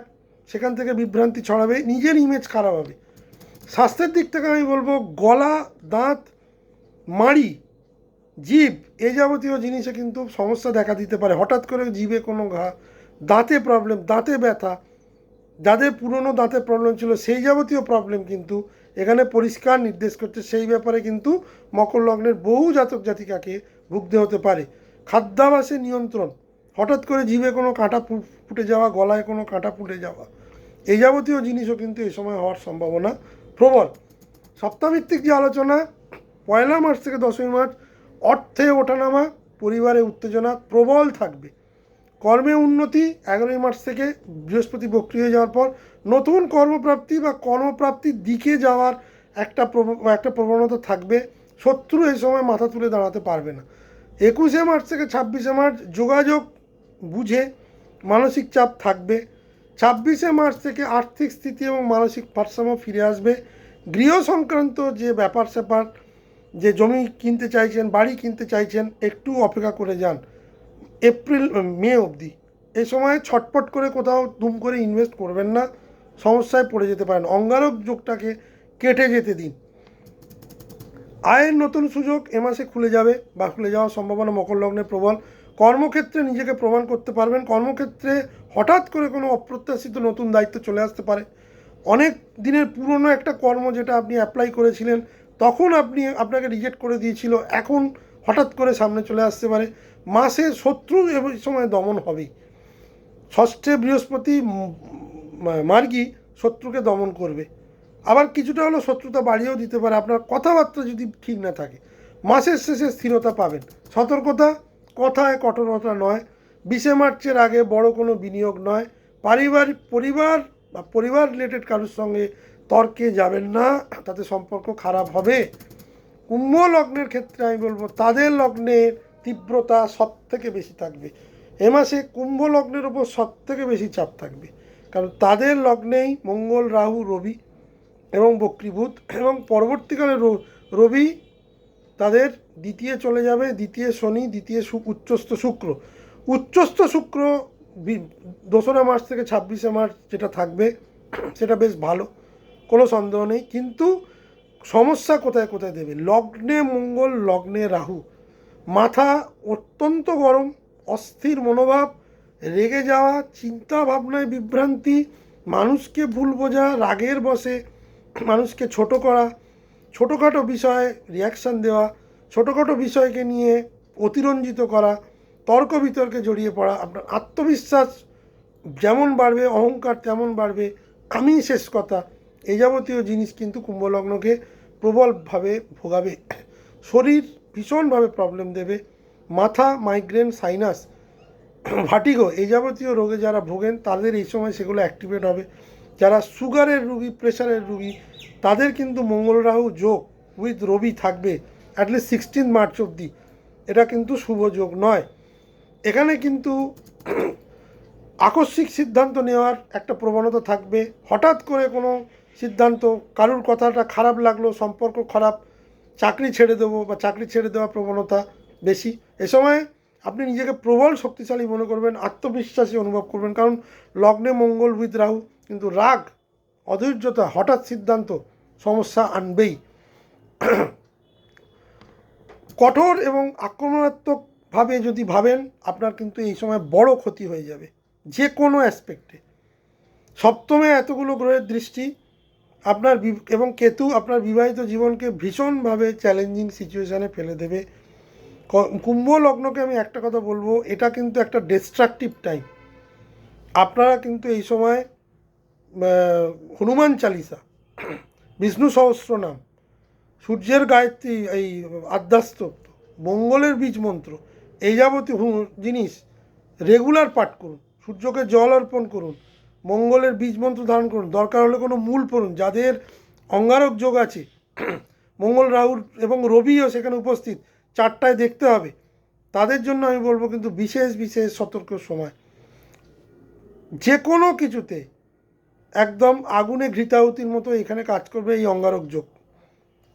সেখান থেকে বিভ্রান্তি ছড়াবে, নিজের ইমেজ খারাপ হবে। স্বাস্থ্যের দিক থেকে আমি বলবো গলা, দাঁত, মাড়ি, জিভ এই যাবতীয় জিনিসে কিন্তু সমস্যা দেখা দিতে পারে। হঠাৎ করে জিভে কোনো ঘা, দাঁতে প্রবলেম, দাঁতে ব্যথা, যাদের পুরনো দাঁতে প্রবলেম ছিল সেই যাবতীয় প্রবলেম কিন্তু এখানে পরিষ্কার নির্দেশ করছে। সেই ব্যাপারে কিন্তু মকর লগ্নের বহু জাতক জাতিকাকে ভুগতে হতে পারে। খাদ্যাভ্যাসে নিয়ন্ত্রণ, হঠাৎ করে জিভে কোনো কাঁটা ফুটে যাওয়া, গলায় কোনো কাঁটা ফুটে যাওয়া, এই যাবতীয় জিনিসও কিন্তু এই সময় হওয়ার সম্ভাবনা প্রবল। সপ্তাহভিত্তিক যে আলোচনা, 1 মার্চ থেকে 10 মার্চ অর্থে ওঠানামা, পরিবারে উত্তেজনা প্রবল থাকবে। কর্মে উন্নতি 11 মার্চ থেকে বৃহস্পতি বক্রী হয়ে যাওয়ার পর নতুন কর্মপ্রাপ্তি বা কর্মপ্রাপ্তির দিকে যাওয়ার একটা প্রবণতা থাকবে। শত্রু এই সময় মাথা তুলে দাঁড়াতে পারবে না। 21 মার্চ থেকে 26 মার্চ যোগাযোগ বুঝে মানসিক চাপ থাকবে। 26 মার্চ থেকে আর্থিক স্থিতি এবং মানসিক ভারসাম্য ফিরে আসবে। গৃহ সংক্রান্ত যে ব্যাপার স্যাপার, যে জমি কিনতে চাইছেন, বাড়ি কিনতে চাইছেন, একটু অপেক্ষা করে যান এপ্রিল মে অবধি। এই সময় ছটপট করে কোথাও দুম করে ইনভেস্ট করবেন না, সমস্যায় পড়ে যেতে পারেন। অঙ্গারক যোগটাকে কেটে যেতে দিন। আয়ের নতুন সুযোগ এ মাসে খুলে যাবে বা খুলে যাওয়ার সম্ভাবনা মকর লগ্নের প্রবল। কর্মক্ষেত্রে নিজেকে প্রমাণ করতে পারবেন। কর্মক্ষেত্রে হঠাৎ করে কোনো অপ্রত্যাশিত নতুন দায়িত্ব চলে আসতে পারে। অনেক দিনের পুরনো একটা কর্ম যেটা আপনি অ্যাপ্লাই করেছিলেন, তখন আপনাকে রিজেক্ট করে দিয়েছিল, এখন হঠাৎ করে সামনে চলে আসতে পারে। মাসে শত্রু এই সময় দমন হবেই। ষষ্ঠে বৃহস্পতি মার্গী শত্রুকে দমন করবে। আবার কিছুটা হলো শত্রুতা বাড়িয়েও দিতে পারে আপনার কথাবার্তা যদি ঠিক না থাকে। মাসের শেষে স্থিরতা পাবেন। সতর্কতা, কথায় কঠোরতা নয়। 20 মার্চের আগে বড় কোনো বিনিয়োগ নয়। পরিবার রিলেটেড কারোর সঙ্গে তর্কে যাবেন না, তাতে সম্পর্ক খারাপ হবে। কুম্ভ লগ্নের ক্ষেত্রে আমি বলবো তাদের লগ্নের তীব্রতা সব থেকে বেশি থাকবে। এ মাসে কুম্ভ লগ্নের ওপর সব থেকে বেশি চাপ থাকবে, কারণ তাদের লগ্নেই মঙ্গল, রাহু, রবি এবং বক্রীভূত, এবং পরবর্তীকালে রবি তাদের দ্বিতীয় চলে যাবে, দ্বিতীয় শনি, দ্বিতীয় উচ্চস্থ শুক্র 2 মার্চ থেকে 26 মার্চ যেটা থাকবে সেটা বেশ ভালো, কোনো সন্দেহ নেই। কিন্তু সমস্যা কোথায় কোথায় দেবে? লগ্নে মঙ্গল, লগ্নে রাহু, মাথা অত্যন্ত গরম, অস্থির মনোভাব, রেগে যাওয়া, চিন্তা ভাবনায় বিভ্রান্তি, মানুষকে ভুল বোঝা, রাগের বশে মানুষকে ছোট করা, ছোটোখাটো বিষয়ে রিয়াকশান দেওয়া, ছোটোখাটো বিষয়কে নিয়ে অতিরঞ্জিত করা, তর্ক বিতর্কে জড়িয়ে পড়া। আপনার আত্মবিশ্বাস যেমন বাড়বে, অহংকার তেমন বাড়বে, আমি শেষ কথা, এই যাবতীয় জিনিস কিন্তু কুম্ভলগ্নকে প্রবলভাবে ভোগাবে। শরীর ভীষণভাবে প্রবলেম দেবে। মাথা, মাইগ্রেন, সাইনাস, ভার্টিগো এই যাবতীয় রোগে যারা ভোগেন তাদের এই সময় সেগুলো অ্যাক্টিভেট হবে। যারা সুগারের রুগী, প্রেশারের রুগী, তাদের কিন্তু মঙ্গল রাহু যোগ উইথ রবি থাকবে অ্যাটলিস্ট 16 মার্চ অবধি। এটা কিন্তু শুভ যোগ নয়। এখানে কিন্তু আকস্মিক সিদ্ধান্ত নেওয়ার একটা প্রবণতা থাকবে। হঠাৎ করে কোনো সিদ্ধান্ত, কারুর কথাটা খারাপ লাগলো, সম্পর্ক খারাপ, চাকরি ছেড়ে দেবো বা চাকরি ছেড়ে দেওয়ার প্রবণতা বেশি। এ সময় আপনি নিজেকে প্রবল শক্তিশালী মনে করবেন, আত্মবিশ্বাসী অনুভব করবেন, কারণ লগ্নে মঙ্গল উইথ রাহু। কিন্তু রাগ, অধৈর্যতা, হঠাৎ সিদ্ধান্ত সমস্যা আনবেই। কঠোর এবং আক্রমণাত্মকভাবে যদি ভাবেন, আপনার কিন্তু এই সময় বড় ক্ষতি হয়ে যাবে যে কোনো অ্যাসপেক্টে। সপ্তমে এতগুলো গ্রহের দৃষ্টি আপনার এবং কেতু আপনার বিবাহিত জীবনকে ভীষণভাবে চ্যালেঞ্জিং সিচুয়েশানে ফেলে দেবে। কুম্ভ লগ্নকে আমি একটা কথা বলবো, এটা কিন্তু একটা ডিস্ট্রাকটিভ টাইম। আপনারা কিন্তু এই সময় হনুমান চালিসা, বিষ্ণু সহস্রনাম, সূর্যের গায়ত্রী, এই আদ্যাস্তোত্র, মঙ্গলের বীজ মন্ত্র, এই যাবতীয় জিনিস রেগুলার পাঠ করুন। সূর্যকে জল অর্পণ করুন। মঙ্গলের বীজ মন্ত্র ধারণ করুন, দরকার হলে কোনো মূল পড়ুন। যাদের অঙ্গারক যোগ আছে, মঙ্গল রাহুর এবং রবিও সেখানে উপস্থিত, 4টায় দেখতে হবে, তাদের জন্য আমি বলবো কিন্তু বিশেষ বিশেষ সতর্ক সময়। যে কোনো কিছুতে একদম আগুনে ঘৃতাহুতির মতো এখানে কাজ করবে এই অঙ্গারক যোগ।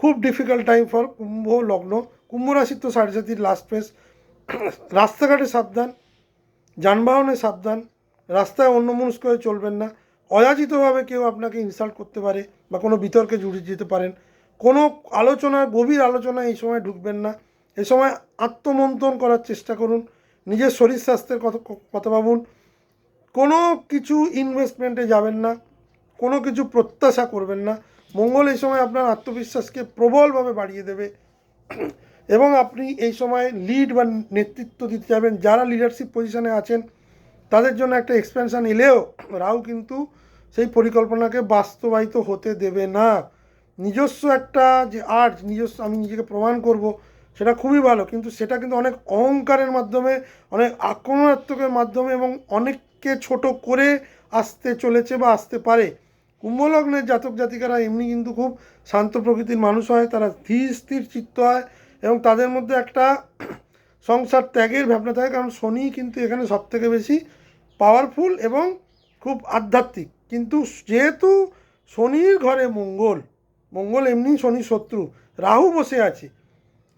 খুব ডিফিকাল্ট টাইম ফর কুম্ভ লগ্ন। কুম্ভ রাশির তো 4.5 লাস্ট ফেজ। রাস্তাঘাটে সাবধান, যানবাহনে সাবধান, রাস্তায় অন্যমনস্ক হয়ে চলবেন না। অযাচিতভাবে কেউ আপনাকে ইনসাল্ট করতে পারে বা কোনো বিতর্কে জুড়ে যেতে পারেন। কোনো আলোচনা, গভীর আলোচনা এই সময় ঢুকবেন না। এ সময় আত্মমন্থন করার চেষ্টা করুন, নিজের শরীর স্বাস্থ্যের কথা ভাবুন। কোনো কিছু ইনভেস্টমেন্টে যাবেন না, কোনো কিছু প্রত্যাশা করবেন না। মঙ্গল এই সময় আপনার আত্মবিশ্বাসকে প্রবলভাবে বাড়িয়ে দেবে এবং আপনি এই সময় লিড বা নেতৃত্ব দিতে যাবেন। যারা লিডারশিপ পজিশনে আছেন তাদের জন্য একটা এক্সপেনশন এলেও রাহু কিন্তু সেই পরিকল্পনাকে বাস্তবায়িত হতে দেবে না। নিজস্ব একটা যে আর্ট, নিজস্ব আমি নিজেকে প্রমাণ করব, সেটা খুবই ভালো, কিন্তু সেটা কিন্তু অনেক অহংকারের মাধ্যমে, অনেক আক্রমণাত্মকের মাধ্যমে এবং অনেককে ছোট করে আসতে চলেছে বা আসতে পারে। কুম্ভলগ্নের জাতক জাতিকারা এমনি কিন্তু খুব শান্ত প্রকৃতির মানুষ হয়, তারা ধীর স্থির চিত্ত হয় এবং তাদের মধ্যে একটা সংসার ত্যাগের ভাবনা থাকে, কারণ শনি কিন্তু এখানে সবথেকে বেশি পাওয়ারফুল এবং খুব আধ্যাত্মিক। কিন্তু যেহেতু শনির ঘরে মঙ্গল, মঙ্গল এমনি শনি শত্রু, রাহু বসে আছে,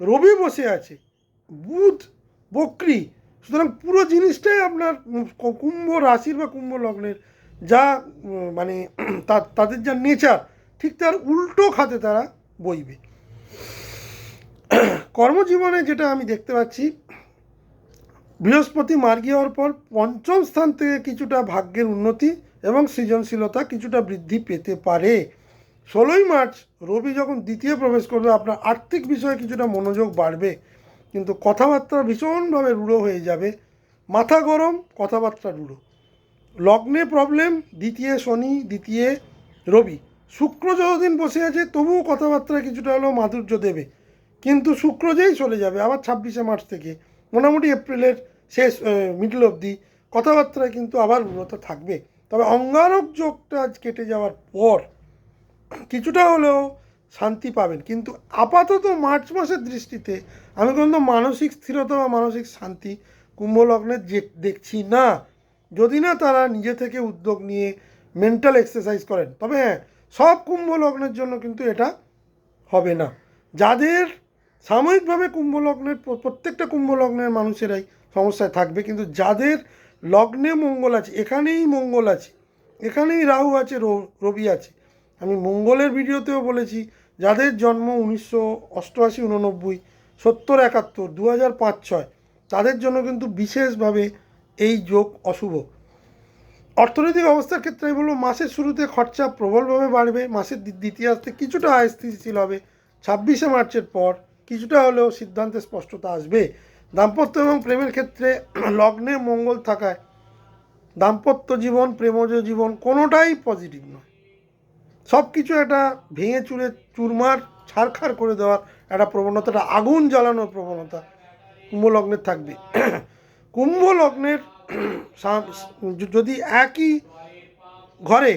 রবি বসে আছে, বুধ বক্রি, সুতরাং পুরো জিনিসটাই আপনার কুম্ভ রাশির বা কুম্ভ লগ্নের যা মানে তাদের যা নেচার, ঠিক তার উল্টো খাতে তারা বইবে। কর্মজীবনে যেটা আমি দেখতে পাচ্ছি, বৃহস্পতি মার্গী হওয়ার পর পঞ্চম স্থান থেকে কিছুটা ভাগ্যের উন্নতি এবং সৃজনশীলতা কিছুটা বৃদ্ধি পেতে পারে। 16ই মার্চ রবি যখন দ্বিতীয় প্রবেশ করবে, আপনার আর্থিক বিষয়ে কিছুটা মনোযোগ বাড়বে, কিন্তু কথাবার্তা ভীষণভাবে রূঢ় হয়ে যাবে। মাথা গরম, কথাবার্তা রূঢ়। লগ্নে প্রবলেম, দ্বিতীয় শনি, দ্বিতীয় রবি। শুক্র যতদিন বসে আছে তবুও কথাবার্তায় কিছুটা হলেও মাধুর্য দেবে, কিন্তু শুক্র যেই চলে যাবে আবার 26শে মার্চ থেকে মোটামুটি এপ্রিলের শেষ মিডল অবধি কথাবার্তায় কিন্তু আবার রূঢ়তা থাকবে। তবে অঙ্গারক যোগটা কেটে যাওয়ার পর কিছুটা হলেও শান্তি পাবেন, কিন্তু আপাতত মার্চ মাসের দৃষ্টিতে আমি কিন্তু মানসিক স্থিরতা বা মানসিক শান্তি কুম্ভলগ্নে দেখছি না, যদি না তারা নিজে থেকে উদ্যোগ নিয়ে মেন্টাল এক্সারসাইজ করেন। তবে হ্যাঁ, সব কুম্ভলগ্নের জন্য কিন্তু এটা হবে না। যাদের সাময়িকভাবে কুম্ভলগ্নের প্রত্যেকটা কুম্ভলগ্নের মানুষেরাই সমস্যায় থাকবে, কিন্তু যাদের লগ্নে মঙ্গল আছে, এখানেই মঙ্গল আছে, এখানেই রাহু আছে, রবি আছে। আমি মঙ্গলের ভিডিওতেও বলেছি, যাদের জন্ম 1988, 89, 70, 71, 2005, 6 তাদের জন্য কিন্তু বিশেষভাবে এই যোগ অশুভ। অর্থনৈতিক অবস্থার ক্ষেত্রে আমি বলবো মাসের শুরুতে খরচা প্রবলভাবে বাড়বে, মাসের দ্বিতীয়ার্ধে কিছুটা আয় স্থিতিশীল হবে, 26শে মার্চের পর কিছুটা হলেও সিদ্ধান্তে স্পষ্টতা আসবে। দাম্পত্য এবং প্রেমের ক্ষেত্রে লগ্নে মঙ্গল থাকায় দাম্পত্য জীবন, প্রেমজ জীবন কোনোটাই পজিটিভ নয়। সব কিছু একটা ভেঙে চুরে চুরমার ছারখার করে দেওয়ার একটা প্রবণতাটা, আগুন জ্বালানোর প্রবণতা কুম্ভ লগ্নের থাকবে। কুম্ভ লগ্নের যদি একই ঘরে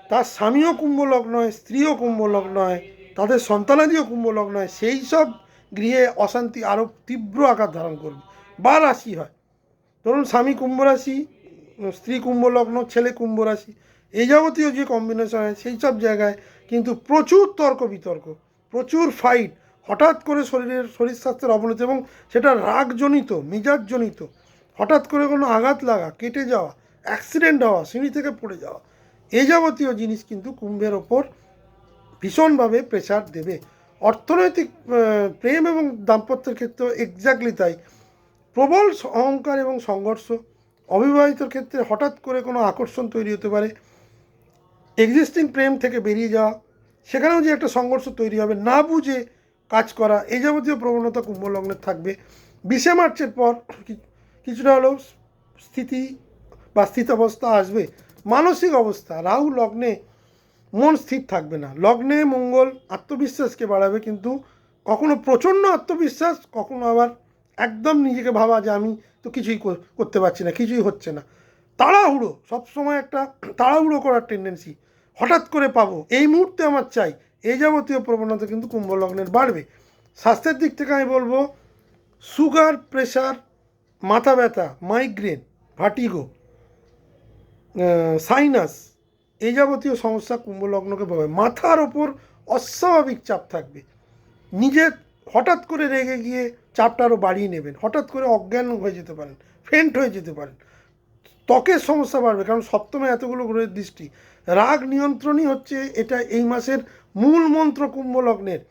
তার স্বামীও কুম্ভ লগ্ন হয়, স্ত্রীও কুম্ভ লগ্ন হয়, তাদের সন্তানাদিও কুম্ভ লগ্ন হয়, সেই সব গৃহে অশান্তি আরও তীব্র আকার ধারণ করবে। বা রাশি হয়, ধরুন স্বামী কুম্ভ রাশি, স্ত্রী কুম্ভ লগ্ন, ছেলে কুম্ভ রাশি, এই যাবতীয় যে কম্বিনেশন হয় সেই সব জায়গায় কিন্তু প্রচুর তর্ক বিতর্ক, প্রচুর ফাইট, হঠাৎ করে শরীর স্বাস্থ্যের অবনতি এবং সেটা রাগজনিত, মেজাজজনিত, হঠাৎ করে কোনো আঘাত লাগা, কেটে যাওয়া, অ্যাক্সিডেন্ট হওয়া, সিঁড়ি থেকে পড়ে যাওয়া, এই যাবতীয় জিনিস কিন্তু কুম্ভের ওপর ভীষণভাবে প্রেশার দেবে। অর্থনৈতিক, প্রেম এবং দাম্পত্যের ক্ষেত্রেও এক্স্যাক্টলি তাই। প্রবল অহংকার এবং সংঘর্ষ। অবিবাহিতর ক্ষেত্রে হঠাৎ করে কোনো আকর্ষণ তৈরি হতে পারে, এক্সিস্টিং প্রেম থেকে বেরিয়ে যাওয়া, সেখানেও যে একটা সংঘর্ষ তৈরি হবে, না বুঝে কাজ করা, এই যাবতীয় প্রবণতা কুম্ভলগ্নের থাকবে। 20শে মার্চের পর কিছুটা হলেও স্থিতি বা স্থিতাবস্থা আসবে। মানসিক অবস্থা, রাহু লগ্নে, মন স্থির থাকবে না। লগ্নে মঙ্গল আত্মবিশ্বাসকে বাড়াবে, কিন্তু কখনো প্রচণ্ড আত্মবিশ্বাস, কখনো আবার একদম নিজেকে ভাবা যে আমি তো কিছুই করতে পারছি না, কিছুই হচ্ছে না। তাড়াহুড়ো, সবসময় একটা তাড়াহুড়ো করার টেন্ডেন্সি, হঠাৎ করে পাবো, এই মুহূর্তে আমার চাই, এই যাবতীয় প্রবণতা কিন্তু কুম্ভ লগ্নের বাড়বে। স্বাস্থ্যের দিক থেকে আমি বলবো সুগার, প্রেশার, মাথা ব্যথা, মাইগ্রেন, ভার্টিগো, সাইনাস, এই যাবতীয় সমস্যা কুম্ভ লগ্নকে পাবে। মাথার ওপর অস্বাভাবিক চাপ থাকবে, নিজে হঠাৎ করে রেগে গিয়ে চাপটা আরও বাড়িয়ে নেবেন, হঠাৎ করে অজ্ঞান হয়ে যেতে পারেন, ফেন্ট হয়ে যেতে পারেন, ত্বকের সমস্যা বাড়বে, কারণ সপ্তমে এতগুলো গ্রহের দৃষ্টি। রাগ নিয়ন্ত্রণই হচ্ছে এটা এই মাসের মূল মন্ত্র কুম্ভ লগ্নের।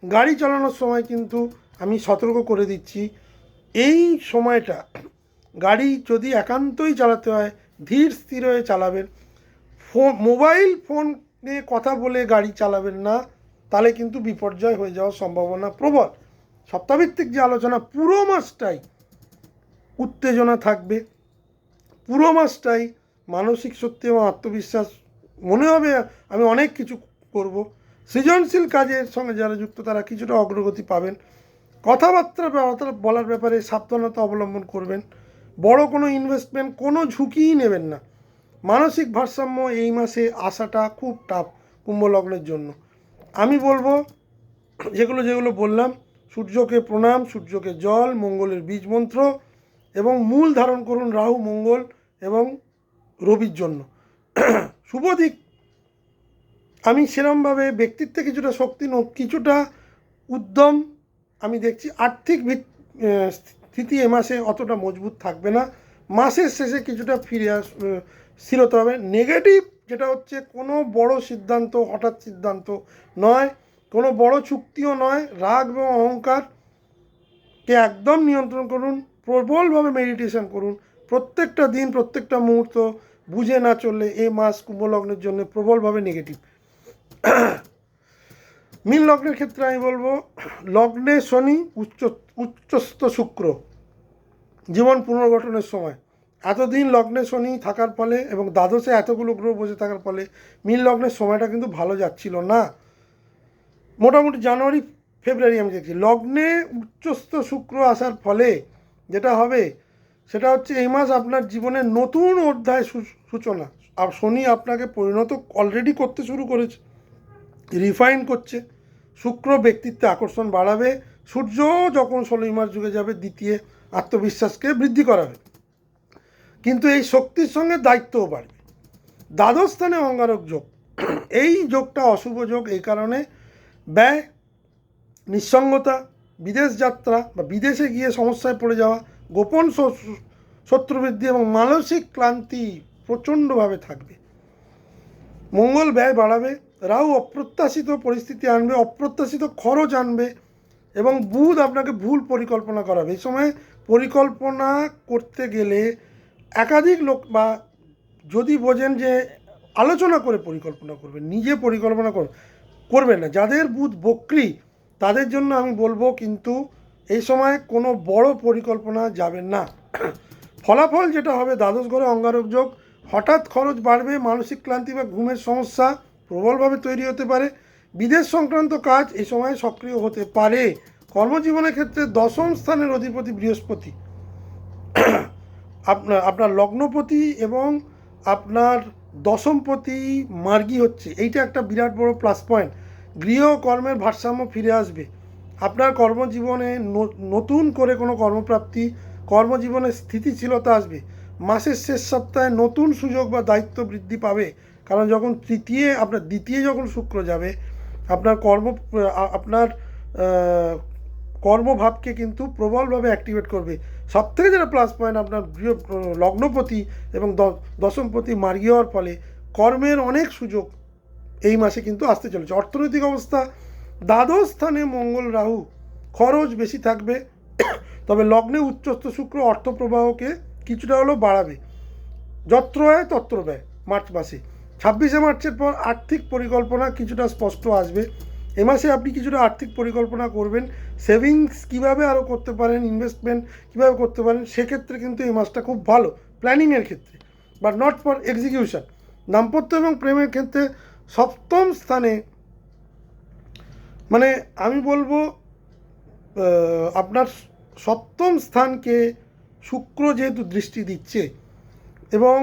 গাড়ি চালানোর সময় কিন্তু আমি সতর্ক করে দিচ্ছি, এই সময়টা গাড়ি যদি একান্তই চালাতে হয় ধীর স্থির হয়ে চালাবেন। মোবাইল ফোন নিয়ে কথা বলে গাড়ি চালাবেন না, তাহলে কিন্তু বিপর্যয় হয়ে যাওয়ার সম্ভাবনা প্রবল। সপ্তাহভিত্তিক যে আলোচনা, পুরো মাসটাই উত্তেজনা থাকবে, পুরো মাসটাই মানসিক শক্তি এবং আত্মবিশ্বাস, মনে হবে আমি অনেক কিছু করব। সৃজনশীল কাজের সঙ্গে যারা যুক্ত তারা কিছুটা অগ্রগতি পাবেন। কথাবার্তা বলার ব্যাপারে সাবধানতা অবলম্বন করবেন। বড় কোনো ইনভেস্টমেন্ট, কোনো ঝুঁকিই নেবেন না। মানসিক ভারসাম্য এই মাসে আসাটা খুব টাফ কুম্ভ লগ্নের জন্য। আমি বলবো যেগুলো বললাম, সূর্যকে প্রণাম, সূর্যকে জল, মঙ্গলের বীজ মন্ত্র এবং মূল ধারণ করুন রাহু, মঙ্গল এবং রবির জন্য। শুভ দিক, আমি সেরমভাবে ব্যক্তিত্বে কিছুটা শক্তি, কিছুটা উদ্যম আমি দেখছি। আর্থিক স্থিতি এ মাসে অতটা মজবুত থাকবে না, মাসের শেষে কিছুটা স্থিরতা হবে। নেগেটিভ যেটা হচ্ছে, কোনো বড় সিদ্ধান্ত, হঠাৎ সিদ্ধান্ত নয়, কোনো বড় চুক্তিও নয়, রাগ এবং অহংকারকে একদম নিয়ন্ত্রণ করুন, প্রবলভাবে মেডিটেশন করুন। প্রত্যেকটা দিন, প্রত্যেকটা মুহূর্ত বুঝে না চললে এই মাস কুম্ভ লগ্নের জন্য প্রবলভাবে নেগেটিভ। মীন লগ্নের ক্ষেত্রে আমি বলবো লগ্নে শনি, উচ্চস্থ শুক্র, জীবন পুনর্গঠনের সময়। এতদিন লগ্নে শনি থাকার ফলে এবং দ্বাদশে এতগুলো গ্রহ বসে থাকার ফলে মীন লগ্নের সময়টা কিন্তু ভালো যাচ্ছিল না। মোটামুটি জানুয়ারি ফেব্রুয়ারি আমি দেখছি লগ্নে উচ্চস্থ শুক্র আসার ফলে যেটা হবে সেটা হচ্ছে এই মাস আপনার জীবনের নতুন অধ্যায় সূচনা। আর শনি আপনাকে পরিণত অলরেডি করতে শুরু করেছে, রিফাইন করছে। শুক্র ব্যক্তিত্বে আকর্ষণ বাড়াবে। সূর্য যখন 16 মাস যুগে যাবে, দ্বিতীয় আত্মবিশ্বাসকে বৃদ্ধি করাবে, কিন্তু এই শক্তির সঙ্গে দায়িত্বও বাড়বে। দ্বাদশ স্থানে অঙ্গারক যোগ, এই যোগটা অশুভ যোগ। এই কারণে ব্যয়, নিঃসঙ্গতা, বিদেশ যাত্রা বা বিদেশে গিয়ে সমস্যায় পড়ে যাওয়া, গোপন শত্রুবৃদ্ধি এবং মানসিক ক্লান্তি প্রচণ্ডভাবে থাকবে। মঙ্গল ব্যয় বাড়াবে, রাহু অপ্রত্যাশিত পরিস্থিতি আনবে, অপ্রত্যাশিত খরচ আনবে এবং বুধ আপনাকে ভুল পরিকল্পনা করাবে। এই সময় পরিকল্পনা করতে গেলে একাধিক লোক, বা যদি বোঝেন যে আলোচনা করে পরিকল্পনা করবেন, নিজে পরিকল্পনা করবেন না। যাদের বুধ বক্রী তাদের জন্য আমি বলবো কিন্তু এই সময় কোনো বড় পরিকল্পনা যাবেন না। ফলাফল যেটা হবে, দ্বাদশ ঘরে অঙ্গারক যোগ, হঠাৎ খরচ বাড়বে, মানসিক ক্লান্তি বা ঘুমের সমস্যা প্রবলভাবে তৈরি হতে পারে। বিদেশ সংক্রান্ত কাজ এই সময় সক্রিয় হতে পারে। কর্মজীবনের ক্ষেত্রে দশম স্থানের অধিপতি বৃহস্পতি আপনার লগ্নপতি এবং আপনার দশমপতি মার্গী হচ্ছে, এইটা একটা বিরাট বড় প্লাস পয়েন্ট। গৃহ কর্মের ভারসাম্য ফিরে আসবে। আপনার কর্মজীবনে নতুন করে কোনো কর্মপ্রাপ্তি, কর্মজীবনে স্থিতিশীলতা আসবে। মাসের শেষ সপ্তাহে নতুন সুযোগ বা দায়িত্ব বৃদ্ধি পাবে, কারণ যখন আপনার দ্বিতীয় যখন শুক্র যাবে আপনার আপনার কর্মভাবকে কিন্তু প্রবলভাবে অ্যাক্টিভেট করবে। সবথেকে যেটা প্লাস পয়েন্ট, আপনার লগ্নপতি এবং দশমপতি মার্গী হওয়ার ফলে কর্মের অনেক সুযোগ এই মাসে কিন্তু আসতে চলেছে। অর্থনৈতিক অবস্থা, দ্বাদশ স্থানে মঙ্গল রাহু, খরচ বেশি থাকবে, তবে লগ্নে উচ্চস্থ শুক্র অর্থ প্রবাহকে কিছুটা হলেও বাড়াবে। যত্র আয় তত্র ব্যয় মার্চ মাসে। 26শে মার্চের পর আর্থিক পরিকল্পনা কিছুটা স্পষ্ট আসবে। এ মাসে আপনি কিছুটা আর্থিক পরিকল্পনা করবেন, সেভিংস কীভাবে আরও করতে পারেন, ইনভেস্টমেন্ট কীভাবে করতে পারেন, সেক্ষেত্রে কিন্তু এই মাসটা খুব ভালো প্ল্যানিংয়ের ক্ষেত্রে, বাট নট ফর এক্সিকিউশন। দাম্পত্য এবং প্রেমের ক্ষেত্রে সপ্তম স্থানে, মানে আমি বলবো আপনার সপ্তম স্থানকে শুক্র যেহেতু দৃষ্টি দিচ্ছে, এবং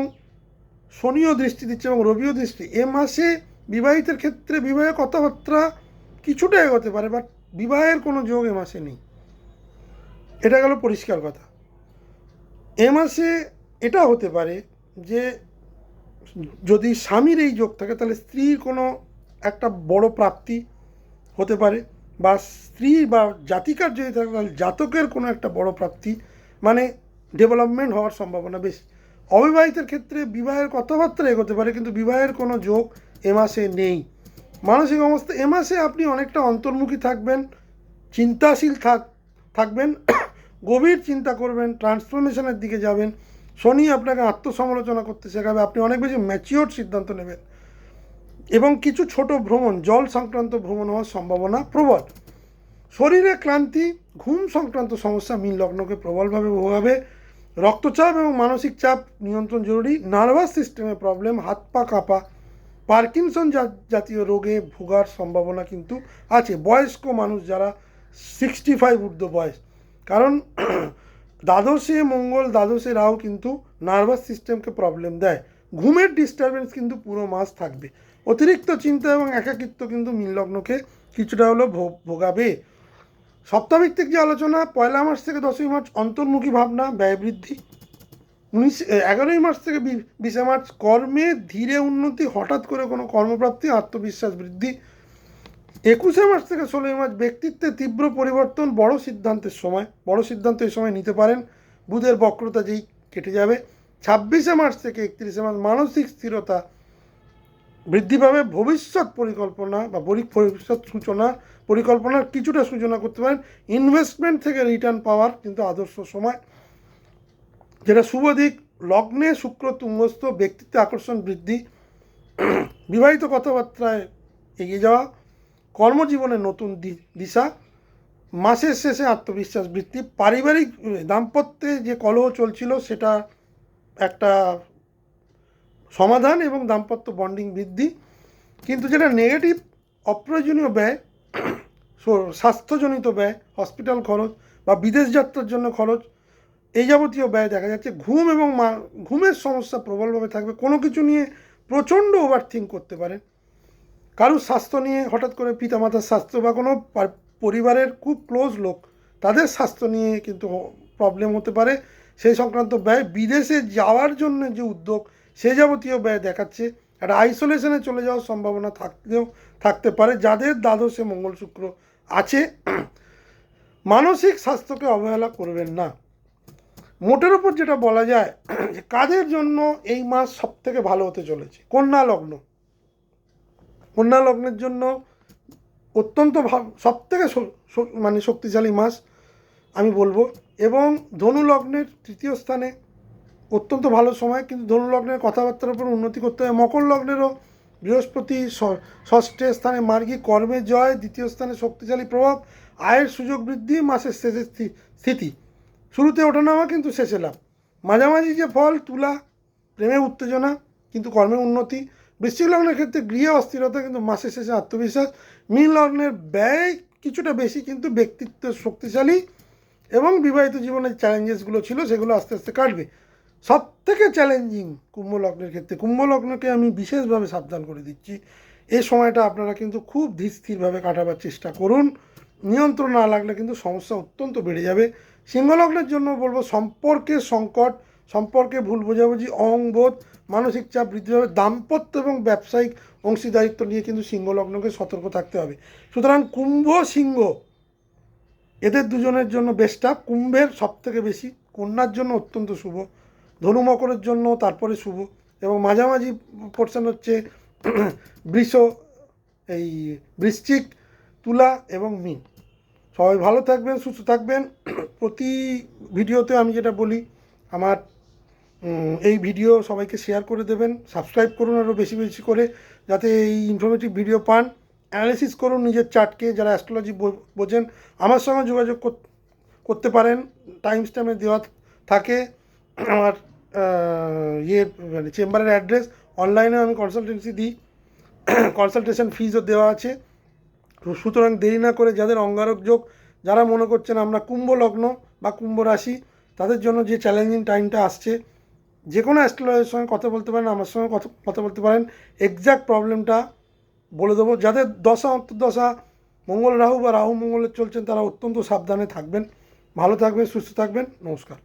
শনিও দৃষ্টি দিচ্ছে এবং রবিও দৃষ্টি। এ মাসে বিবাহিতের ক্ষেত্রে বিবাহের কথাবার্তা কিছুটা এগোতে পারে, বাট বিবাহের কোনো যোগ এ মাসে নেই, এটা গেল পরিষ্কার কথা। এ মাসে এটা হতে পারে যে যদি স্বামীর এই যোগ থাকে তাহলে স্ত্রীর কোনো একটা বড় প্রাপ্তি হতে পারে, বা স্ত্রী বা জাতিকার যদি থাকে তাহলে জাতকের কোনো একটা বড় প্রাপ্তি, মানে ডেভেলপমেন্ট হওয়ার সম্ভাবনা বেশি। অবিবাহিতের ক্ষেত্রে বিবাহের কথাবার্তা এগোতে পারে, কিন্তু বিবাহের কোনো যোগ এ মাসে নেই। মানসিক অবস্থা এ মাসে আপনি অনেকটা অন্তর্মুখী থাকবেন, চিন্তাশীল থাকবেন, গভীর চিন্তা করবেন, ট্রান্সফরমেশনের দিকে যাবেন। শনি আপনাকে আত্মসমালোচনা করতে শেখাবে, আপনি অনেক বেশি ম্যাচিওর সিদ্ধান্ত নেবেন, এবং কিছু ছোট ভ্রমণ, জল সংক্রান্ত ভ্রমণ হওয়ার সম্ভাবনা প্রবল। শরীরে ক্লান্তি, ঘুম সংক্রান্ত সমস্যা মীন লগ্নকে প্রবলভাবে ভোগাবে। রক্তচাপ এবং মানসিক চাপ নিয়ন্ত্রণ জরুরি। নার্ভাস সিস্টেমে প্রবলেম, হাত পা কাঁপা, পার্কিনসন জাতীয় রোগে ভোগার সম্ভাবনা কিন্তু আছে বয়স্ক মানুষ যারা 65 ঊর্ধ্ব বয়স, কারণ দ্বাদশে মঙ্গল, দ্বাদশে রাহু কিন্তু নার্ভাস সিস্টেমকে প্রবলেম দেয়। ঘুমের ডিস্টারবেন্স কিন্তু পুরো মাস থাকবে। অতিরিক্ত চিন্তা এবং একাকিত্ব কিন্তু মীন লগ্নকে কিছুটা হলেও ভোগাবে। সপ্তাহভিত্তিক যে আলোচনা, 1 মার্চ থেকে 10 মার্চ অন্তর্মুখী ভাবনা, ব্যয় বৃদ্ধি। 11 মার্চ থেকে 20 মার্চ কর্মে ধীরে উন্নতি, হঠাৎ করে কোনো কর্মপ্রাপ্তি, আত্মবিশ্বাস বৃদ্ধি। 21 মার্চ থেকে 16 মার্চ ব্যক্তিত্বে তীব্র পরিবর্তন, বড় সিদ্ধান্তের সময়, বড় সিদ্ধান্ত এই সময় নিতে পারেন, বুধের বক্রতা যেই কেটে যাবে। 26 মার্চ থেকে 31 মার্চ মানসিক স্থিরতা বৃদ্ধি পাবে। ভবিষ্যৎ পরিকল্পনা বা ভবিষ্যৎ পরিকল্পনার কিছুটা সূচনা করতে পারেন। ইনভেস্টমেন্ট থেকে রিটার্ন পাওয়ার কিন্তু আদর্শ সময়। যেটা শুভ দিক, লগ্নে শুক্র তুঙ্গস্থ, ব্যক্তিত্বে আকর্ষণ বৃদ্ধি, বিবাহিত কথাবার্তায় এগিয়ে যাওয়া, কর্মজীবনে নতুন দিশা, মাসের শেষে আত্মবিশ্বাস বৃদ্ধি। পারিবারিক দাম্পত্যে যে কলহ চলছিল সেটা একটা সমাধান এবং দাম্পত্য বন্ডিং বৃদ্ধি। কিন্তু যেটা নেগেটিভ, অপ্রয়োজনীয় ব্যয়, স্বাস্থ্যজনিত ব্যয়, হসপিটাল খরচ বা বিদেশ যাত্রার জন্য খরচ, এই যাবতীয় ব্যয় দেখা যাচ্ছে। ঘুম এবং ঘুমের সমস্যা প্রবলভাবে থাকবে। কোনো কিছু নিয়ে প্রচণ্ড ওভারথিঙ্ক করতে পারেন। কারুর স্বাস্থ্য নিয়ে, হঠাৎ করে পিতামাতার স্বাস্থ্য বা কোনো পরিবারের খুব ক্লোজ লোক তাদের স্বাস্থ্য নিয়ে কিন্তু প্রবলেম হতে পারে। সেই সংক্রান্ত ব্যয়, বিদেশে যাওয়ার জন্য যে উদ্যোগ সে যাবতীয় ব্যয় দেখাচ্ছে। একটা আইসোলেশনে চলে যাওয়ার সম্ভাবনা থাকতে পারে যাদের দ্বাদশে মঙ্গল শুক্র আছে। মানসিক স্বাস্থ্যকে অবহেলা করবেন না। মোটের ওপর যেটা বলা যায় যে কাজের জন্য এই মাস সব থেকে ভালো হতে চলেছে। কন্যা লগ্নের জন্য অত্যন্ত সব থেকে মানে শক্তিশালী মাস আমি বলবো। এবং ধনু লগ্নের 3য় স্থানে অত্যন্ত ভালো সময়, কিন্তু ধনু লগ্নের কথাবার্তার উপর উন্নতি করতে হবে। মকর লগ্নেরও বৃহস্পতি 6ষ্ঠ স্থানে মার্গী, কর্মে জয়, 2য় স্থানে শক্তিশালী প্রভাব, আয়ের সুযোগ বৃদ্ধি, মাসের শেষের স্থিতি, শুরুতে ওঠানামা কিন্তু শেষে লাভ। মাঝামাঝি যে ফল, তুলা, প্রেমে উত্তেজনা কিন্তু কর্মে উন্নতি। বৃশ্চিক লগ্নের ক্ষেত্রে গৃহে অস্থিরতা কিন্তু মাসের শেষে আত্মবিশ্বাস। মীন লগ্নের ব্যয় কিছুটা বেশি কিন্তু ব্যক্তিত্ব শক্তিশালী, এবং বিবাহিত জীবনের চ্যালেঞ্জেসগুলো ছিল সেগুলো আস্তে আস্তে কাটবে। সব থেকে চ্যালেঞ্জিং কুম্ভ লগ্নের ক্ষেত্রে, কুম্ভ লগ্নকে আমি বিশেষভাবে সাবধান করে দিচ্ছি, এই সময়টা আপনারা কিন্তু খুব ধীর স্থিরভাবে কাটাবার চেষ্টা করুন। নিয়ন্ত্রণ না লাগলে কিন্তু সমস্যা অত্যন্ত বেড়ে যাবে। সিংহ লগ্নের জন্য বলবো সম্পর্কের সংকট, সম্পর্কে ভুল বোঝাবুঝি, অহংবোধ, মানসিক চাপ বৃদ্ধি পাবে। দাম্পত্য এবং ব্যবসায়িক অংশীদারিত্ব নিয়ে কিন্তু সিংহ লগ্নকে সতর্ক থাকতে হবে। সুতরাং কুম্ভ সিংহ এদের দুজনের জন্য বেস্ট আপ। কুম্ভের সব থেকে বেশি, কন্যার জন্য অত্যন্ত শুভ, ধনু মকরের জন্য তারপরে শুভ, এবং মাঝামাঝি পোর্শন হচ্ছে বৃশ্চিক, তুলা এবং মীন। সবাই ভালো থাকবেন, সুস্থ থাকবেন। প্রতি ভিডিওতে আমি যেটা বলি, আমার এই ভিডিও সবাইকে শেয়ার করে দেবেন, সাবস্ক্রাইব করুন আরও বেশি বেশি করে, যাতে এই ইনফরমেটিভ ভিডিও পান। অ্যানালিসিস করুন নিজের চার্টকে, যারা অ্যাস্ট্রোলজি বোঝেন আমার সঙ্গে যোগাযোগ করতে পারেন। টাইম স্ট্যাম্পে দেওয়া থাকে আমার মানে চেম্বারের অ্যাড্রেস। অনলাইনে আমি কনসালটেন্সি দিই, কনসালটেশন ফিজও দেওয়া আছে। সুতরাং দেরি না করে যাদের অঙ্গারক যোগ, যারা মনে করছেন আমরা কুম্ভ লগ্ন বা কুম্ভ রাশি, তাদের জন্য যে চ্যালেঞ্জিং টাইমটা আসছে, যে কোনো অ্যাস্ট্রোলজারের সঙ্গে কথা বলতে পারেন, আমার সঙ্গে কথা বলতে পারেন, এক্স্যাক্ট প্রবলেমটা বলে দেবো। যাদের দশা অন্তর্দশা মঙ্গল রাহু বা রাহু মঙ্গলের চলছেন তারা অত্যন্ত সাবধানে থাকবেন। ভালো থাকবেন, সুস্থ থাকবেন, নমস্কার।